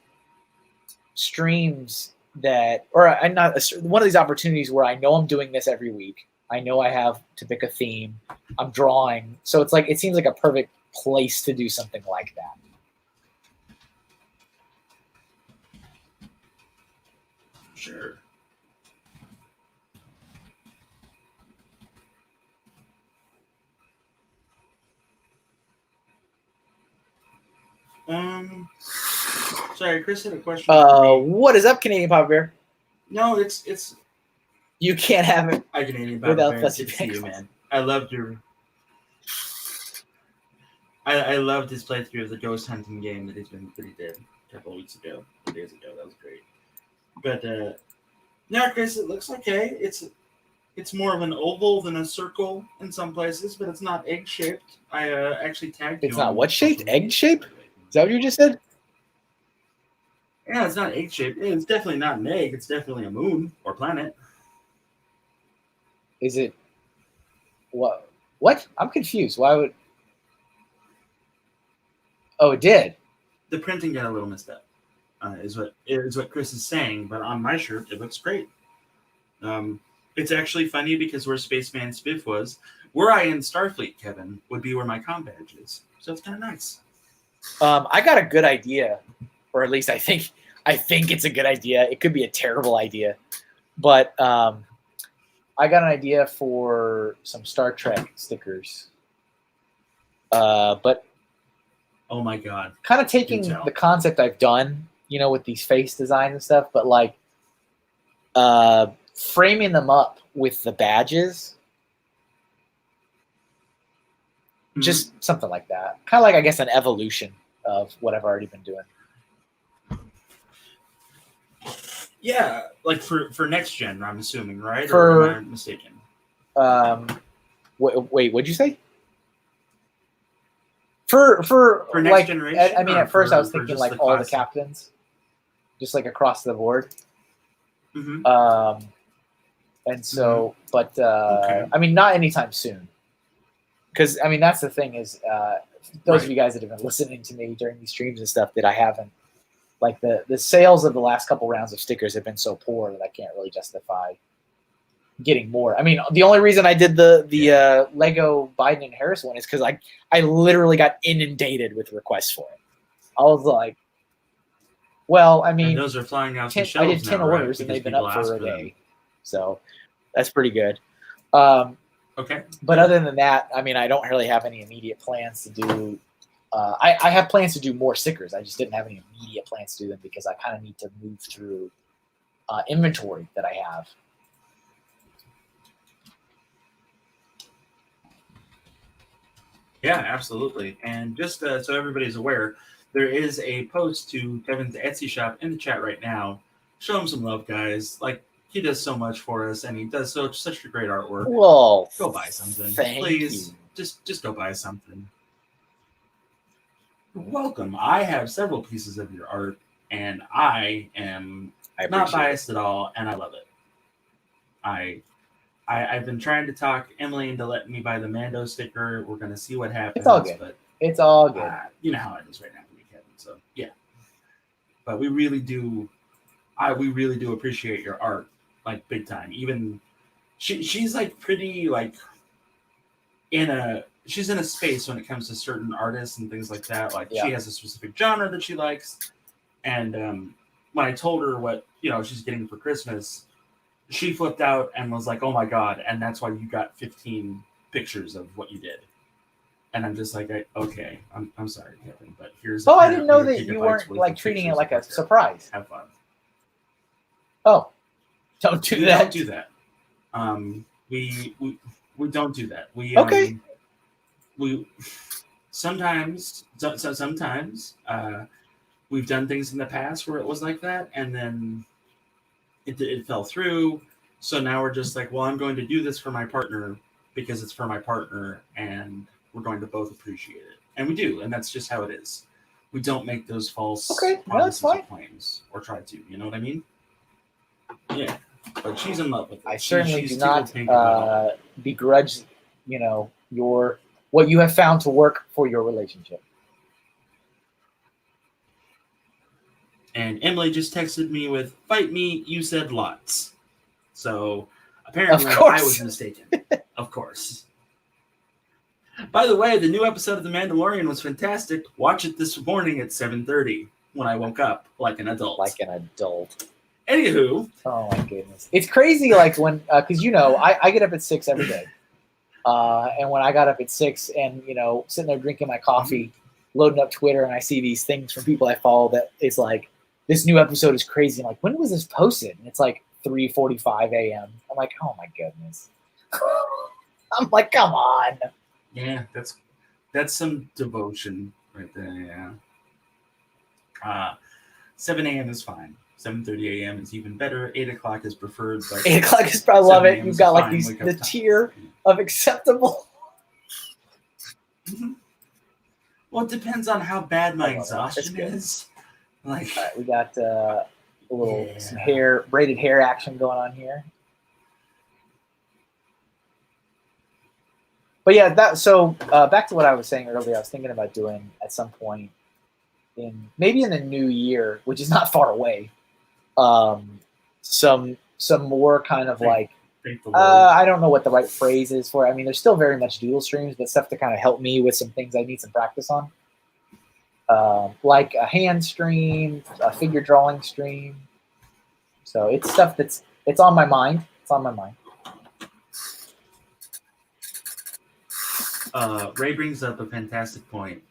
Speaker 1: streams one of these opportunities where I know I'm doing this every week. I know I have to pick a theme. I'm drawing, so it's like it seems like a perfect place to do something like that.
Speaker 3: Sure. Sorry, Chris had a question.
Speaker 1: What is up, Canadian Pop Bear?
Speaker 3: No, it's.
Speaker 1: You can't have it.
Speaker 3: Canadian Pop Bear. It's you, man. I loved your. I loved his playthrough of the ghost hunting game that he did a couple of weeks ago, 2 days ago. That was great. But no, Chris, it looks okay. It's more of an oval than a circle in some places, but it's not egg shaped. I actually tagged you.
Speaker 1: It's not what shaped? Egg shape? Is that what you just said?
Speaker 3: Yeah, it's not egg shaped. It's definitely not an egg. It's definitely a moon or planet.
Speaker 1: Is it? What? What? I'm confused. Why would? Oh, it did.
Speaker 3: The printing got a little messed up. Is what Chris is saying, but on my shirt it looks great. It's actually funny because where Spaceman Spiff was, were I in Starfleet, Kevin, would be where my comm badge is. So it's kind of nice.
Speaker 1: I got a good idea, or at least I think it's a good idea. It could be a terrible idea, but I got an idea for some Star Trek stickers. But
Speaker 3: oh my god,
Speaker 1: kind of taking the concept I've done, with these face designs and stuff, but like framing them up with the badges. Mm-hmm. Just something like that. Kind of like, I guess, an evolution of what I've already been doing.
Speaker 3: Yeah, like for next gen, I'm assuming, right? Or am I mistaken?
Speaker 1: Wait, what'd you say? For
Speaker 3: next
Speaker 1: like,
Speaker 3: generation?
Speaker 1: I mean, at first I was thinking like all the captains, just like across the board.
Speaker 3: Mm-hmm.
Speaker 1: And so, but okay. I mean, not anytime soon. Because, I mean, that's the thing is, those of you guys that have been listening to me during these streams and stuff that I haven't, like the sales of the last couple rounds of stickers have been so poor that I can't really justify getting more. I mean, the only reason I did the Lego Biden and Harris one is because I literally got inundated with requests for it. I was like, well, I mean,
Speaker 3: and those are flying out the shelves.
Speaker 1: I did 10
Speaker 3: now,
Speaker 1: orders
Speaker 3: right?
Speaker 1: and they've been up for a day. So that's pretty good.
Speaker 3: Okay.
Speaker 1: But other than that, I mean, I don't really have any immediate plans to do. I have plans to do more stickers. I just didn't have any immediate plans to do them because I kind of need to move through inventory that I have.
Speaker 3: Yeah, absolutely. And just so everybody's aware, there is a post to Kevin's Etsy shop in the chat right now. Show him some love, guys. Like, he does so much for us, and he does such a great artwork.
Speaker 1: Well,
Speaker 3: go buy something,
Speaker 1: please.
Speaker 3: You. Just go buy something. You're welcome. I have several pieces of your art, and I am not biased at all, and I love it. I've been trying to talk Emily into letting me buy the Mando sticker. We're gonna see what happens.
Speaker 1: It's all good.
Speaker 3: But
Speaker 1: it's all good.
Speaker 3: You know how it is right now, Kevin. So yeah. But we really do. We really do appreciate your art, like big time. Even she's like pretty like she's in a space when it comes to certain artists and things like that. Like she has a specific genre that she likes, and when I told her what she's getting for Christmas, she flipped out and was like, "Oh my god!" And that's why you got 15 pictures of what you did. And I'm just like, okay, I'm sorry, Kevin, but here's.
Speaker 1: Oh, I didn't know that you weren't like treating it like a surprise.
Speaker 3: Have fun.
Speaker 1: Oh, don't do that.
Speaker 3: Don't do that. We don't do that. We
Speaker 1: okay.
Speaker 3: We sometimes we've done things in the past where it was like that, and then it fell through. So now we're just like, well, I'm going to do this for my partner because it's for my partner, and we're going to both appreciate it, and we do, and that's just how it is. We don't make those false promises or claims, or try to. You know what I mean? Yeah, but she's in love with it.
Speaker 1: I certainly do not begrudge, what you have found to work for your relationship.
Speaker 3: And Emily just texted me with, "Fight me, you said lots." So apparently I was mistaken. Of course. By the way, the new episode of The Mandalorian was fantastic. Watch it this morning at 7:30 when I woke up like an adult. Anywho.
Speaker 1: Oh my goodness. It's crazy like when, because I get up at 6 every day. And when I got up at 6 and, sitting there drinking my coffee, loading up Twitter, and I see these things from people I follow that it's like, this new episode is crazy. I'm like, when was this posted? And it's like 3:45 a.m. I'm like, oh my goodness. I'm like, come on.
Speaker 3: Yeah, that's some devotion right there, yeah. 7 a.m. is fine. 7:30 a.m. is even better. 8 o'clock is preferred. But
Speaker 1: 8 o'clock is probably love it. You've got like the tier of acceptable.
Speaker 3: Mm-hmm. Well, it depends on how bad my exhaustion is. Like,
Speaker 1: all right, we got a little some braided hair action going on here. But yeah, back to what I was saying earlier. I was thinking about doing at some point maybe in the new year, which is not far away. Some more kind of like I don't know what the right phrase is for it. I mean, there's still very much Doodle streams, but stuff to kind of help me with some things I need some practice on. Like a hand stream, a figure drawing stream. So it's stuff it's on my mind. It's on my mind.
Speaker 3: Ray brings up a fantastic point.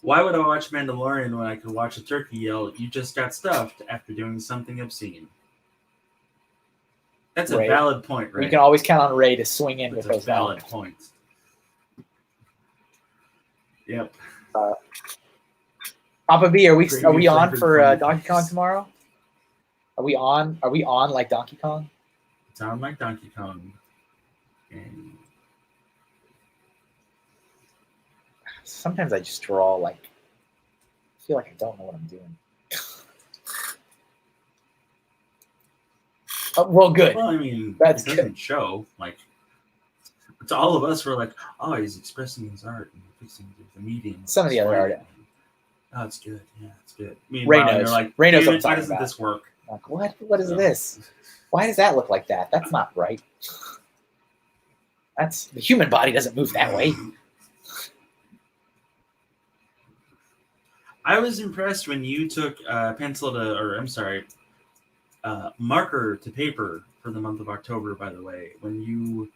Speaker 3: Why would I watch Mandalorian when I could watch a turkey yell, "You just got stuffed," after doing something obscene? That's a valid point, Ray.
Speaker 1: You can always count on Ray to swing in with those
Speaker 3: valid points. Yep.
Speaker 1: Papa B, are we on for Donkey Kong tomorrow? Are we on like Donkey Kong?
Speaker 3: It's on like Donkey Kong. And
Speaker 1: sometimes I just draw like I feel like I don't know what I'm doing. Well, good.
Speaker 3: Well, I mean,
Speaker 1: that's
Speaker 3: it doesn't show. Like, it's all of us were like, oh, he's expressing his art and fixing the medium.
Speaker 1: Some of the other art.
Speaker 3: Oh, it's good. Yeah, it's good. I mean,
Speaker 1: Ray knows.
Speaker 3: Like,
Speaker 1: Ray knows
Speaker 3: why doesn't this work?
Speaker 1: Like, what is this? Why does that look like that? That's not right. The human body doesn't move that way.
Speaker 3: I was impressed when you took marker to paper for the month of October, by the way, when you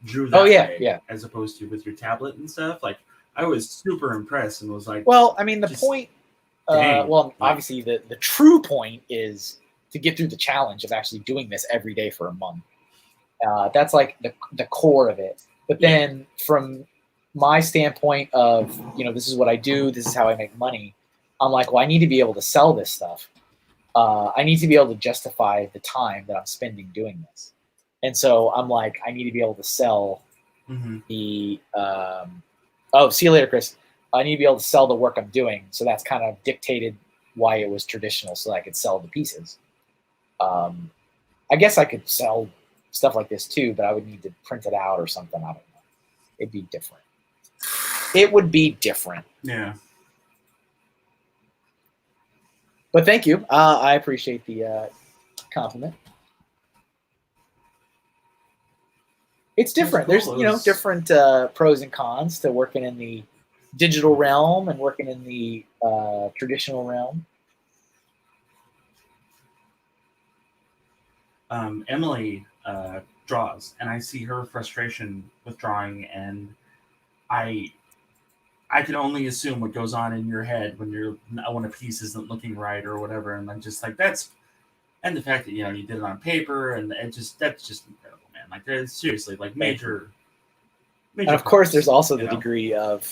Speaker 3: drew that way, as opposed to with your tablet and stuff. Like, I was super impressed and was like,
Speaker 1: well, I mean, the point, obviously the true point is to get through the challenge of actually doing this every day for a month. That's like the core of it. But then from my standpoint of, this is what I do, this is how I make money, I'm like, well, I need to be able to sell this stuff. I need to be able to justify the time that I'm spending doing this. And so I'm like, I need to be able to sell the, see you later, Chris. I need to be able to sell the work I'm doing. So that's kind of dictated why it was traditional, so that I could sell the pieces. I guess I could sell stuff like this too, but I would need to print it out or something. I don't know. It'd be different. It would be different.
Speaker 3: Yeah.
Speaker 1: But thank you. I appreciate the compliment. It's different.
Speaker 3: Cool.
Speaker 1: There's, different pros and cons to working in the digital realm and working in the traditional realm.
Speaker 3: Emily draws, and I see her frustration with drawing, and I can only assume what goes on in your head when a piece isn't looking right or whatever, and I'm just like, and the fact that you did it on paper, and that's just incredible, man. Like, there's seriously like major.
Speaker 1: And of course, there's also the degree of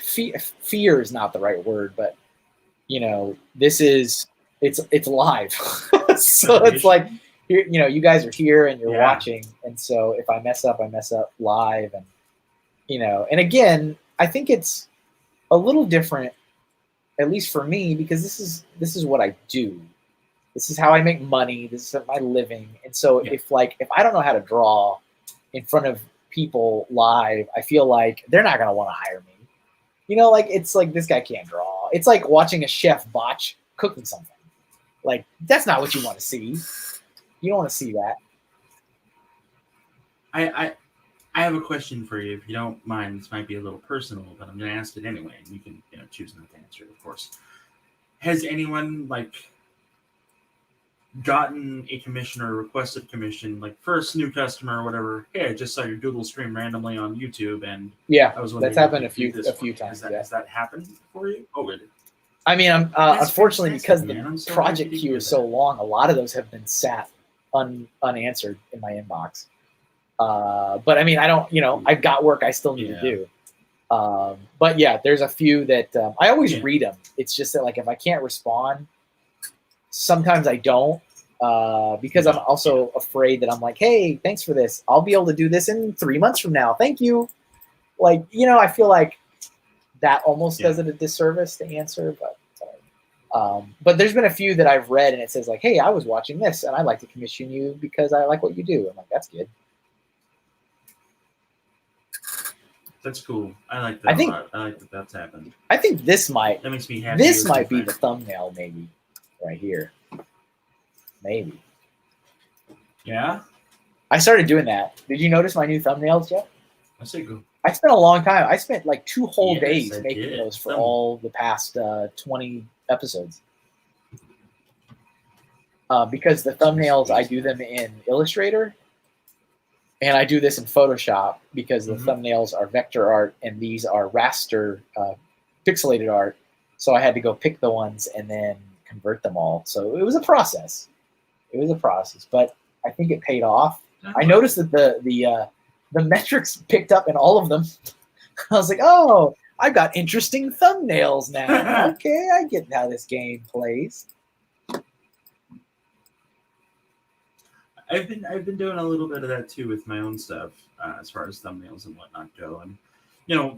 Speaker 1: fear is not the right word, but it's live. So it's like, you guys are here and you're watching. And so if I mess up live, and, and again, I think it's a little different, at least for me, because this is what I do. This is how I make money. This is my living. And so if I don't know how to draw in front of people live, I feel like they're not going to want to hire me. It's like, this guy can't draw. It's like watching a chef botch cooking something. Like, that's not what you want to see. You don't want to see that.
Speaker 3: I have a question for you, if you don't mind. This might be a little personal, but I'm going to ask it anyway. And you can choose not to answer it, of course. Has anyone gotten a commission or requested commission, first new customer or whatever? Hey, I just saw your Doodle stream randomly on YouTube, and I was wondering,
Speaker 1: that's happened a few times.
Speaker 3: Has that happened for you? Oh, really?
Speaker 1: I mean, I'm unfortunately, because the project queue is so long, a lot of those have been sat unanswered in my inbox. But I mean, I don't, I've got work I still need to do. But yeah, there's a few that I always read them. It's just that if I can't respond, sometimes I don't, because I'm also afraid that I'm like, hey, thanks for this. I'll be able to do this in 3 months from now. Thank you. I feel like that almost does it a disservice to answer, but there's been a few that I've read and it says hey, I was watching this and I'd like to commission you because I like what you do. I'm like, that's good.
Speaker 3: That's cool. I like that a lot. I like that that's happened.
Speaker 1: I think that
Speaker 3: makes me happy.
Speaker 1: This might be the thumbnail, maybe, right here. Maybe.
Speaker 3: Yeah?
Speaker 1: I started doing that. Did you notice my new thumbnails yet?
Speaker 3: I say go.
Speaker 1: I spent a long time. I spent 2 whole days making those for all the past 20 episodes. Because the thumbnails, I do them in Illustrator, and I do this in Photoshop because the thumbnails are vector art and these are raster pixelated art. So I had to go pick the ones and then convert them all. So it was a process. But I think it paid off. I noticed that the metrics picked up in all of them. I was like, oh, I've got interesting thumbnails now. Okay, I get how this game plays.
Speaker 3: I've been doing a little bit of that too with my own stuff, as far as thumbnails and whatnot go. And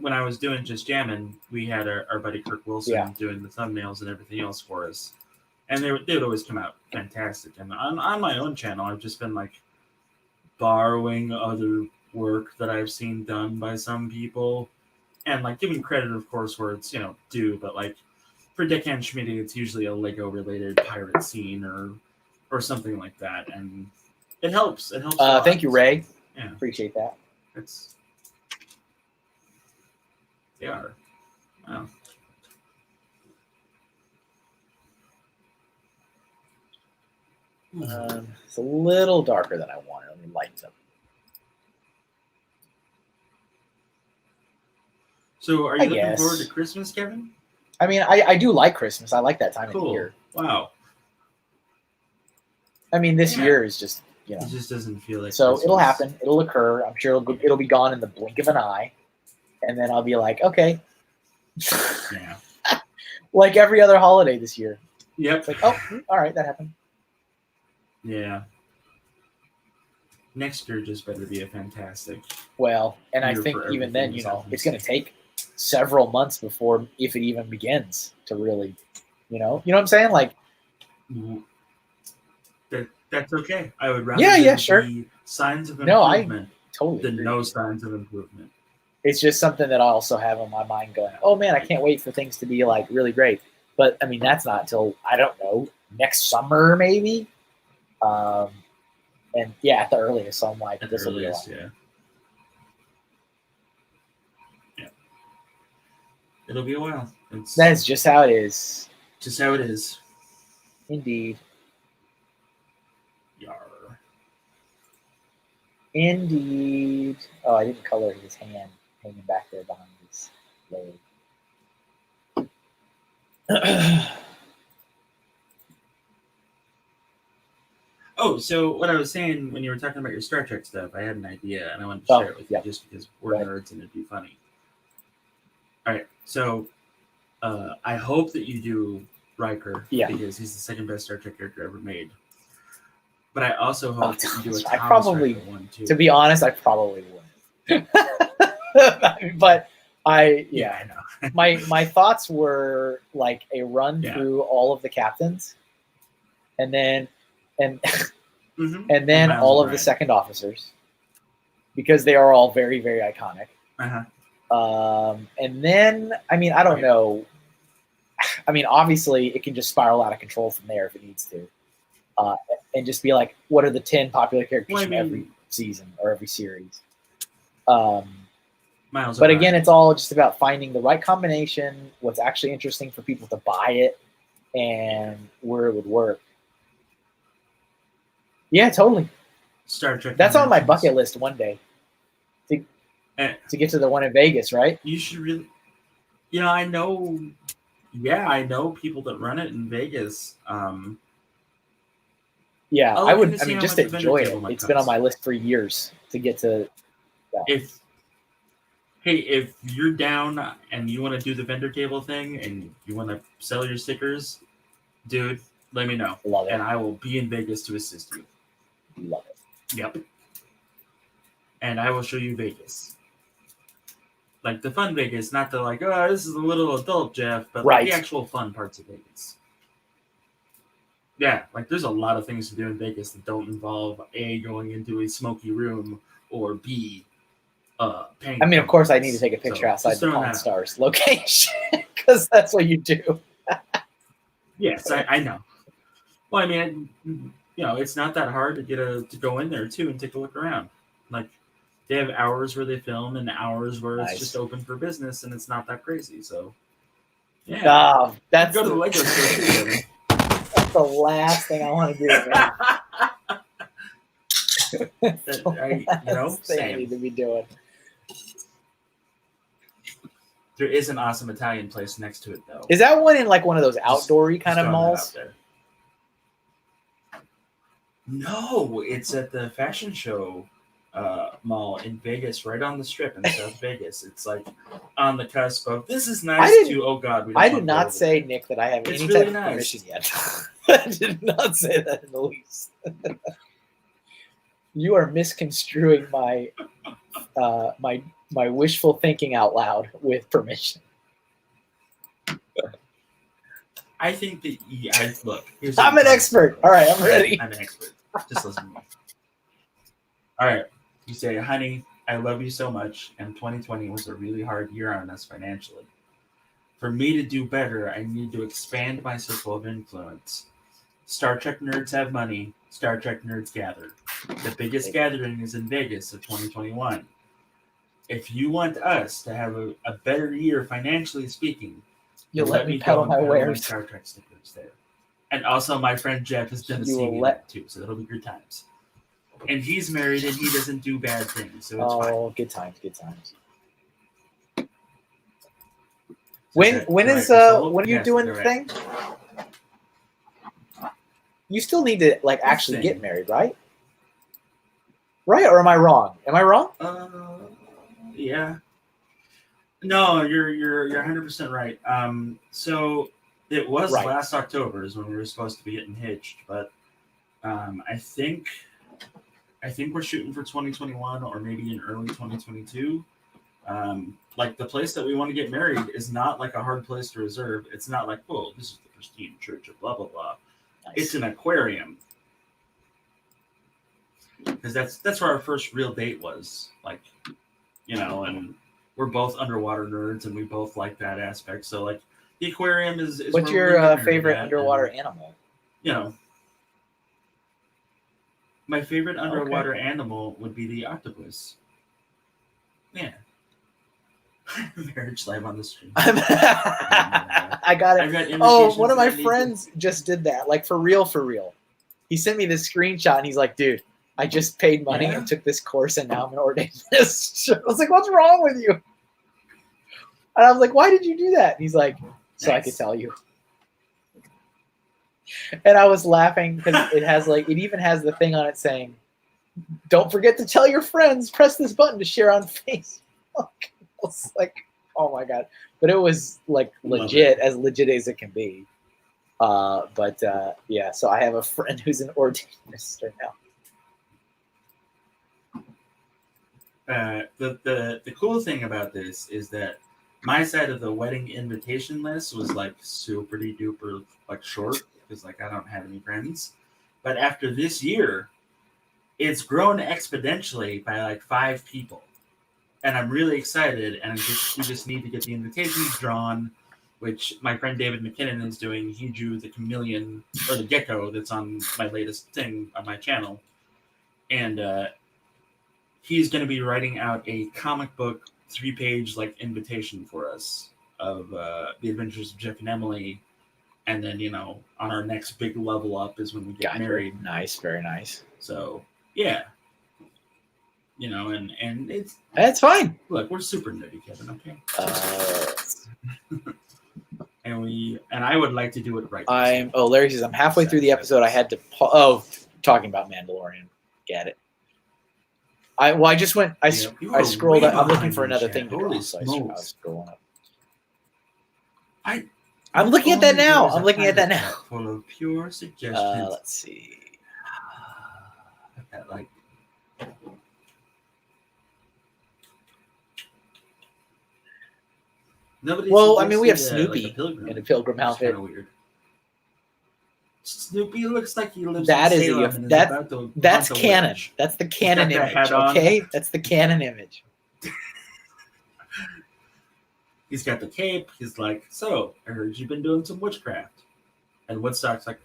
Speaker 3: when I was doing Just Jammin', we had our buddy Kirk Wilson doing the thumbnails and everything else for us, and they would always come out fantastic. And on my own channel, I've just been borrowing other work that I've seen done by some people, and giving credit, of course, where it's due. But for Deckhand Smitty, it's usually a Lego related pirate scene or something like that, and it helps. It helps.
Speaker 1: Thank you, Ray.
Speaker 3: Yeah,
Speaker 1: appreciate that.
Speaker 3: They are. Wow.
Speaker 1: It's a little darker than I wanted. Let me lighten up.
Speaker 3: So are you looking forward to Christmas, Kevin?
Speaker 1: I mean, I do like Christmas. I like that time of year.
Speaker 3: Wow.
Speaker 1: I mean, this year is just, you know.
Speaker 3: It just doesn't feel like.
Speaker 1: So it'll happen. It'll occur. I'm sure it'll be gone in the blink of an eye, and then I'll be like, okay.
Speaker 3: Yeah.
Speaker 1: Like every other holiday this year.
Speaker 3: Yep.
Speaker 1: It's like, oh, all right, that happened.
Speaker 3: Yeah. Next year just better be a fantastic.
Speaker 1: Well, and I think even then, you know, it's going to take several months before, if it even begins to really, you know what I'm saying? Like,
Speaker 3: that's okay. I would rather
Speaker 1: sure.
Speaker 3: see signs of improvement
Speaker 1: totally
Speaker 3: than
Speaker 1: agree.
Speaker 3: no signs of improvement.
Speaker 1: It's just something that I also have on my mind going, oh man, I can't wait for things to be like really great. But I mean, that's not till, I don't know, next summer maybe. And yeah, at the earliest. So I'm like, this will be a while.
Speaker 3: Yeah. It'll be a while.
Speaker 1: That's just how it is.
Speaker 3: Just how it is.
Speaker 1: Indeed.
Speaker 3: Yar.
Speaker 1: Indeed. Oh, I didn't color his hand hanging back there behind his leg.
Speaker 3: Oh, so what I was saying when you were talking about your Star Trek stuff, I had an idea, and I wanted to share it with you just because we're nerds and it'd be funny. All right, so I hope that you do Riker because he's the second best Star Trek character ever made. But I also hope that you do a Thomas Riker one too.
Speaker 1: To be honest, I probably would. But I know. my thoughts were like a run through all of the captains, and then and then all of the second officers, because they are all very, very iconic. And then I mean, I don't know. I mean, obviously, it can just spiral out of control from there if it needs to, and just be like, what are the 10 popular characters from every season or every series? But again, it's all just about finding the right combination, what's actually interesting for people to buy it, and where it would work. Yeah, totally.
Speaker 3: Star Trek.
Speaker 1: That's on my bucket list one day. To get to the one in Vegas, right?
Speaker 3: You should really. You know, I know. Yeah, I know people that run it in Vegas.
Speaker 1: Yeah, I would. I mean, just to enjoy it. It's been on my list for years to get to. Yeah.
Speaker 3: If you're down and you want to do the vendor table thing and you want to sell your stickers, dude, let me know.
Speaker 1: Love it.
Speaker 3: And I will be in Vegas to assist you.
Speaker 1: Love it.
Speaker 3: Yep. And I will show you Vegas. Like the fun Vegas, not the like, oh, this is a little adult Jeff, but like the actual fun parts of Vegas. Yeah, like there's a lot of things to do in Vegas that don't involve A, going into a smoky room, or B, paying.
Speaker 1: I mean, of course, I need to take a picture outside the Pawn Stars location because that's what you do.
Speaker 3: Yes, I know. Well, I mean, you know, it's not that hard to get to go in there too and take a look around. Like they have hours where they film and hours where it's just open for business, and it's not that crazy. So, yeah,
Speaker 1: that's
Speaker 3: go to the Lego store together.
Speaker 1: That's the last thing I want to do. I need to be doing.
Speaker 3: There is an awesome Italian place next to it, though.
Speaker 1: Is that one in like one of those outdoory kind of malls?
Speaker 3: No, it's at the fashion show mall in Vegas, right on the strip in South Vegas. It's like on the cusp of this is nice to oh god.
Speaker 1: I did not say, Nick, that I have any type of permission yet. I did not say that in the least. You are misconstruing my my wishful thinking out loud with permission.
Speaker 3: I think that look.
Speaker 1: I'm an expert. All right, I'm ready.
Speaker 3: I'm an expert. Just listen to me. All right. You say, honey, I love you so much, and 2020 was a really hard year on us financially. For me to do better, I need to expand my circle of influence. Star Trek nerds have money. Star Trek nerds gather. The biggest gathering is in Vegas of 2021. If you want us to have a better year financially speaking,
Speaker 1: you'll let me peddle my wares.
Speaker 3: Star Trek stickers there. And also, my friend Jeff has done a scene too, so that'll be good times. And he's married, and he doesn't do bad things, so it's fine.
Speaker 1: Good times, good times. When are you doing the thing? You still need to like actually get married, right? Right? Or am I wrong? Am I wrong?
Speaker 3: Yeah. No, you're 100% right. So it was last October is when we were supposed to be getting hitched, but I think we're shooting for 2021 or maybe in early 2022. Like the place that we want to get married is not like a hard place to reserve. It's not like, oh, this is the pristine church of blah blah blah. Nice. It's an aquarium. Because that's where our first real date was, like, you know, and we're both underwater nerds and we both like that aspect. So like the aquarium is
Speaker 1: what's your favorite underwater animal?
Speaker 3: You know, my favorite underwater animal would be the octopus. Yeah. Marriage live on the stream.
Speaker 1: I got it. One of my friends just did that, like for real. He sent me this screenshot and he's like, dude, I just paid money and took this course and now I'm an ordained minister. I was like, what's wrong with you? And I was like, why did you do that? And he's like, so I could tell you. And I was laughing because it even has the thing on it saying, don't forget to tell your friends, press this button to share on Facebook. It's like, oh my God. But it was like legit, as legit as it can be. Yeah, so I have a friend who's an ordained minister now.
Speaker 3: The cool thing about this is that my side of the wedding invitation list was like super duper like short because like I don't have any friends. But after this year, it's grown exponentially by like 5 people. And I'm really excited, and we just need to get the invitations drawn, which my friend David McKinnon is doing. He drew the chameleon, or the gecko that's on my latest thing on my channel. And he's going to be writing out a comic book 3-page like invitation for us of the adventures of Jeff and Emily. And then, you know, on our next big level up is when we get married.
Speaker 1: Nice, very nice.
Speaker 3: So, yeah. You know, and
Speaker 1: that's fine.
Speaker 3: Look, we're super nerdy, Kevin. Okay. and I would like to do it right.
Speaker 1: Larry says I'm halfway through the episode. I had to talking about Mandalorian. Get it. I just went. I scrolled up. I'm looking for another thing to do. So I was scrolling up. I'm looking at that now.
Speaker 3: Full of pure suggestions.
Speaker 1: Let's see.
Speaker 3: Like.
Speaker 1: I mean, we have Snoopy in a pilgrim outfit.
Speaker 3: Kind of weird. Snoopy looks like he lives
Speaker 1: in
Speaker 3: Salem.
Speaker 1: That's canon. That's the canon image, okay? That's the canon image.
Speaker 3: He's got the cape. He's like, so, I heard you've been doing some witchcraft. And Woodstock's like,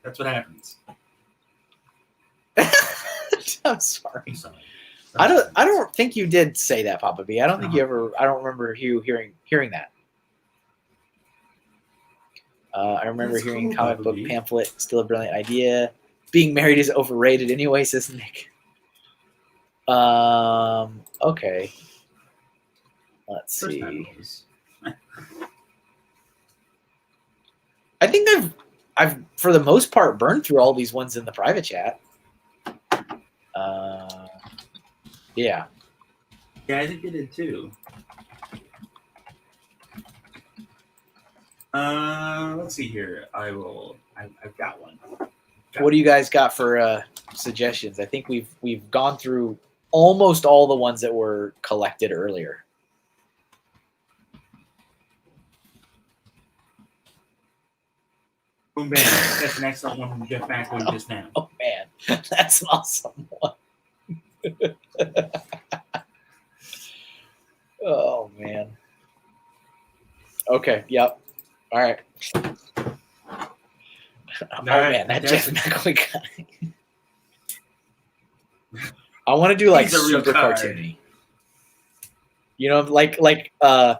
Speaker 3: that's what happens.
Speaker 1: I'm sorry. I don't think you did say that, Papa B. I don't think you ever. I don't remember you hearing that. I remember hearing comic book pamphlet. Still a brilliant idea. Being married is overrated anyway, says Nick. Okay. Let's see. I think I've for the most part burned through all these ones in the private chat. Yeah.
Speaker 3: Yeah, I think it did too. Let's see here. I've got one.
Speaker 1: What do you guys got for suggestions? I think we've gone through almost all the ones that were collected earlier.
Speaker 3: Oh man, that's an excellent one from Jeff Macklin just now.
Speaker 1: Oh man, that's an awesome one. Oh man. Okay. Yep. All right. Man, that Jeff Macklin guy. I want to do like super cartoony. You know, like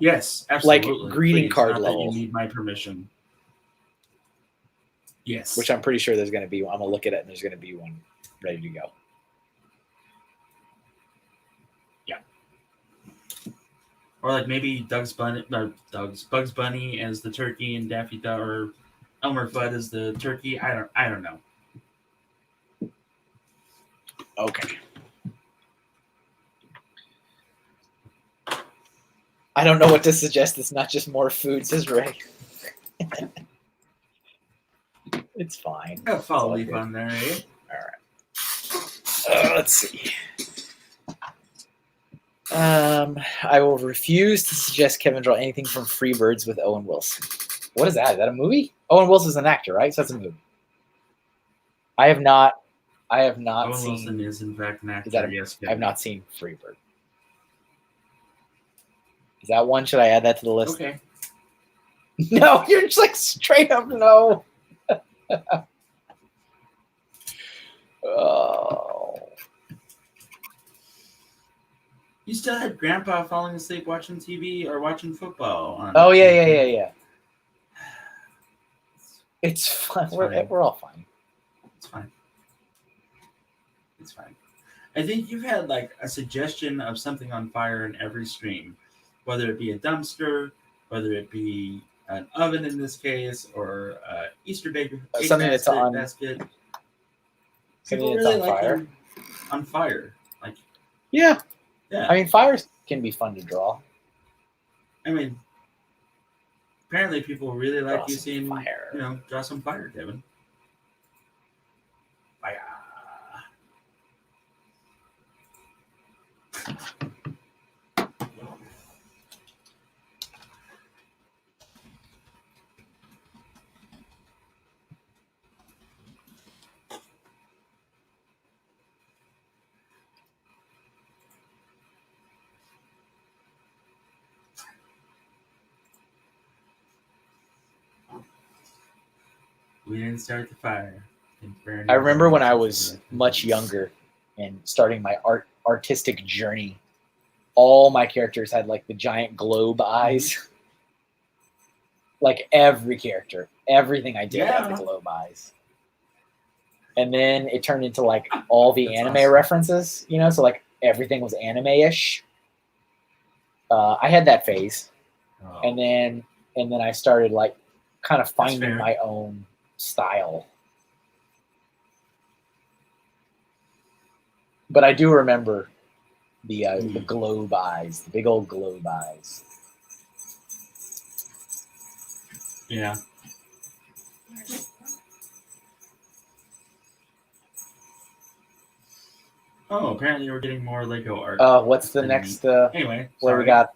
Speaker 3: yes, absolutely.
Speaker 1: Like greeting card level.
Speaker 3: You need my permission. Yes.
Speaker 1: Which I'm pretty sure there's going to be one. I'm going to look at it and there's going to be one ready to go.
Speaker 3: Yeah. Or like maybe Bugs Bunny as the turkey and Daffy Duck, or Elmer Fudd as the turkey. I don't know.
Speaker 1: I don't know what to suggest. It's not just more food, says Ray. It's fine.
Speaker 2: Got a fall leaf on there, eh?
Speaker 1: All right. Let's see. I will refuse to suggest Kevin draw anything from Freebirds with Owen Wilson. What is that? Is that a movie? Owen Wilson's an actor, right? So that's a movie. I have not
Speaker 2: Owen
Speaker 1: seen.
Speaker 2: Wilson is in fact an actor. Yes,
Speaker 1: I have not seen Freebird. Is that one? Should I add that to the list?
Speaker 2: Okay.
Speaker 1: No, you're just like straight up no. Oh.
Speaker 2: You still had Grandpa falling asleep watching TV or watching football on
Speaker 1: Oh yeah,
Speaker 2: TV.
Speaker 1: yeah. It's fun.
Speaker 2: It's
Speaker 1: We're
Speaker 2: fine.
Speaker 1: all fine.
Speaker 2: It's fine. It's fine. I think you've had like a suggestion of something on fire in every stream, whether it be a dumpster, whether it be an oven in this case, or Easter egg
Speaker 1: Something that's on
Speaker 2: basket.
Speaker 1: something
Speaker 2: People
Speaker 1: that's
Speaker 2: really
Speaker 1: on
Speaker 2: like
Speaker 1: fire.
Speaker 2: them on fire. Like,
Speaker 1: Yeah.
Speaker 2: yeah.
Speaker 1: I mean, fires can be fun to draw.
Speaker 2: I mean, apparently people really like
Speaker 1: Draw
Speaker 2: you
Speaker 1: some
Speaker 2: seeing,
Speaker 1: fire.
Speaker 2: draw some fire, Kevin. Fire. We didn't start the fire.
Speaker 1: I remember when I was much younger and starting my artistic journey, all my characters had like the giant globe eyes. Like every character, everything I did had the globe eyes. And then it turned into like all the anime
Speaker 2: awesome.
Speaker 1: references, so like everything was anime-ish. I had that phase.
Speaker 2: Oh.
Speaker 1: And then I started like kind of finding
Speaker 2: fair.
Speaker 1: my own style. But I do remember the globe eyes, the big old globe eyes.
Speaker 2: Yeah. Oh, apparently we're getting more Lego art.
Speaker 1: What's the next?
Speaker 2: Anyway,
Speaker 1: what we got?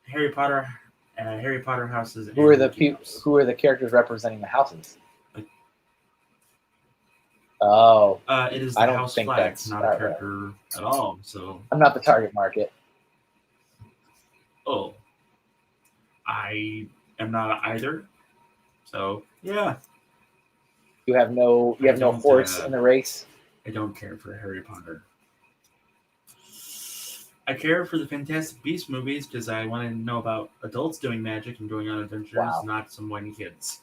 Speaker 2: Harry Potter houses.
Speaker 1: Who are the characters representing the houses? Oh,
Speaker 2: it is the
Speaker 1: I don't
Speaker 2: house
Speaker 1: think
Speaker 2: flag,
Speaker 1: that's
Speaker 2: not a character at all. So
Speaker 1: I'm not the target market.
Speaker 2: Oh, I am not either. So yeah,
Speaker 1: You have no horse in the race.
Speaker 2: I don't care for Harry Potter. I care for the Fantastic Beasts movies because I want to know about adults doing magic and going on adventures, not some whiny kids.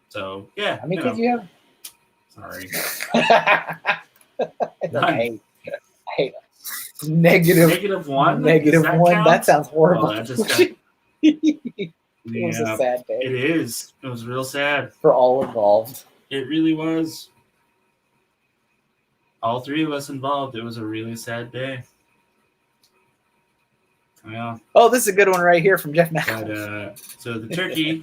Speaker 2: So yeah.
Speaker 1: How many kids you have?
Speaker 2: Sorry.
Speaker 1: I hate negative
Speaker 2: one.
Speaker 1: Negative one.
Speaker 2: Count?
Speaker 1: That sounds horrible.
Speaker 2: Oh, that just got...
Speaker 1: It was a sad day.
Speaker 2: It is. It was real sad
Speaker 1: for all involved.
Speaker 2: It really was. All three of us involved. It was a really sad day. Yeah.
Speaker 1: Oh, this is a good one right here from Jeff Mack.
Speaker 2: So the turkey.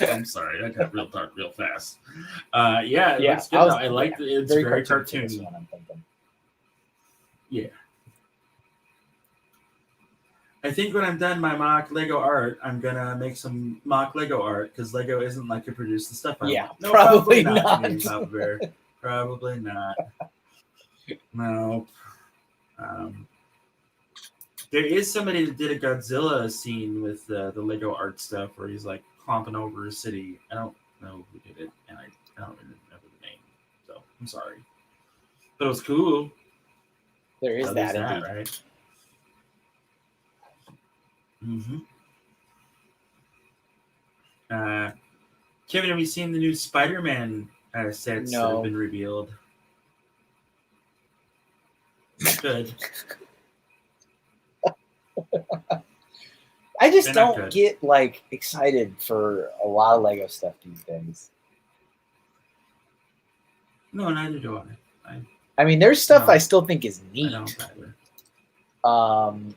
Speaker 2: I'm sorry, I got real dark real fast. It looks good. I like it. It's very cartoony. Yeah. I think when I'm done my mock Lego art, I'm gonna make some mock Lego art because Lego isn't like to produce the stuff I want. No,
Speaker 1: probably not.
Speaker 2: Papa Bear. Probably not. No. There is somebody that did a Godzilla scene with the Lego art stuff where he's like clomping over a city. I don't know who did it, and I don't remember the name, so I'm sorry. But it was cool.
Speaker 1: There is that,
Speaker 2: right? Mm-hmm. Kevin, have you seen the new Spider-Man sets that have been revealed? Good.
Speaker 1: I just don't get like excited for a lot of Lego stuff these days.
Speaker 2: No, neither do I.
Speaker 1: I mean, there's stuff I still think is neat.
Speaker 2: I don't either.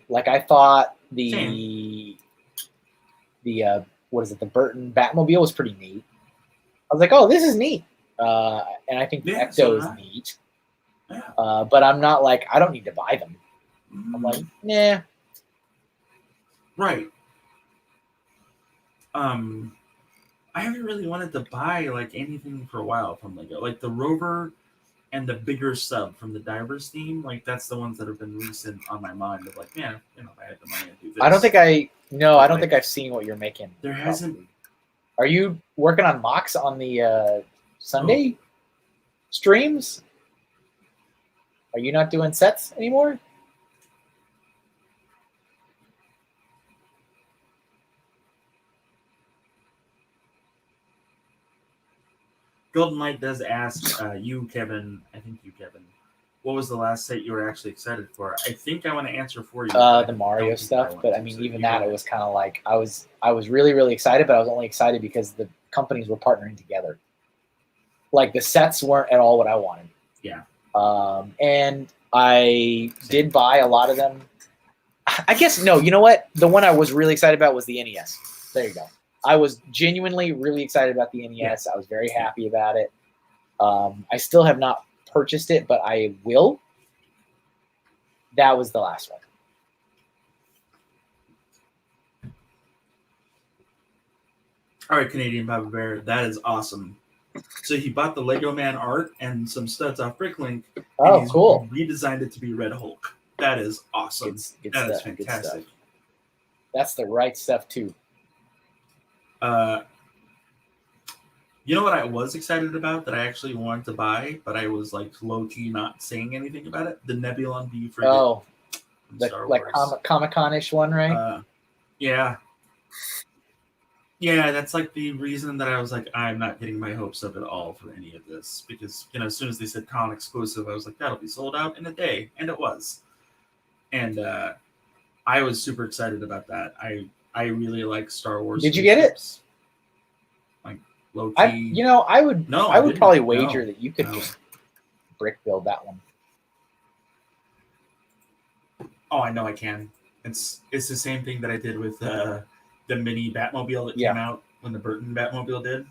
Speaker 1: Like I thought the what is it? The Burton Batmobile was pretty neat. I was like, oh, this is neat. And I think the Ecto is neat. Yeah. But I'm not like, I don't need to buy them. I'm like, nah.
Speaker 3: Right. I haven't really wanted to buy like anything for a while from Lego. Like the Rover and the bigger sub from the Divers theme, like that's the ones that have been recent on my mind of like, man, if I had the money to do this.
Speaker 1: I don't think I've seen what you're making.
Speaker 3: There hasn't.
Speaker 1: Are you working on mocks on the Sunday streams? Are you not doing sets anymore?
Speaker 3: Golden Light does ask you, Kevin. I think you, Kevin. What was the last set you were actually excited for? I think I want to answer for you.
Speaker 1: The Mario stuff, but I mean, even that, it was kind of like I was really, really excited, but I was only excited because the companies were partnering together. Like the sets weren't at all what I wanted.
Speaker 3: Yeah.
Speaker 1: And I did buy a lot of them. I guess no. You know what? The one I was really excited about was the NES. There you go. I was genuinely really excited about the NES. Yeah. I was very happy about it. I still have not purchased it, but I will. That was the last one.
Speaker 3: All right, Canadian Papa Bear, that is awesome. So he bought the Lego Man art and some studs off Bricklink.
Speaker 1: Oh, cool!
Speaker 3: Redesigned it to be Red Hulk. That is awesome. That is fantastic.
Speaker 1: That's the right stuff too.
Speaker 3: You know what I was excited about that I actually wanted to buy, but I was like low-key not saying anything about it? The Nebulon Do You Forget?
Speaker 1: Oh, the like Comic-Con-ish one, right?
Speaker 3: Yeah. Yeah, that's like the reason that I was like, I'm not getting my hopes up at all for any of this. Because, as soon as they said con exclusive, I was like, that'll be sold out in a day. And it was. And I was super excited about that. I really like Star Wars.
Speaker 1: Did you get it?
Speaker 3: Like low key.
Speaker 1: I would probably wager that you could just brick build that one.
Speaker 3: Oh, I know I can. It's the same thing that I did with the mini Batmobile that came out when the Burton Batmobile did.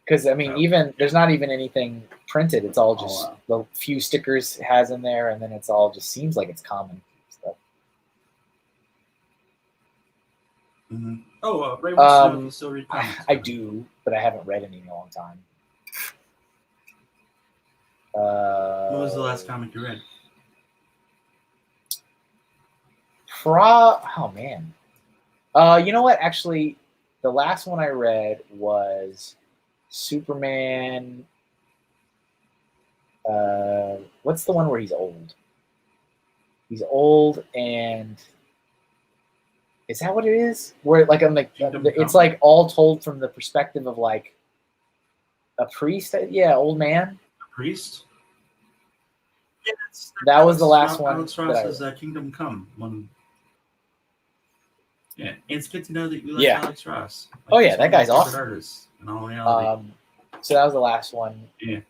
Speaker 1: Because I mean, even there's not even anything printed. It's all just the few stickers it has in there, and then it's all just seems like it's common stuff.
Speaker 3: Mm-hmm. Oh, Ray wants to know if you still read comics.
Speaker 1: I do, but I haven't read any in a long time.
Speaker 3: What was the last comic you read?
Speaker 1: Oh man. You know what? Actually, the last one I read was Superman. What's the one where he's old? He's old, and is that what it is? Where like I'm like it's like all told from the perspective of like a priest. Yeah, old man.
Speaker 3: A priest. Yeah,
Speaker 1: that was the last one.
Speaker 3: Alex Ross's Kingdom Come one. Yeah, it's good to know that you like Alex Ross.
Speaker 1: Like, that guy's awesome.
Speaker 3: Artist in all reality.
Speaker 1: So that was the last one.
Speaker 3: Yeah.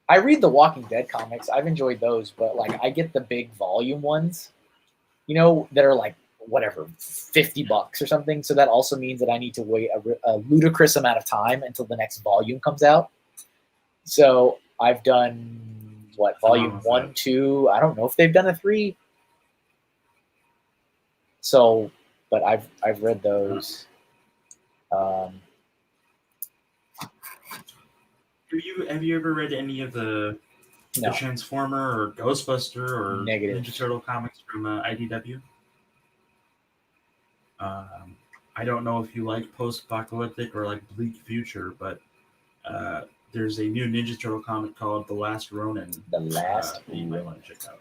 Speaker 1: I read the Walking Dead comics. I've enjoyed those, but like I get the big volume ones, that are like whatever, $50 or something. So that also means that I need to wait a ludicrous amount of time until the next volume comes out. So I've done volume 1, 2. I don't know if they've done a 3. So, but I've read those.
Speaker 3: Have you ever read any of the Transformer or Ghostbuster or Ninja Turtle comics from IDW? I don't know if you like post-apocalyptic or like bleak future, but there's a new Ninja Turtle comic called The Last Ronin.
Speaker 1: The Last
Speaker 3: that you might want to check out.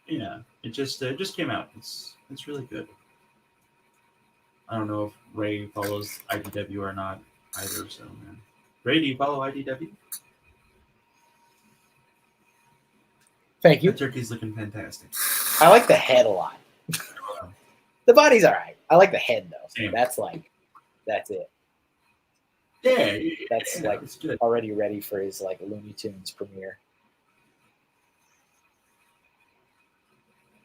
Speaker 3: Yeah, it just came out. It's really good. I don't know if Ray follows IDW or not either. So, man, Ray, do you follow IDW?
Speaker 1: Thank you.
Speaker 3: The turkey's looking fantastic.
Speaker 1: I like the head a lot. The body's all right. I like the head though. Same. That's it.
Speaker 3: Yeah,
Speaker 1: that's like already ready for his like Looney Tunes premiere.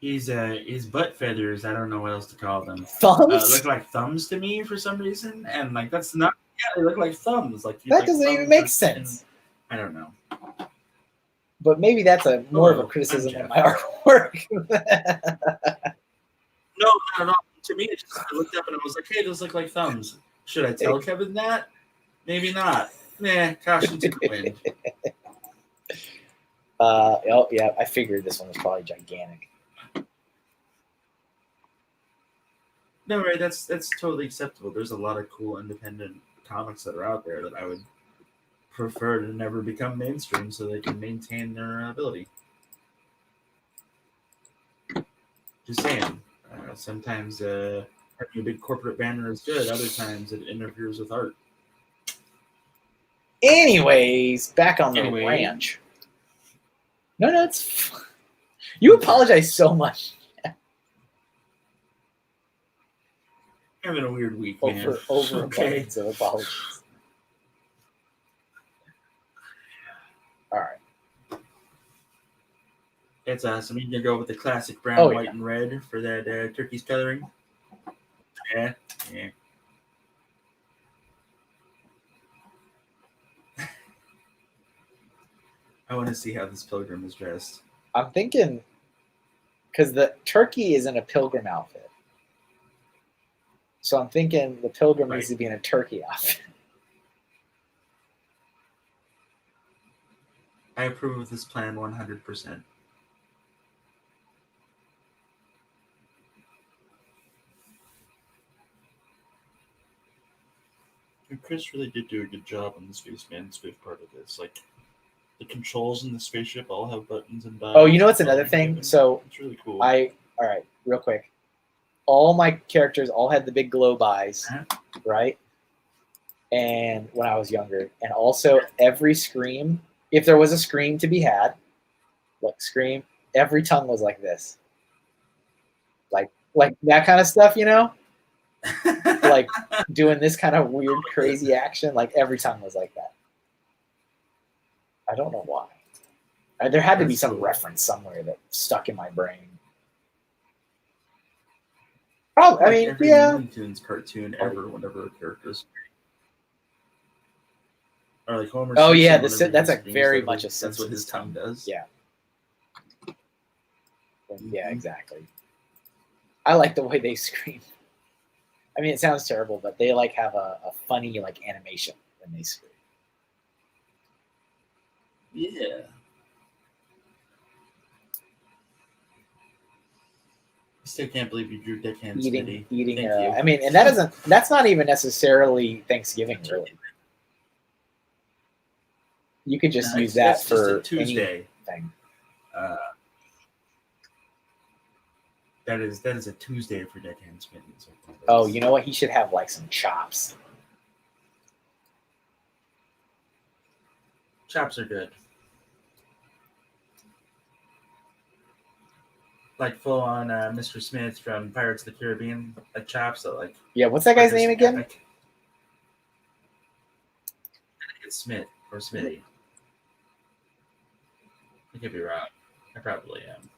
Speaker 3: his butt feathers. I don't know what else to call them.
Speaker 1: Thumbs?
Speaker 3: Look like thumbs to me for some reason, and like that's not. Yeah, they look like thumbs. Like
Speaker 1: that doesn't even make sense.
Speaker 3: I don't know.
Speaker 1: But maybe that's more of a criticism of my artwork.
Speaker 3: No, not at all. To me, I looked up and I was like, "Hey, those look like thumbs." Should I tell Kevin that? Maybe not. Nah, caution to the wind.
Speaker 1: Oh yeah, I figured this one was probably gigantic.
Speaker 3: No, right? That's totally acceptable. There's a lot of cool independent comics that are out there that I would prefer to never become mainstream, so they can maintain their ability. Just saying. Sometimes having a big corporate banner is good. Other times it interferes with art.
Speaker 1: Anyways, back on the ranch. No, it's. You apologize so much.
Speaker 3: Having a weird week, man.
Speaker 1: Over abundance of apologies. All right.
Speaker 3: It's awesome. You can go with the classic brown, white, and red for that turkey's coloring. Yeah. I want to see how this pilgrim is dressed.
Speaker 1: I'm thinking, because the turkey is in a pilgrim outfit. So I'm thinking the pilgrim needs to be in a turkey outfit.
Speaker 3: I approve of this plan 100%. And Chris really did do a good job on the spaceman space part of this. Like, the controls in the spaceship all have buttons and dials.
Speaker 1: Oh, you know what's another thing? So
Speaker 3: it's really cool.
Speaker 1: All right, real quick. All my characters all had the big globe eyes, right? And when I was younger, and also every scream, if there was a scream to be had, like scream, every tongue was like this, like that kind of stuff, you know, like doing this kind of weird, crazy action. Like every tongue was like that. I don't know why. There had to be some reference somewhere that stuck in my brain. Oh, I mean,
Speaker 3: every
Speaker 1: yeah.
Speaker 3: Looney Tunes cartoon ever, whenever a character's or like Homer.
Speaker 1: Oh
Speaker 3: Simpson,
Speaker 1: yeah, that's a very much a Simpsons.
Speaker 3: That's what his tongue does.
Speaker 1: Yeah. Yeah, exactly. I like the way they scream. I mean, it sounds terrible, but they like have a funny like animation when they scream.
Speaker 3: Yeah. I still can't believe you drew Deckhand Smitty.
Speaker 1: Eating. I mean, and that's not even necessarily Thanksgiving, really. You could just use that for
Speaker 3: just a Tuesday
Speaker 1: anything.
Speaker 3: That is a Tuesday for Deckhand Smitty. So
Speaker 1: oh, you know what? He should have like some chops.
Speaker 3: Chops are good. Like full on Mr. Smith from Pirates of the Caribbean, like chops that like.
Speaker 1: Yeah, what's that guy's name again?
Speaker 3: Epic. I think it's Smith or Smitty. I could be wrong. I probably am.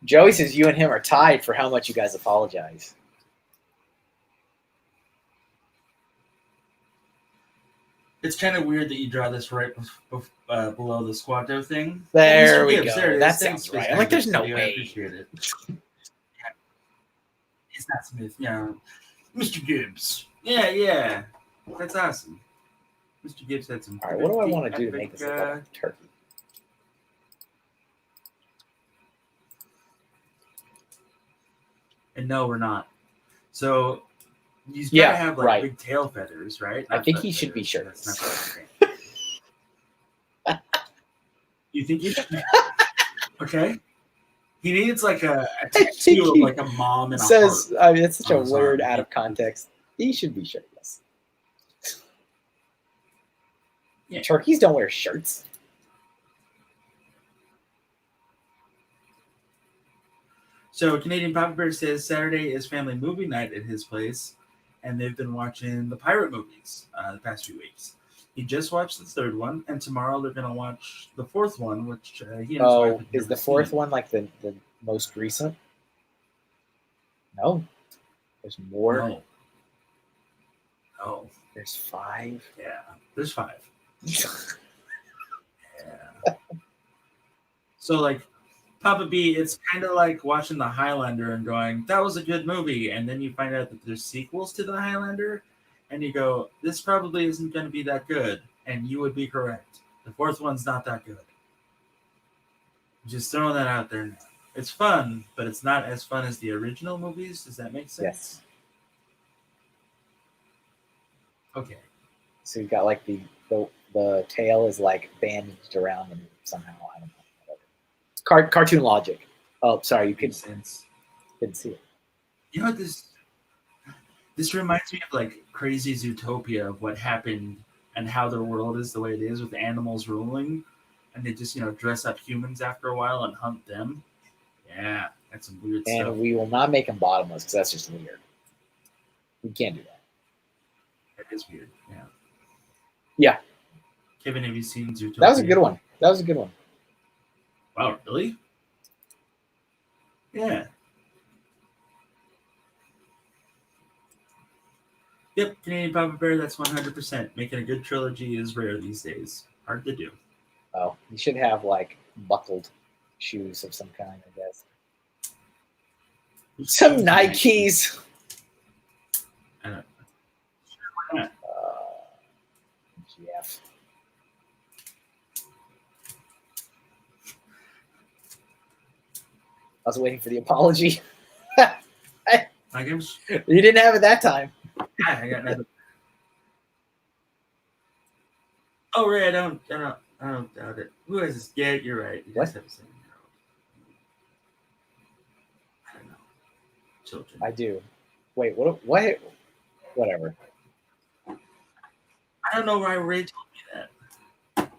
Speaker 1: Joey says you and him are tied for how much you guys apologize.
Speaker 3: It's kind of weird that you draw this right below the Squatto thing.
Speaker 1: There we go. That sounds right. I'm like, there's no way.
Speaker 3: I appreciate it. It's not Smith. Yeah. Mr. Gibbs. Yeah. That's awesome. Mr. Gibbs had some.
Speaker 1: All right, what do I want to do to make this look like a turkey?
Speaker 3: And no, we're not. So he's gotta have like big tail feathers, right?
Speaker 1: I think he should be shirtless.
Speaker 3: You think he should? Okay. He needs like a tattoo of like a mom and a heart.
Speaker 1: I mean, it's such a weird out of context. He should be shirtless. Yeah. Turkeys don't wear shirts.
Speaker 3: So Canadian Papa Bear says Saturday is family movie night at his place,
Speaker 2: and they've been watching the pirate movies the past few weeks. He just watched the third one, and tomorrow they're going to watch the fourth one, which he and his wife have
Speaker 1: is
Speaker 2: never
Speaker 1: the fourth
Speaker 2: seen.
Speaker 1: one like the most recent? No. There's more?
Speaker 2: No. No.
Speaker 1: There's 5?
Speaker 2: Yeah, there's 5. Yeah. So, like, Papa B, it's kind of like watching The Highlander and going, that was a good movie. And then you find out that there's sequels to The Highlander. And you go, this probably isn't going to be that good. And you would be correct. The fourth one's not that good. Just throwing that out there now. It's fun, but it's not as fun as the original movies. Does that make sense?
Speaker 1: Yes.
Speaker 2: Okay.
Speaker 1: So you've got like the tail is like bandaged around them somehow. I don't know. Cartoon logic. Oh, sorry, you couldn't see it.
Speaker 2: You know what this reminds me of, like, Crazy Zootopia, of what happened and how their world is the way it is with animals ruling, and they just, dress up humans after a while and hunt them. Yeah, that's some weird stuff.
Speaker 1: And we will not make them bottomless because that's just weird. We can't do that.
Speaker 2: That is weird. Yeah.
Speaker 1: Yeah.
Speaker 2: Kevin, have you seen Zootopia?
Speaker 1: That was a good one.
Speaker 2: Wow, really? Yeah. Yep, Canadian Papa Bear, that's 100%. Making a good trilogy is rare these days. Hard to do.
Speaker 1: Oh, you should have like buckled shoes of some kind, I guess. Some Nikes.
Speaker 2: I don't know. Sure, why not?
Speaker 1: Jeff. I was waiting for the apology.
Speaker 2: You
Speaker 1: didn't have it that time.
Speaker 2: Yeah, I got nothing. Oh, Ray, I don't doubt it. Who is this? Yeah, you're right. You guys have the same. I don't know. Children.
Speaker 1: I do. Wait, what? Whatever.
Speaker 2: I don't know why Ray told me that.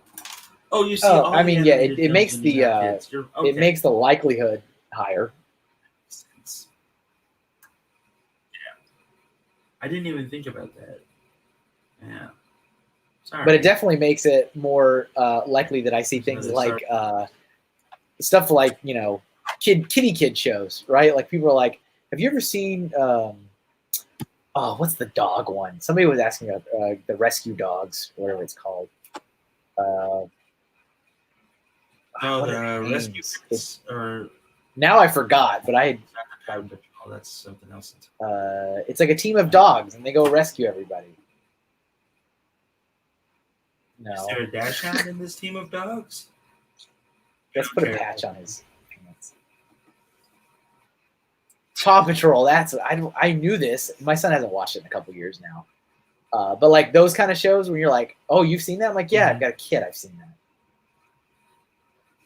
Speaker 2: Oh, you see.
Speaker 1: Oh, I mean, yeah, it makes the it makes the likelihood higher.
Speaker 2: I didn't even think about that. Yeah. Sorry.
Speaker 1: But it definitely makes it more likely that I see things like stuff like, kitty kid shows, right? Like people are like, have you ever seen what's the dog one? Somebody was asking about the rescue dogs, whatever it's called.
Speaker 2: The rescue or
Speaker 1: now I forgot, but I had.
Speaker 2: Oh, that's something else.
Speaker 1: It's like a team of dogs, and they go rescue everybody. No.
Speaker 2: Is there a dash hound in this team of dogs?
Speaker 1: Let's put a patch on his pants. Paw Patrol. I knew this. My son hasn't watched it in a couple years now. But like those kind of shows when you're like, oh, you've seen that? I'm like, yeah, I've got a kid. I've seen that.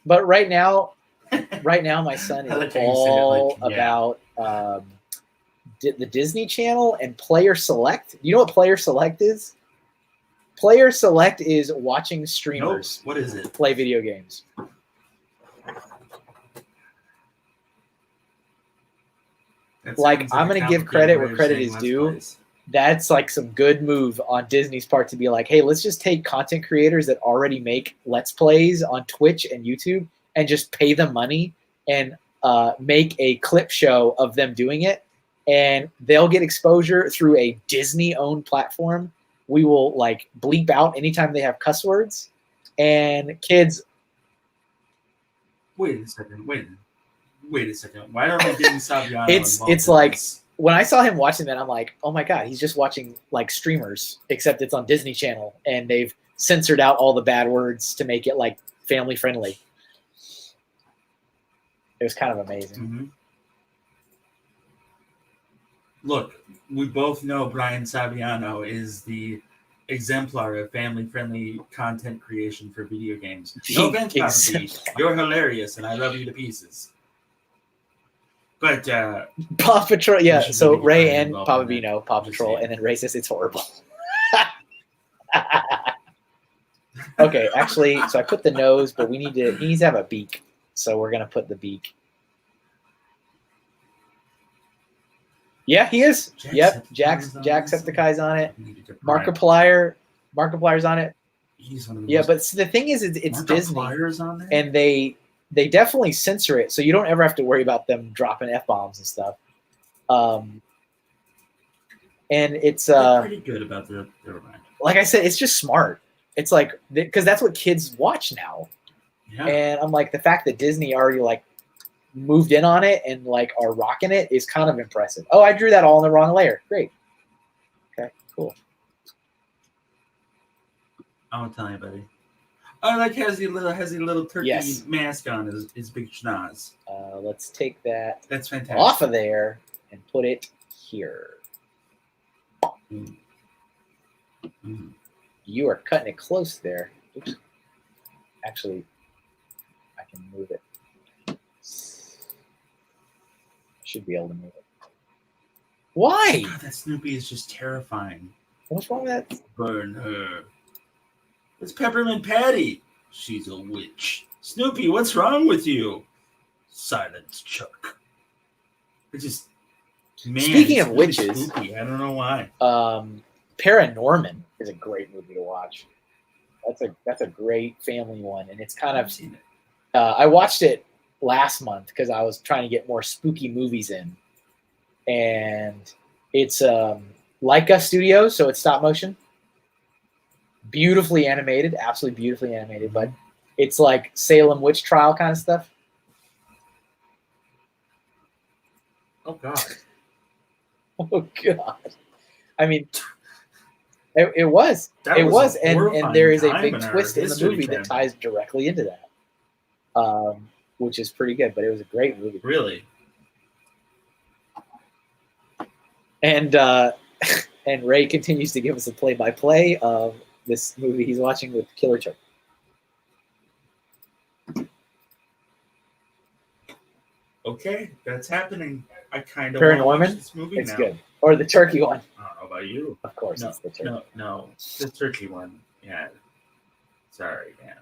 Speaker 1: But right now, my son is all about the Disney Channel and Player Select. You know what Player Select is? Player Select is watching streamers.
Speaker 2: Nope. What is it?
Speaker 1: Play video games. Like, I'm going to give credit where credit is due. That's like some good move on Disney's part to be like, hey, let's just take content creators that already make Let's Plays on Twitch and YouTube and just pay them money and make a clip show of them doing it. And they'll get exposure through a Disney-owned platform. We will like bleep out anytime they have cuss words. And kids.
Speaker 2: Wait a second. Why don't we get Saviano
Speaker 1: It's like when I saw him watching that, I'm like, oh my God, he's just watching like streamers, except it's on Disney Channel and they've censored out all the bad words to make it like family friendly. It was kind of amazing.
Speaker 2: Mm-hmm. Look, we both know Brian Saviano is the exemplar of family-friendly content creation for video games. No offense, Papa B. You're hilarious, and I love you to pieces. But
Speaker 1: Paw Patrol, yeah. So Ray and Papa B know Paw Patrol, and then Ray says it's horrible. Okay, actually, so I put the nose, but he needs to have a beak, so we're gonna put the beak. Yeah, he is. Yep, Jacksepticeye's on it. Markiplier's on it.
Speaker 2: He's one of the
Speaker 1: yeah, but the thing is, it's Disney,
Speaker 2: on there?
Speaker 1: and they definitely censor it, so you don't ever have to worry about them dropping F-bombs and stuff. And it's
Speaker 2: pretty good about the. Never mind.
Speaker 1: Like I said, it's just smart. It's like because that's what kids watch now.
Speaker 2: Yeah.
Speaker 1: And I'm like, the fact that Disney already like moved in on it and like are rocking it is kind of impressive. Oh, I drew that all in the wrong layer. Great. Okay, cool.
Speaker 2: I won't tell anybody. Oh, like has the little turkey mask on his big schnoz.
Speaker 1: Let's take that
Speaker 2: That's fantastic.
Speaker 1: off of there and put it here.
Speaker 2: Mm. Mm.
Speaker 1: You are cutting it close there. Oops. Actually, I can move it. I should be able to move it. Why?
Speaker 2: God, that Snoopy is just terrifying.
Speaker 1: What's wrong with that?
Speaker 2: Burn her. It's Peppermint Patty. She's a witch. Snoopy, what's wrong with you? Silence, Chuck. It's just, man.
Speaker 1: Speaking of witches,
Speaker 2: spooky. I don't know why.
Speaker 1: Paranorman is a great movie to watch. That's a great family one, and it's kind of.
Speaker 2: Seen it.
Speaker 1: I watched it last month because I was trying to get more spooky movies in, and it's Leica Studios, so it's stop motion. Beautifully animated, absolutely beautifully animated, but it's like Salem witch trial kind of stuff.
Speaker 2: Oh God!
Speaker 1: Oh God! I mean, it was, and there is a big twist in the movie that ties directly into that, which is pretty good. But it was a great movie.
Speaker 2: Really.
Speaker 1: And and Ray continues to give us a play-by-play of this movie he's watching with Killer Chuck.
Speaker 2: Okay, that's happening. I kind of
Speaker 1: Paranorman.
Speaker 2: want to watch this movie
Speaker 1: It's
Speaker 2: now.
Speaker 1: good. Or the turkey one.
Speaker 2: I don't know about you.
Speaker 1: Of course, it's the turkey.
Speaker 2: No, the turkey one. Yeah. Sorry, man.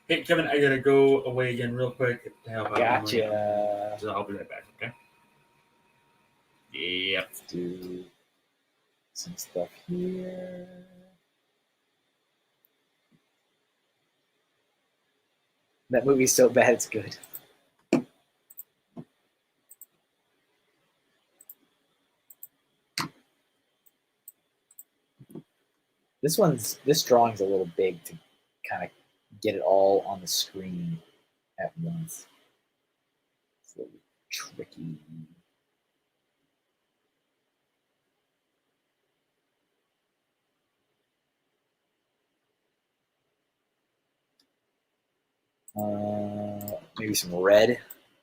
Speaker 2: Hey, Kevin, I gotta go away again real quick to help out.
Speaker 1: Gotcha.
Speaker 2: So I'll be right back. Okay. Yep.
Speaker 1: Let's do some stuff here. That movie's so bad, it's good. This drawing's a little big to kind of get it all on the screen at once. It's a little tricky. Maybe some red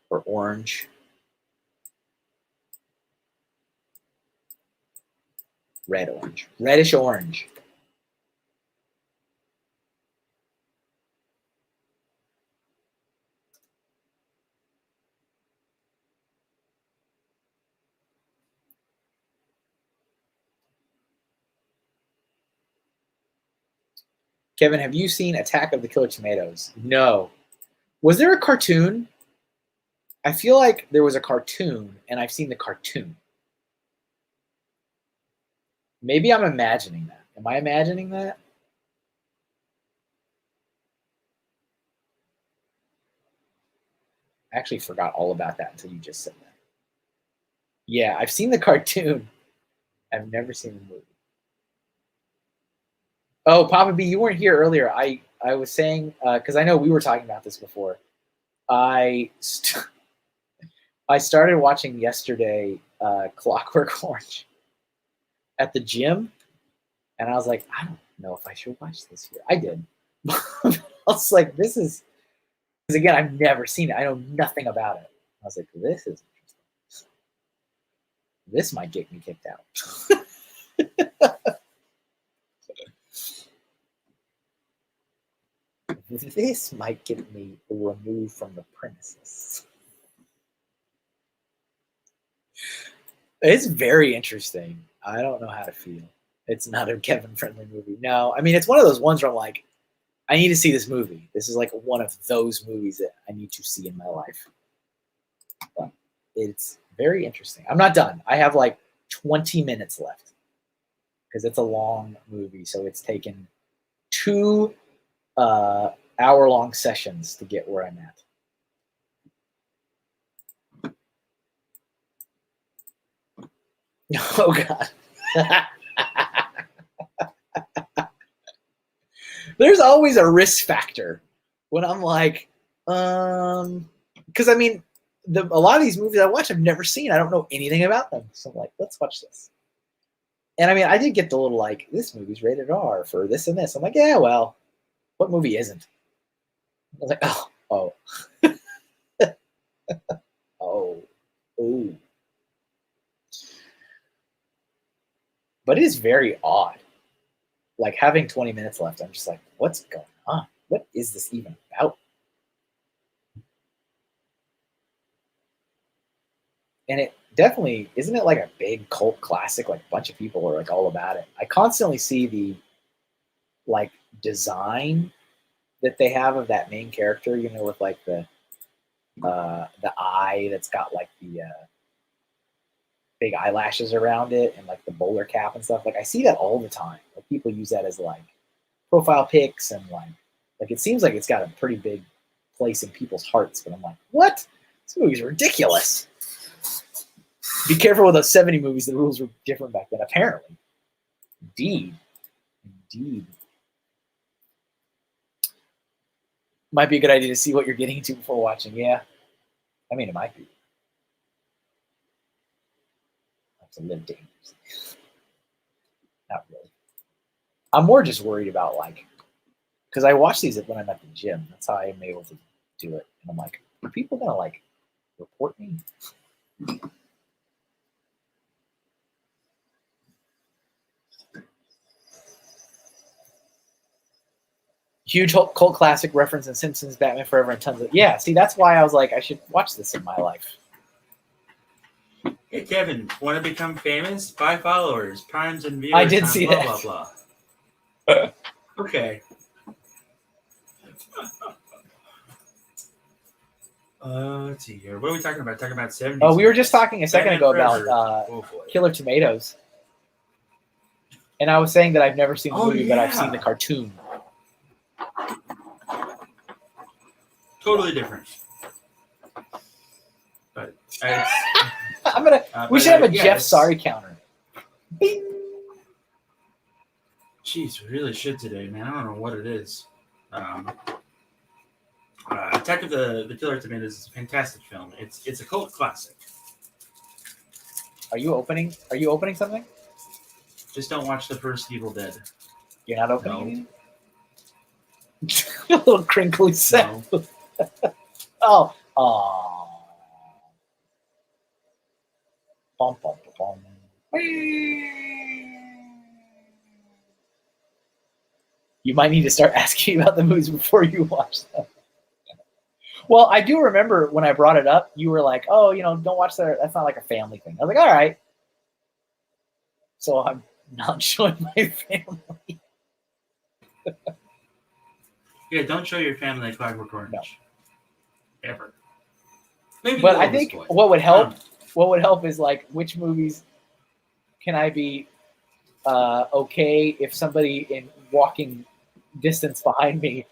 Speaker 1: or orange. Red orange. Reddish orange. Kevin, have you seen Attack of the Killer Tomatoes? No. Was there a cartoon? I feel like there was a cartoon, and I've seen the cartoon. Maybe I'm imagining that. Am I imagining that? I actually forgot all about that until you just said that. Yeah, I've seen the cartoon. I've never seen the movie. Oh, Papa B, you weren't here earlier. I was saying, because I know we were talking about this before. I started watching yesterday Clockwork Orange at the gym, and I was like, I don't know if I should watch this here. I did. I was like, this is, because again, I've never seen it. I know nothing about it. I was like, this is interesting. This might get me kicked out. This might get me removed from the premises. It's very interesting. I don't know how to feel. It's not a Kevin-friendly movie. No, I mean, it's one of those ones where I'm like, I need to see this movie. This is like one of those movies that I need to see in my life. But it's very interesting. I'm not done. I have like 20 minutes left because it's a long movie. So it's taken 2 hour-long sessions to get where I'm at. Oh, God. There's always a risk factor when I'm like, because I mean, a lot of these movies I watch I've never seen. I don't know anything about them. So I'm like, let's watch this. And I mean, I did get the little like, this movie's rated R for this and this. I'm like, yeah, well, what movie isn't? I was like, oh. Oh. But it is very odd. Like having 20 minutes left, I'm just like, what's going on? What is this even about? And it definitely, isn't it like a big cult classic? Like a bunch of people are like all about it. I constantly see the like design that they have of that main character, you know, with like the eye that's got like the big eyelashes around it and like the bowler cap and stuff. Like I see that all the time. Like people use that as like profile pics and like it seems like it's got a pretty big place in people's hearts. But I'm like, what? This movie's ridiculous. Be careful with those 70 movies. The rules were different back then, apparently. Indeed. Might be a good idea to see what you're getting into before watching. Yeah. I mean, it might be. To live dangerously. Not really. I'm more just worried about like, because I watch these when I'm at the gym. That's how I'm able to do it. And I'm like, are people gonna like report me? Huge cult classic reference in Simpsons, Batman Forever, and tons of See, that's why I was like, I should watch this in my life.
Speaker 3: Hey Kevin, want to become famous? 5 followers, primes, and viewers.
Speaker 1: I did see
Speaker 3: blah,
Speaker 1: that.
Speaker 3: Blah blah. Okay. Let's see here. What are we talking about? Talking about 70s.
Speaker 1: Oh, we were just talking a second ago about Killer Tomatoes, and I was saying that I've never seen the movie, but I've seen the cartoon.
Speaker 3: Totally different. But
Speaker 1: I'm gonna. We should have a Jeff Sorry counter. Bing.
Speaker 3: Jeez, we really should today, man. I don't know what it is. Attack of the Killer Tomatoes is a fantastic film. It's a cult classic.
Speaker 1: Are you opening something?
Speaker 3: Just don't watch the first Evil Dead.
Speaker 1: You're not opening it? A little crinkly sound. No. Oh. Bum, bum, bum, bum. You might need to start asking about the movies before you watch them. Well, I do remember when I brought it up, you were like, oh, don't watch that. That's not like a family thing. I was like, all right. So I'm not showing my family.
Speaker 3: Yeah, don't show your family Clockwork Orange.
Speaker 1: No.
Speaker 3: Ever. Maybe
Speaker 1: but I think what would help is like, which movies can I be okay if somebody in walking distance behind me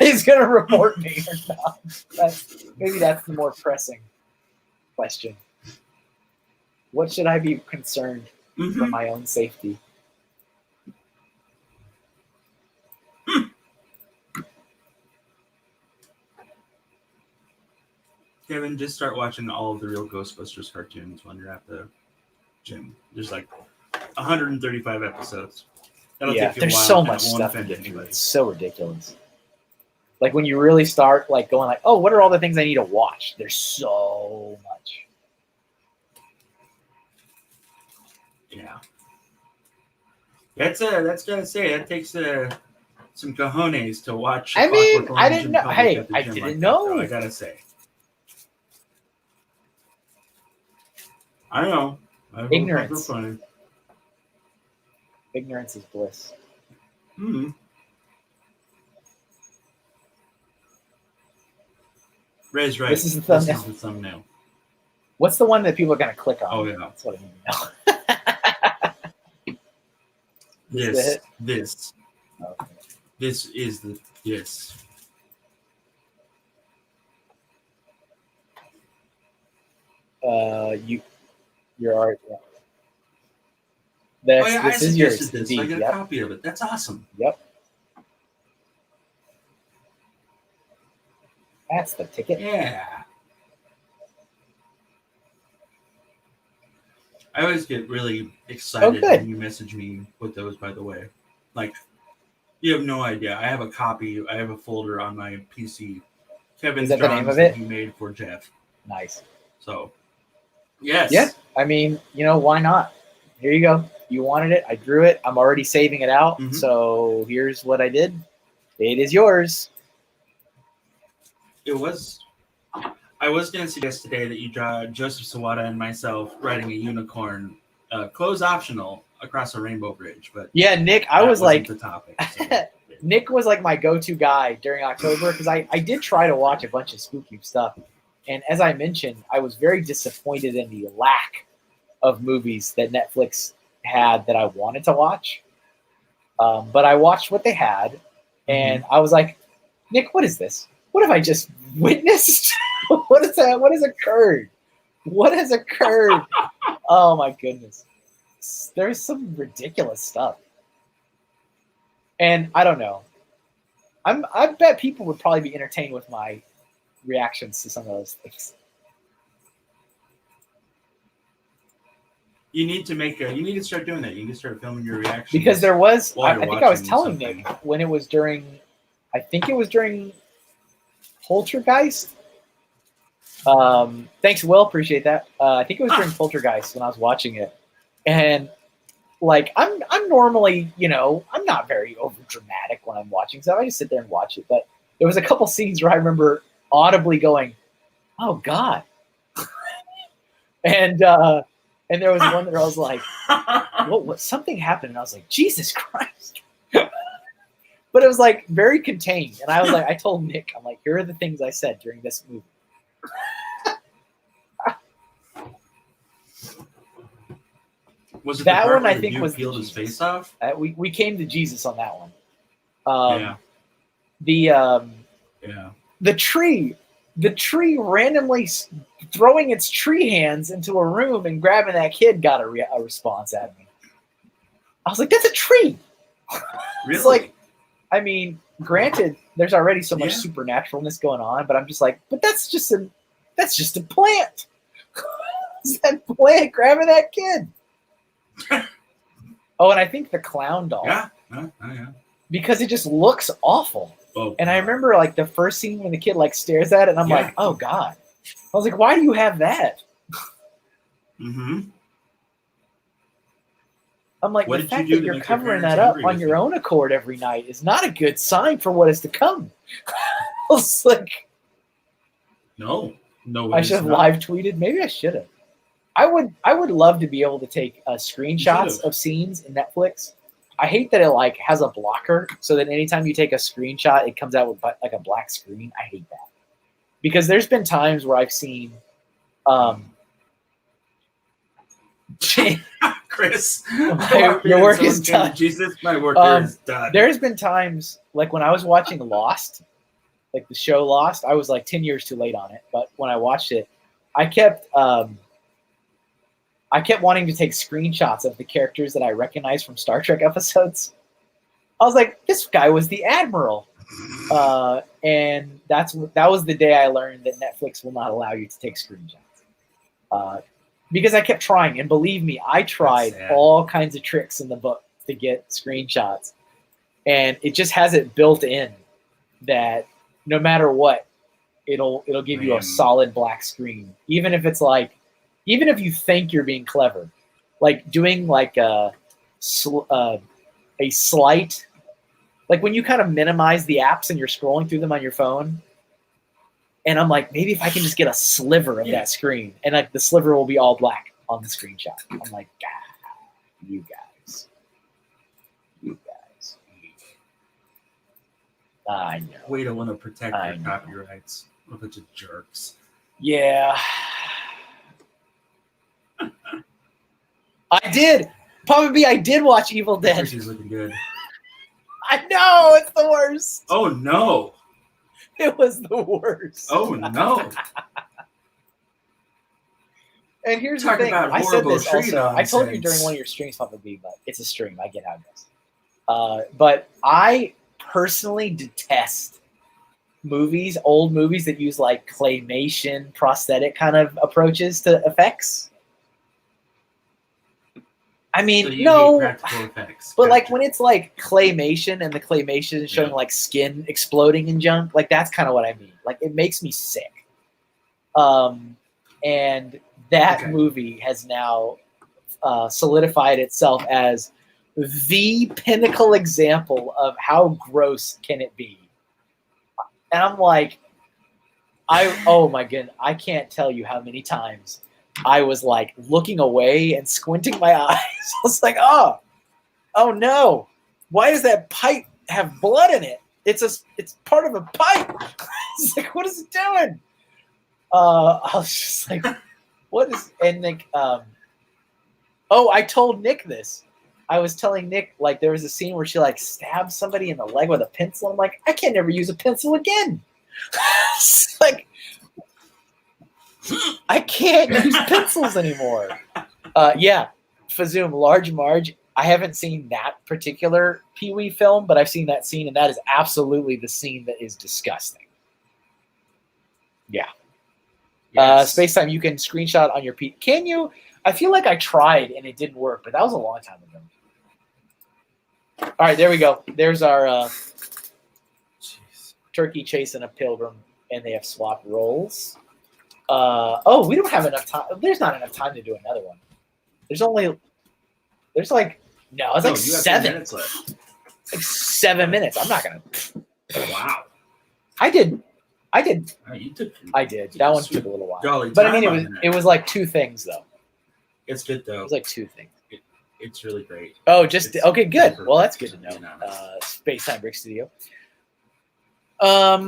Speaker 1: is going to report me or not? Maybe that's the more pressing question. What should I be concerned for my own safety?
Speaker 3: Kevin, just start watching all of the real Ghostbusters cartoons when you're at the gym. There's like 135 episodes. That'll take you a
Speaker 1: there's
Speaker 3: while,
Speaker 1: so much stuff to get through. It's so ridiculous. Like when you really start like going like, oh, what are all the things I need to watch? There's so much.
Speaker 3: Yeah. That's gotta say that takes some cojones to watch.
Speaker 1: I mean, I didn't know. Hey, I didn't know.
Speaker 3: I gotta say. I know.
Speaker 1: Ignorance. Ignorance is bliss.
Speaker 3: Hmm. Ray's right.
Speaker 1: This is the thumbnail.
Speaker 3: This is the thumbnail.
Speaker 1: What's the one that people are going to click on?
Speaker 3: Oh, yeah.
Speaker 1: That's what I need to know.
Speaker 3: This.
Speaker 1: Okay.
Speaker 3: This is the this.
Speaker 1: You're already. Yeah. This is yours.
Speaker 3: This.
Speaker 1: Indeed.
Speaker 3: I got a copy of it. That's awesome.
Speaker 1: Yep. That's the ticket.
Speaker 3: Yeah. I always get really excited when you message me with those, by the way. Like, you have no idea. I have a copy. I have a folder on my PC. Kevin's
Speaker 1: drawings the name of it?
Speaker 3: He made for Jeff.
Speaker 1: Nice.
Speaker 3: So, yes.
Speaker 1: Yeah. I mean, why not? Here you go. You wanted it. I drew it. I'm already saving it out.
Speaker 3: Mm-hmm.
Speaker 1: So here's what I did. It is yours.
Speaker 3: It was. I was going to suggest today that you draw Joseph Sawada and myself riding a unicorn, clothes optional, across a rainbow bridge. But
Speaker 1: yeah, Nick, I was like,
Speaker 3: the topic. So.
Speaker 1: Nick was like my go-to guy during October because I did try to watch a bunch of spooky stuff. And as I mentioned, I was very disappointed in the lack of movies that Netflix had that I wanted to watch. But I watched what they had, and I was like, Nick, what is this? What have I just witnessed? What is that? What has occurred? What has occurred? Oh my goodness. There's some ridiculous stuff. And I don't know. I bet people would probably be entertained with my reactions to some of those things.
Speaker 3: You need to start doing that. You need to start filming your reactions.
Speaker 1: Because there was, I think I was telling
Speaker 3: something.
Speaker 1: Nick when it was during Poltergeist. Thanks, Will. Appreciate that. I think it was during Poltergeist when I was watching it. And like, I'm normally, I'm not very over dramatic when I'm watching stuff. I just sit there and watch it. But there was a couple scenes where I remember audibly going, "Oh God," and there was one that I was like, "What? Something happened?" And I was like, "Jesus Christ!" But it was like very contained. And I was like, I told Nick, I'm like, here are the things I said during this movie.
Speaker 3: Was it
Speaker 1: that
Speaker 3: the part
Speaker 1: one? I
Speaker 3: where
Speaker 1: think
Speaker 3: you
Speaker 1: was
Speaker 3: peeled his face off.
Speaker 1: We came to Jesus on that one.
Speaker 3: Yeah.
Speaker 1: The tree randomly throwing its tree hands into a room and grabbing that kid got a response at me. I was like, that's a tree.
Speaker 3: Really?
Speaker 1: It's like, I mean, granted, there's already so much supernaturalness going on, but I'm just like, but that's just a plant. It's that plant grabbing that kid. Oh, and I think the clown doll.
Speaker 3: Yeah.
Speaker 1: Because it just looks awful.
Speaker 3: Oh,
Speaker 1: and I remember like the first scene when the kid like stares at it, and I'm like, oh God. I was like, why do you have that?
Speaker 3: Mm-hmm.
Speaker 1: I'm like, the fact that you're covering that up on your own accord every night is not a good sign for what is to come. I was like,
Speaker 3: no.
Speaker 1: I should have live tweeted. Maybe I should have. I would love to be able to take screenshots of scenes in Netflix. I hate that it like has a blocker so that anytime you take a screenshot, it comes out with like a black screen. I hate that because there's been times where I've seen,
Speaker 3: Chris,
Speaker 1: your work is done.
Speaker 3: Jesus, my work is done.
Speaker 1: There's been times like when I was watching Lost, like the show Lost, I was like 10 years too late on it. But when I watched it, I kept wanting to take screenshots of the characters that I recognized from Star Trek episodes. I was like, this guy was the Admiral. And that was the day I learned that Netflix will not allow you to take screenshots. Because I kept trying, and believe me, I tried all kinds of tricks in the book to get screenshots. And it just has it built in that no matter what, it'll give you a solid black screen. Even if you think you're being clever, like doing like a slight, like when you kind of minimize the apps and you're scrolling through them on your phone. And I'm like, maybe if I can just get a sliver of that screen, and like the sliver will be all black on the screenshot. I'm like, God, you guys. I know.
Speaker 3: Way to want to protect your copyrights. A bunch of jerks.
Speaker 1: Yeah. I did. Papa B, I did watch Evil Dead.
Speaker 3: She's looking good.
Speaker 1: I know, it's the worst.
Speaker 3: Oh, no.
Speaker 1: It was the worst.
Speaker 3: Oh, no.
Speaker 1: And here's
Speaker 3: Talk
Speaker 1: the thing.
Speaker 3: about
Speaker 1: I said this
Speaker 3: horrible
Speaker 1: also. I told you
Speaker 3: nonsense.
Speaker 1: during one of your streams, Papa B, but it's a stream. I get how it goes. But I personally detest movies, old movies that use like claymation, prosthetic kind of approaches to effects. I mean,
Speaker 3: So you
Speaker 1: no,
Speaker 3: hate practical effects.
Speaker 1: but like when it's like claymation and the claymation is showing like skin exploding and junk, like that's kind of what I mean. Like it makes me sick. And that movie has now solidified itself as the pinnacle example of how gross can it be. And I'm like, oh my goodness, I can't tell you how many times I was like looking away and squinting my eyes. I was like, oh no, why does that pipe have blood in it? It's part of a pipe. It's like, what is it doing? I was just like, what is, and Nick, I told Nick this. I was telling Nick, like, there was a scene where she like stabs somebody in the leg with a pencil. I'm like, I can't never use a pencil again. Like, I can't use pencils anymore. Yeah, Fazoom, Large Marge. I haven't seen that particular Pee-wee film, but I've seen that scene, and that is absolutely the scene that is disgusting. Yeah.
Speaker 3: Yes.
Speaker 1: Space-Time, you can screenshot on your P. Can you? I feel like I tried, and it didn't work, but that was a long time ago. All right, there we go. There's our turkey chasing a pilgrim, and they have swapped roles. We don't have enough time. There's not enough time to do another one. It's like 7
Speaker 3: minutes left.
Speaker 1: Like 7 minutes. I'm not gonna.
Speaker 3: Wow.
Speaker 1: I did.
Speaker 3: Oh, you took.
Speaker 1: I did. That one took a little while.
Speaker 3: Golly,
Speaker 1: but I mean, it was like 2 things though.
Speaker 3: It's good though.
Speaker 1: It was like 2 things.
Speaker 3: It's really great.
Speaker 1: Oh, just okay. Good. Well, that's good to know.
Speaker 3: Yeah.
Speaker 1: Space Time Brick Studio. All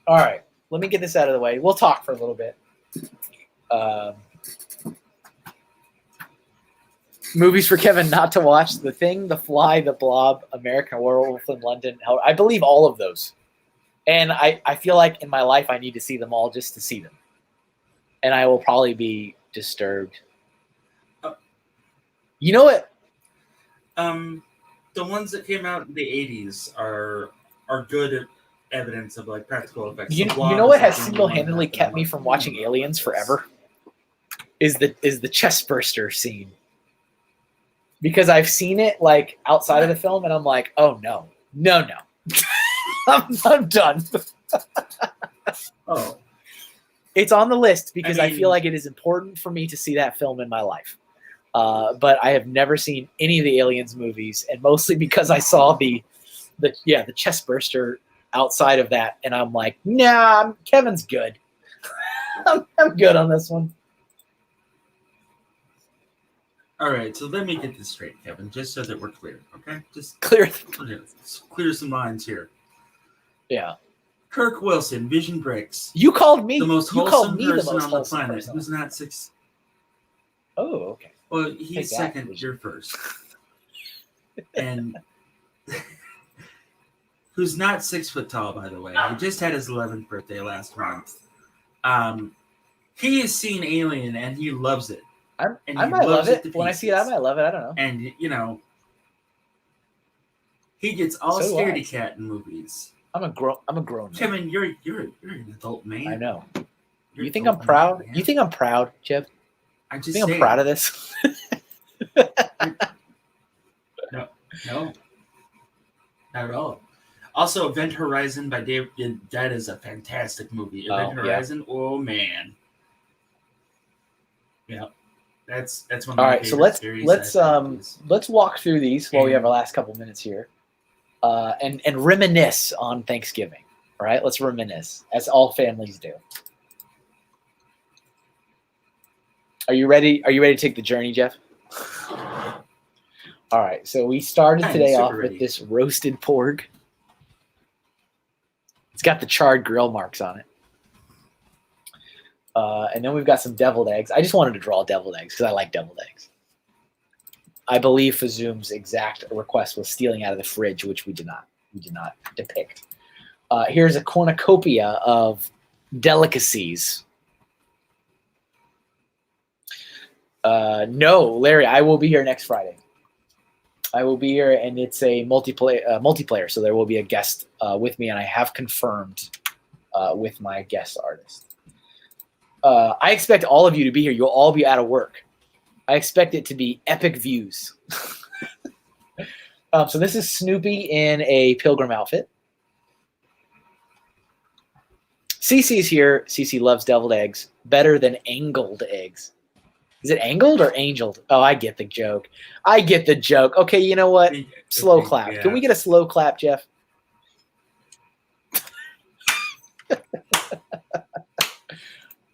Speaker 1: right. Let me get this out of the way. We'll talk for a little bit. Movies for Kevin not to watch: The Thing, The Fly, The Blob, American Werewolf in London. I believe all of those. And I feel like in my life I need to see them all just to see them. And I will probably be disturbed. You know what?
Speaker 3: The ones that came out in the 80s are good evidence of like practical effects.
Speaker 1: You know what has single-handedly kept me from watching Aliens forever? Is the chest burster scene. Because I've seen it like outside of the film, and I'm like, oh no. I'm done.
Speaker 3: Oh,
Speaker 1: it's on the list because I feel like it is important for me to see that film in my life. But I have never seen any of the Aliens movies, and mostly because I saw the chest burster outside of that, and I'm like, nah, Kevin's good. I'm good on this one.
Speaker 3: all right. So let me get this straight, Kevin, just so that we're clear. Okay, just
Speaker 1: Clear
Speaker 3: some lines here.
Speaker 1: Yeah.
Speaker 3: Kirk Wilson, Vision Bricks.
Speaker 1: You called me.
Speaker 3: The most
Speaker 1: you
Speaker 3: wholesome
Speaker 1: called me
Speaker 3: person
Speaker 1: the most
Speaker 3: on the
Speaker 1: wholesome
Speaker 3: planet.
Speaker 1: person.
Speaker 3: Who's not 6.
Speaker 1: Oh, okay.
Speaker 3: Well, he's
Speaker 1: Take that,
Speaker 3: second.
Speaker 1: Vision.
Speaker 3: You're first. And who's not 6 foot tall, by the way. He just had his 11th birthday last month. He has seen Alien and he loves it.
Speaker 1: I might love it. When I see it, I might love it. I don't know.
Speaker 3: And he gets all
Speaker 1: So do
Speaker 3: scaredy
Speaker 1: I.
Speaker 3: cat in movies.
Speaker 1: I'm a grown man.
Speaker 3: Kevin, you're an adult man.
Speaker 1: I know.
Speaker 3: You're
Speaker 1: You
Speaker 3: an
Speaker 1: think I'm
Speaker 3: adult
Speaker 1: proud?
Speaker 3: man.
Speaker 1: You think I'm proud, Jeff?
Speaker 3: I'm
Speaker 1: You
Speaker 3: just
Speaker 1: think
Speaker 3: saying.
Speaker 1: I'm proud of this?
Speaker 3: No, not at all. Also, Event Horizon by David. That is a fantastic movie. Event Horizon. Yeah. Oh man. Yeah, that's one. Of
Speaker 1: All
Speaker 3: my
Speaker 1: right, so
Speaker 3: favorites.
Speaker 1: let's walk through these while we have our last couple minutes here, and reminisce on Thanksgiving. All right, let's reminisce as all families do. Are you ready? Are you ready to take the journey, Jeff? All right, so we started today off with this roasted pork. It's got the charred grill marks on it. And then we've got some deviled eggs. I just wanted to draw deviled eggs because I like deviled eggs. I believe Fazoom's exact request was stealing out of the fridge, which we did not. We did not depict. Here's a cornucopia of delicacies. No, Larry, I will be here next Friday. I will be here, and it's a multiplayer, so there will be a guest with me, and I have confirmed with my guest artist. I expect all of you to be here. You'll all be out of work. I expect it to be epic views. So this is Snoopy in a pilgrim outfit. Cece's here. Cece loves deviled eggs better than angled eggs. Is it angled or angeled? Oh, I get the joke. I get the joke. Okay, you know what? Slow clap. Can we get a slow clap, Jeff? Thank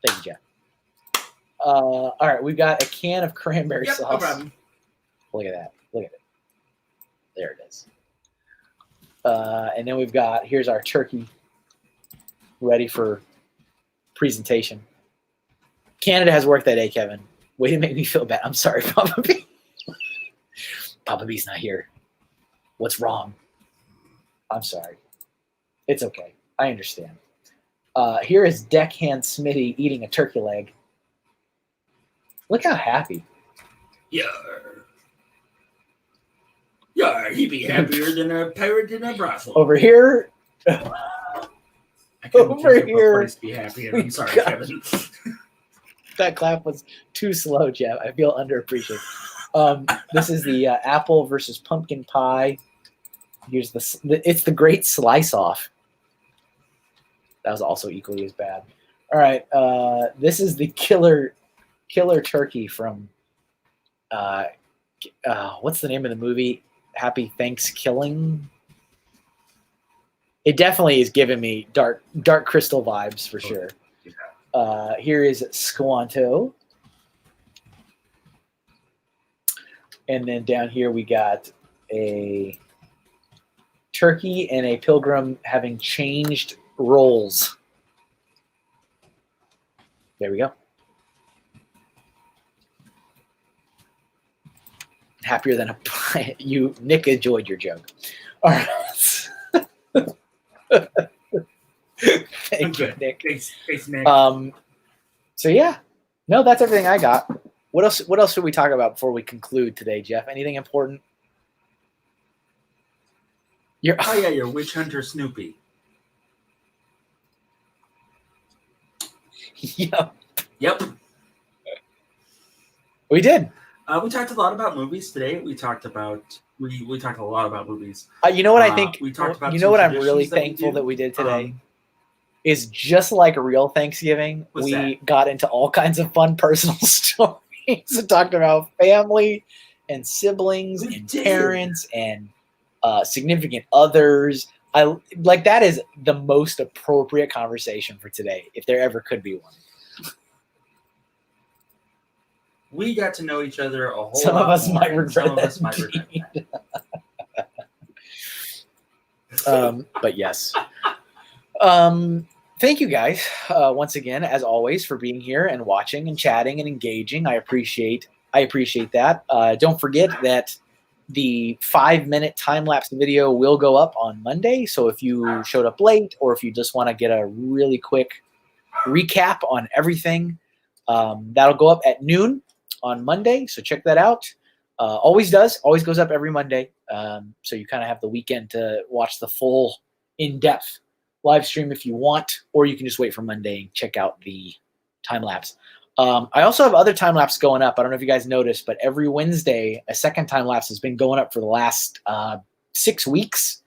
Speaker 1: you, Jeff. All right, we've got a can of cranberry sauce. No problem. Look at that. Look at it. There it is. And then we've got, here's our turkey ready for presentation. Canada has work that day, Kevin. Way to make me feel bad. I'm sorry, Papa B. Papa B's not here. What's wrong? I'm sorry. It's okay. I understand. Here is Deckhand Smitty eating a turkey leg. Look how happy.
Speaker 3: Yeah. Yeah, he'd be happier than a pirate in a brothel.
Speaker 1: Over here.
Speaker 3: Over here. Be happy. I'm sorry, Kevin.
Speaker 1: That clap was too slow, Jeff. I feel underappreciated. This is the apple versus pumpkin pie. Here's it's the great slice off. That was also equally as bad. All right, this is the killer turkey from what's the name of the movie? Happy Thanksgiving. It definitely is giving me dark crystal vibes for sure. Here is Squanto. And then down here we got a turkey and a pilgrim having changed roles. There we go. Happier than a pie. Nick enjoyed your joke. All right. Thank you, Nick.
Speaker 3: Thanks, Nick.
Speaker 1: So yeah, no, that's everything I got. What else should we talk about before we conclude today, Jeff? Anything important?
Speaker 3: Your witch hunter Snoopy. Yep.
Speaker 1: We did.
Speaker 3: We talked a lot about movies today. We talked a lot about movies.
Speaker 1: You know what I think? We talked about. You know what I'm really thankful that we did today is just like a real Thanksgiving. We got into all kinds of fun personal stories and talked about family and siblings and parents and significant others. That is the most appropriate conversation for today, if there ever could be one.
Speaker 3: We got to know each other a whole lot.
Speaker 1: Some of us might regret that. But yes. Thank you guys once again, as always, for being here and watching and chatting and engaging. I appreciate that. Don't forget that the 5-minute time-lapse video will go up on Monday. So if you showed up late or if you just want to get a really quick recap on everything, that'll go up at noon on Monday. So check that out. Always goes up every Monday. So you kind of have the weekend to watch the full in-depth live stream if you want, or you can just wait for Monday and check out the time-lapse. I also have other time-lapse going up. I don't know if you guys noticed, but every Wednesday, a second time-lapse has been going up for the last 6 weeks.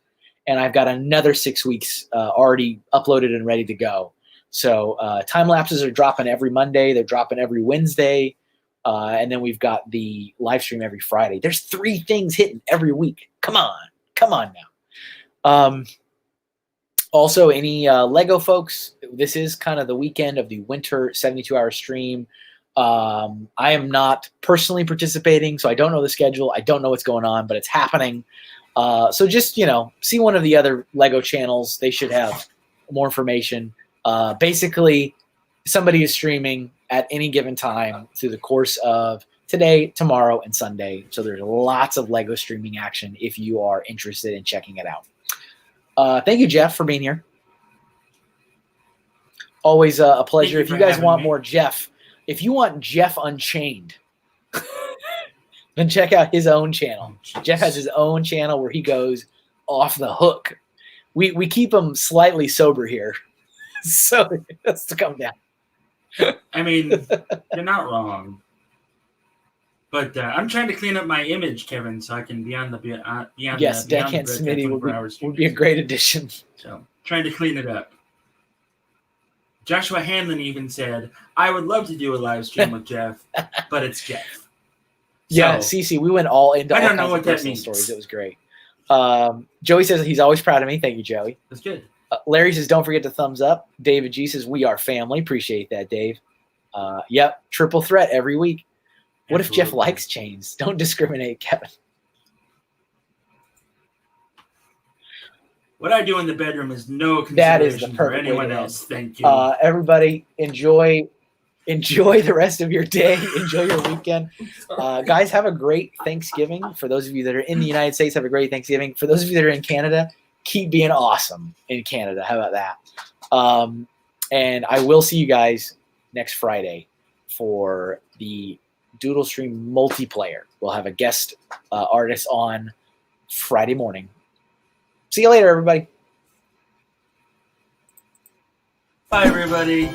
Speaker 1: And I've got another 6 weeks already uploaded and ready to go. So time-lapses are dropping every Monday. They're dropping every Wednesday. And then we've got the live stream every Friday. There's 3 things hitting every week. Come on now. Also, any Lego folks, this is kind of the weekend of the winter 72-hour stream. I am not personally participating, so I don't know the schedule. I don't know what's going on, but it's happening. So just, see one of the other Lego channels. They should have more information. Basically, somebody is streaming at any given time through the course of today, tomorrow, and Sunday. So there's lots of LEGO streaming action if you are interested in checking it out. Thank you, Jeff, for being here. Always a pleasure. If you guys want more Jeff, if you want Jeff Unchained, then check out his own channel. Jeff has his own channel where he goes off the hook. We keep him slightly sober here, so it has to come down.
Speaker 3: I mean, you're not wrong. But I'm trying to clean up my image, Kevin, so I can be on the beyond.
Speaker 1: Yes, Deckhand Smitty would be a great addition.
Speaker 3: So trying to clean it up. Joshua Hanlon even said, "I would love to do a live stream with Jeff, but it's Jeff." So,
Speaker 1: yeah, Cece, we went all into all kinds of personal stories. It was great. Joey says he's always proud of me. Thank you, Joey.
Speaker 3: That's good.
Speaker 1: Larry says, don't forget to thumbs up. David G says, we are family. Appreciate that, Dave. Yep, triple threat every week. What if Jeff likes chains? Don't discriminate, Kevin.
Speaker 3: What I do in the bedroom is no consideration for anyone else. Thank you.
Speaker 1: Everybody, enjoy the rest of your day. Enjoy your weekend. Guys, have a great Thanksgiving. For those of you that are in the United States, have a great Thanksgiving. For those of you that are in Canada, keep being awesome in Canada. How about that? And I will see you guys next Friday for the Doodle Stream multiplayer. We'll have a guest artist on Friday morning. See you later, everybody.
Speaker 3: Bye, everybody.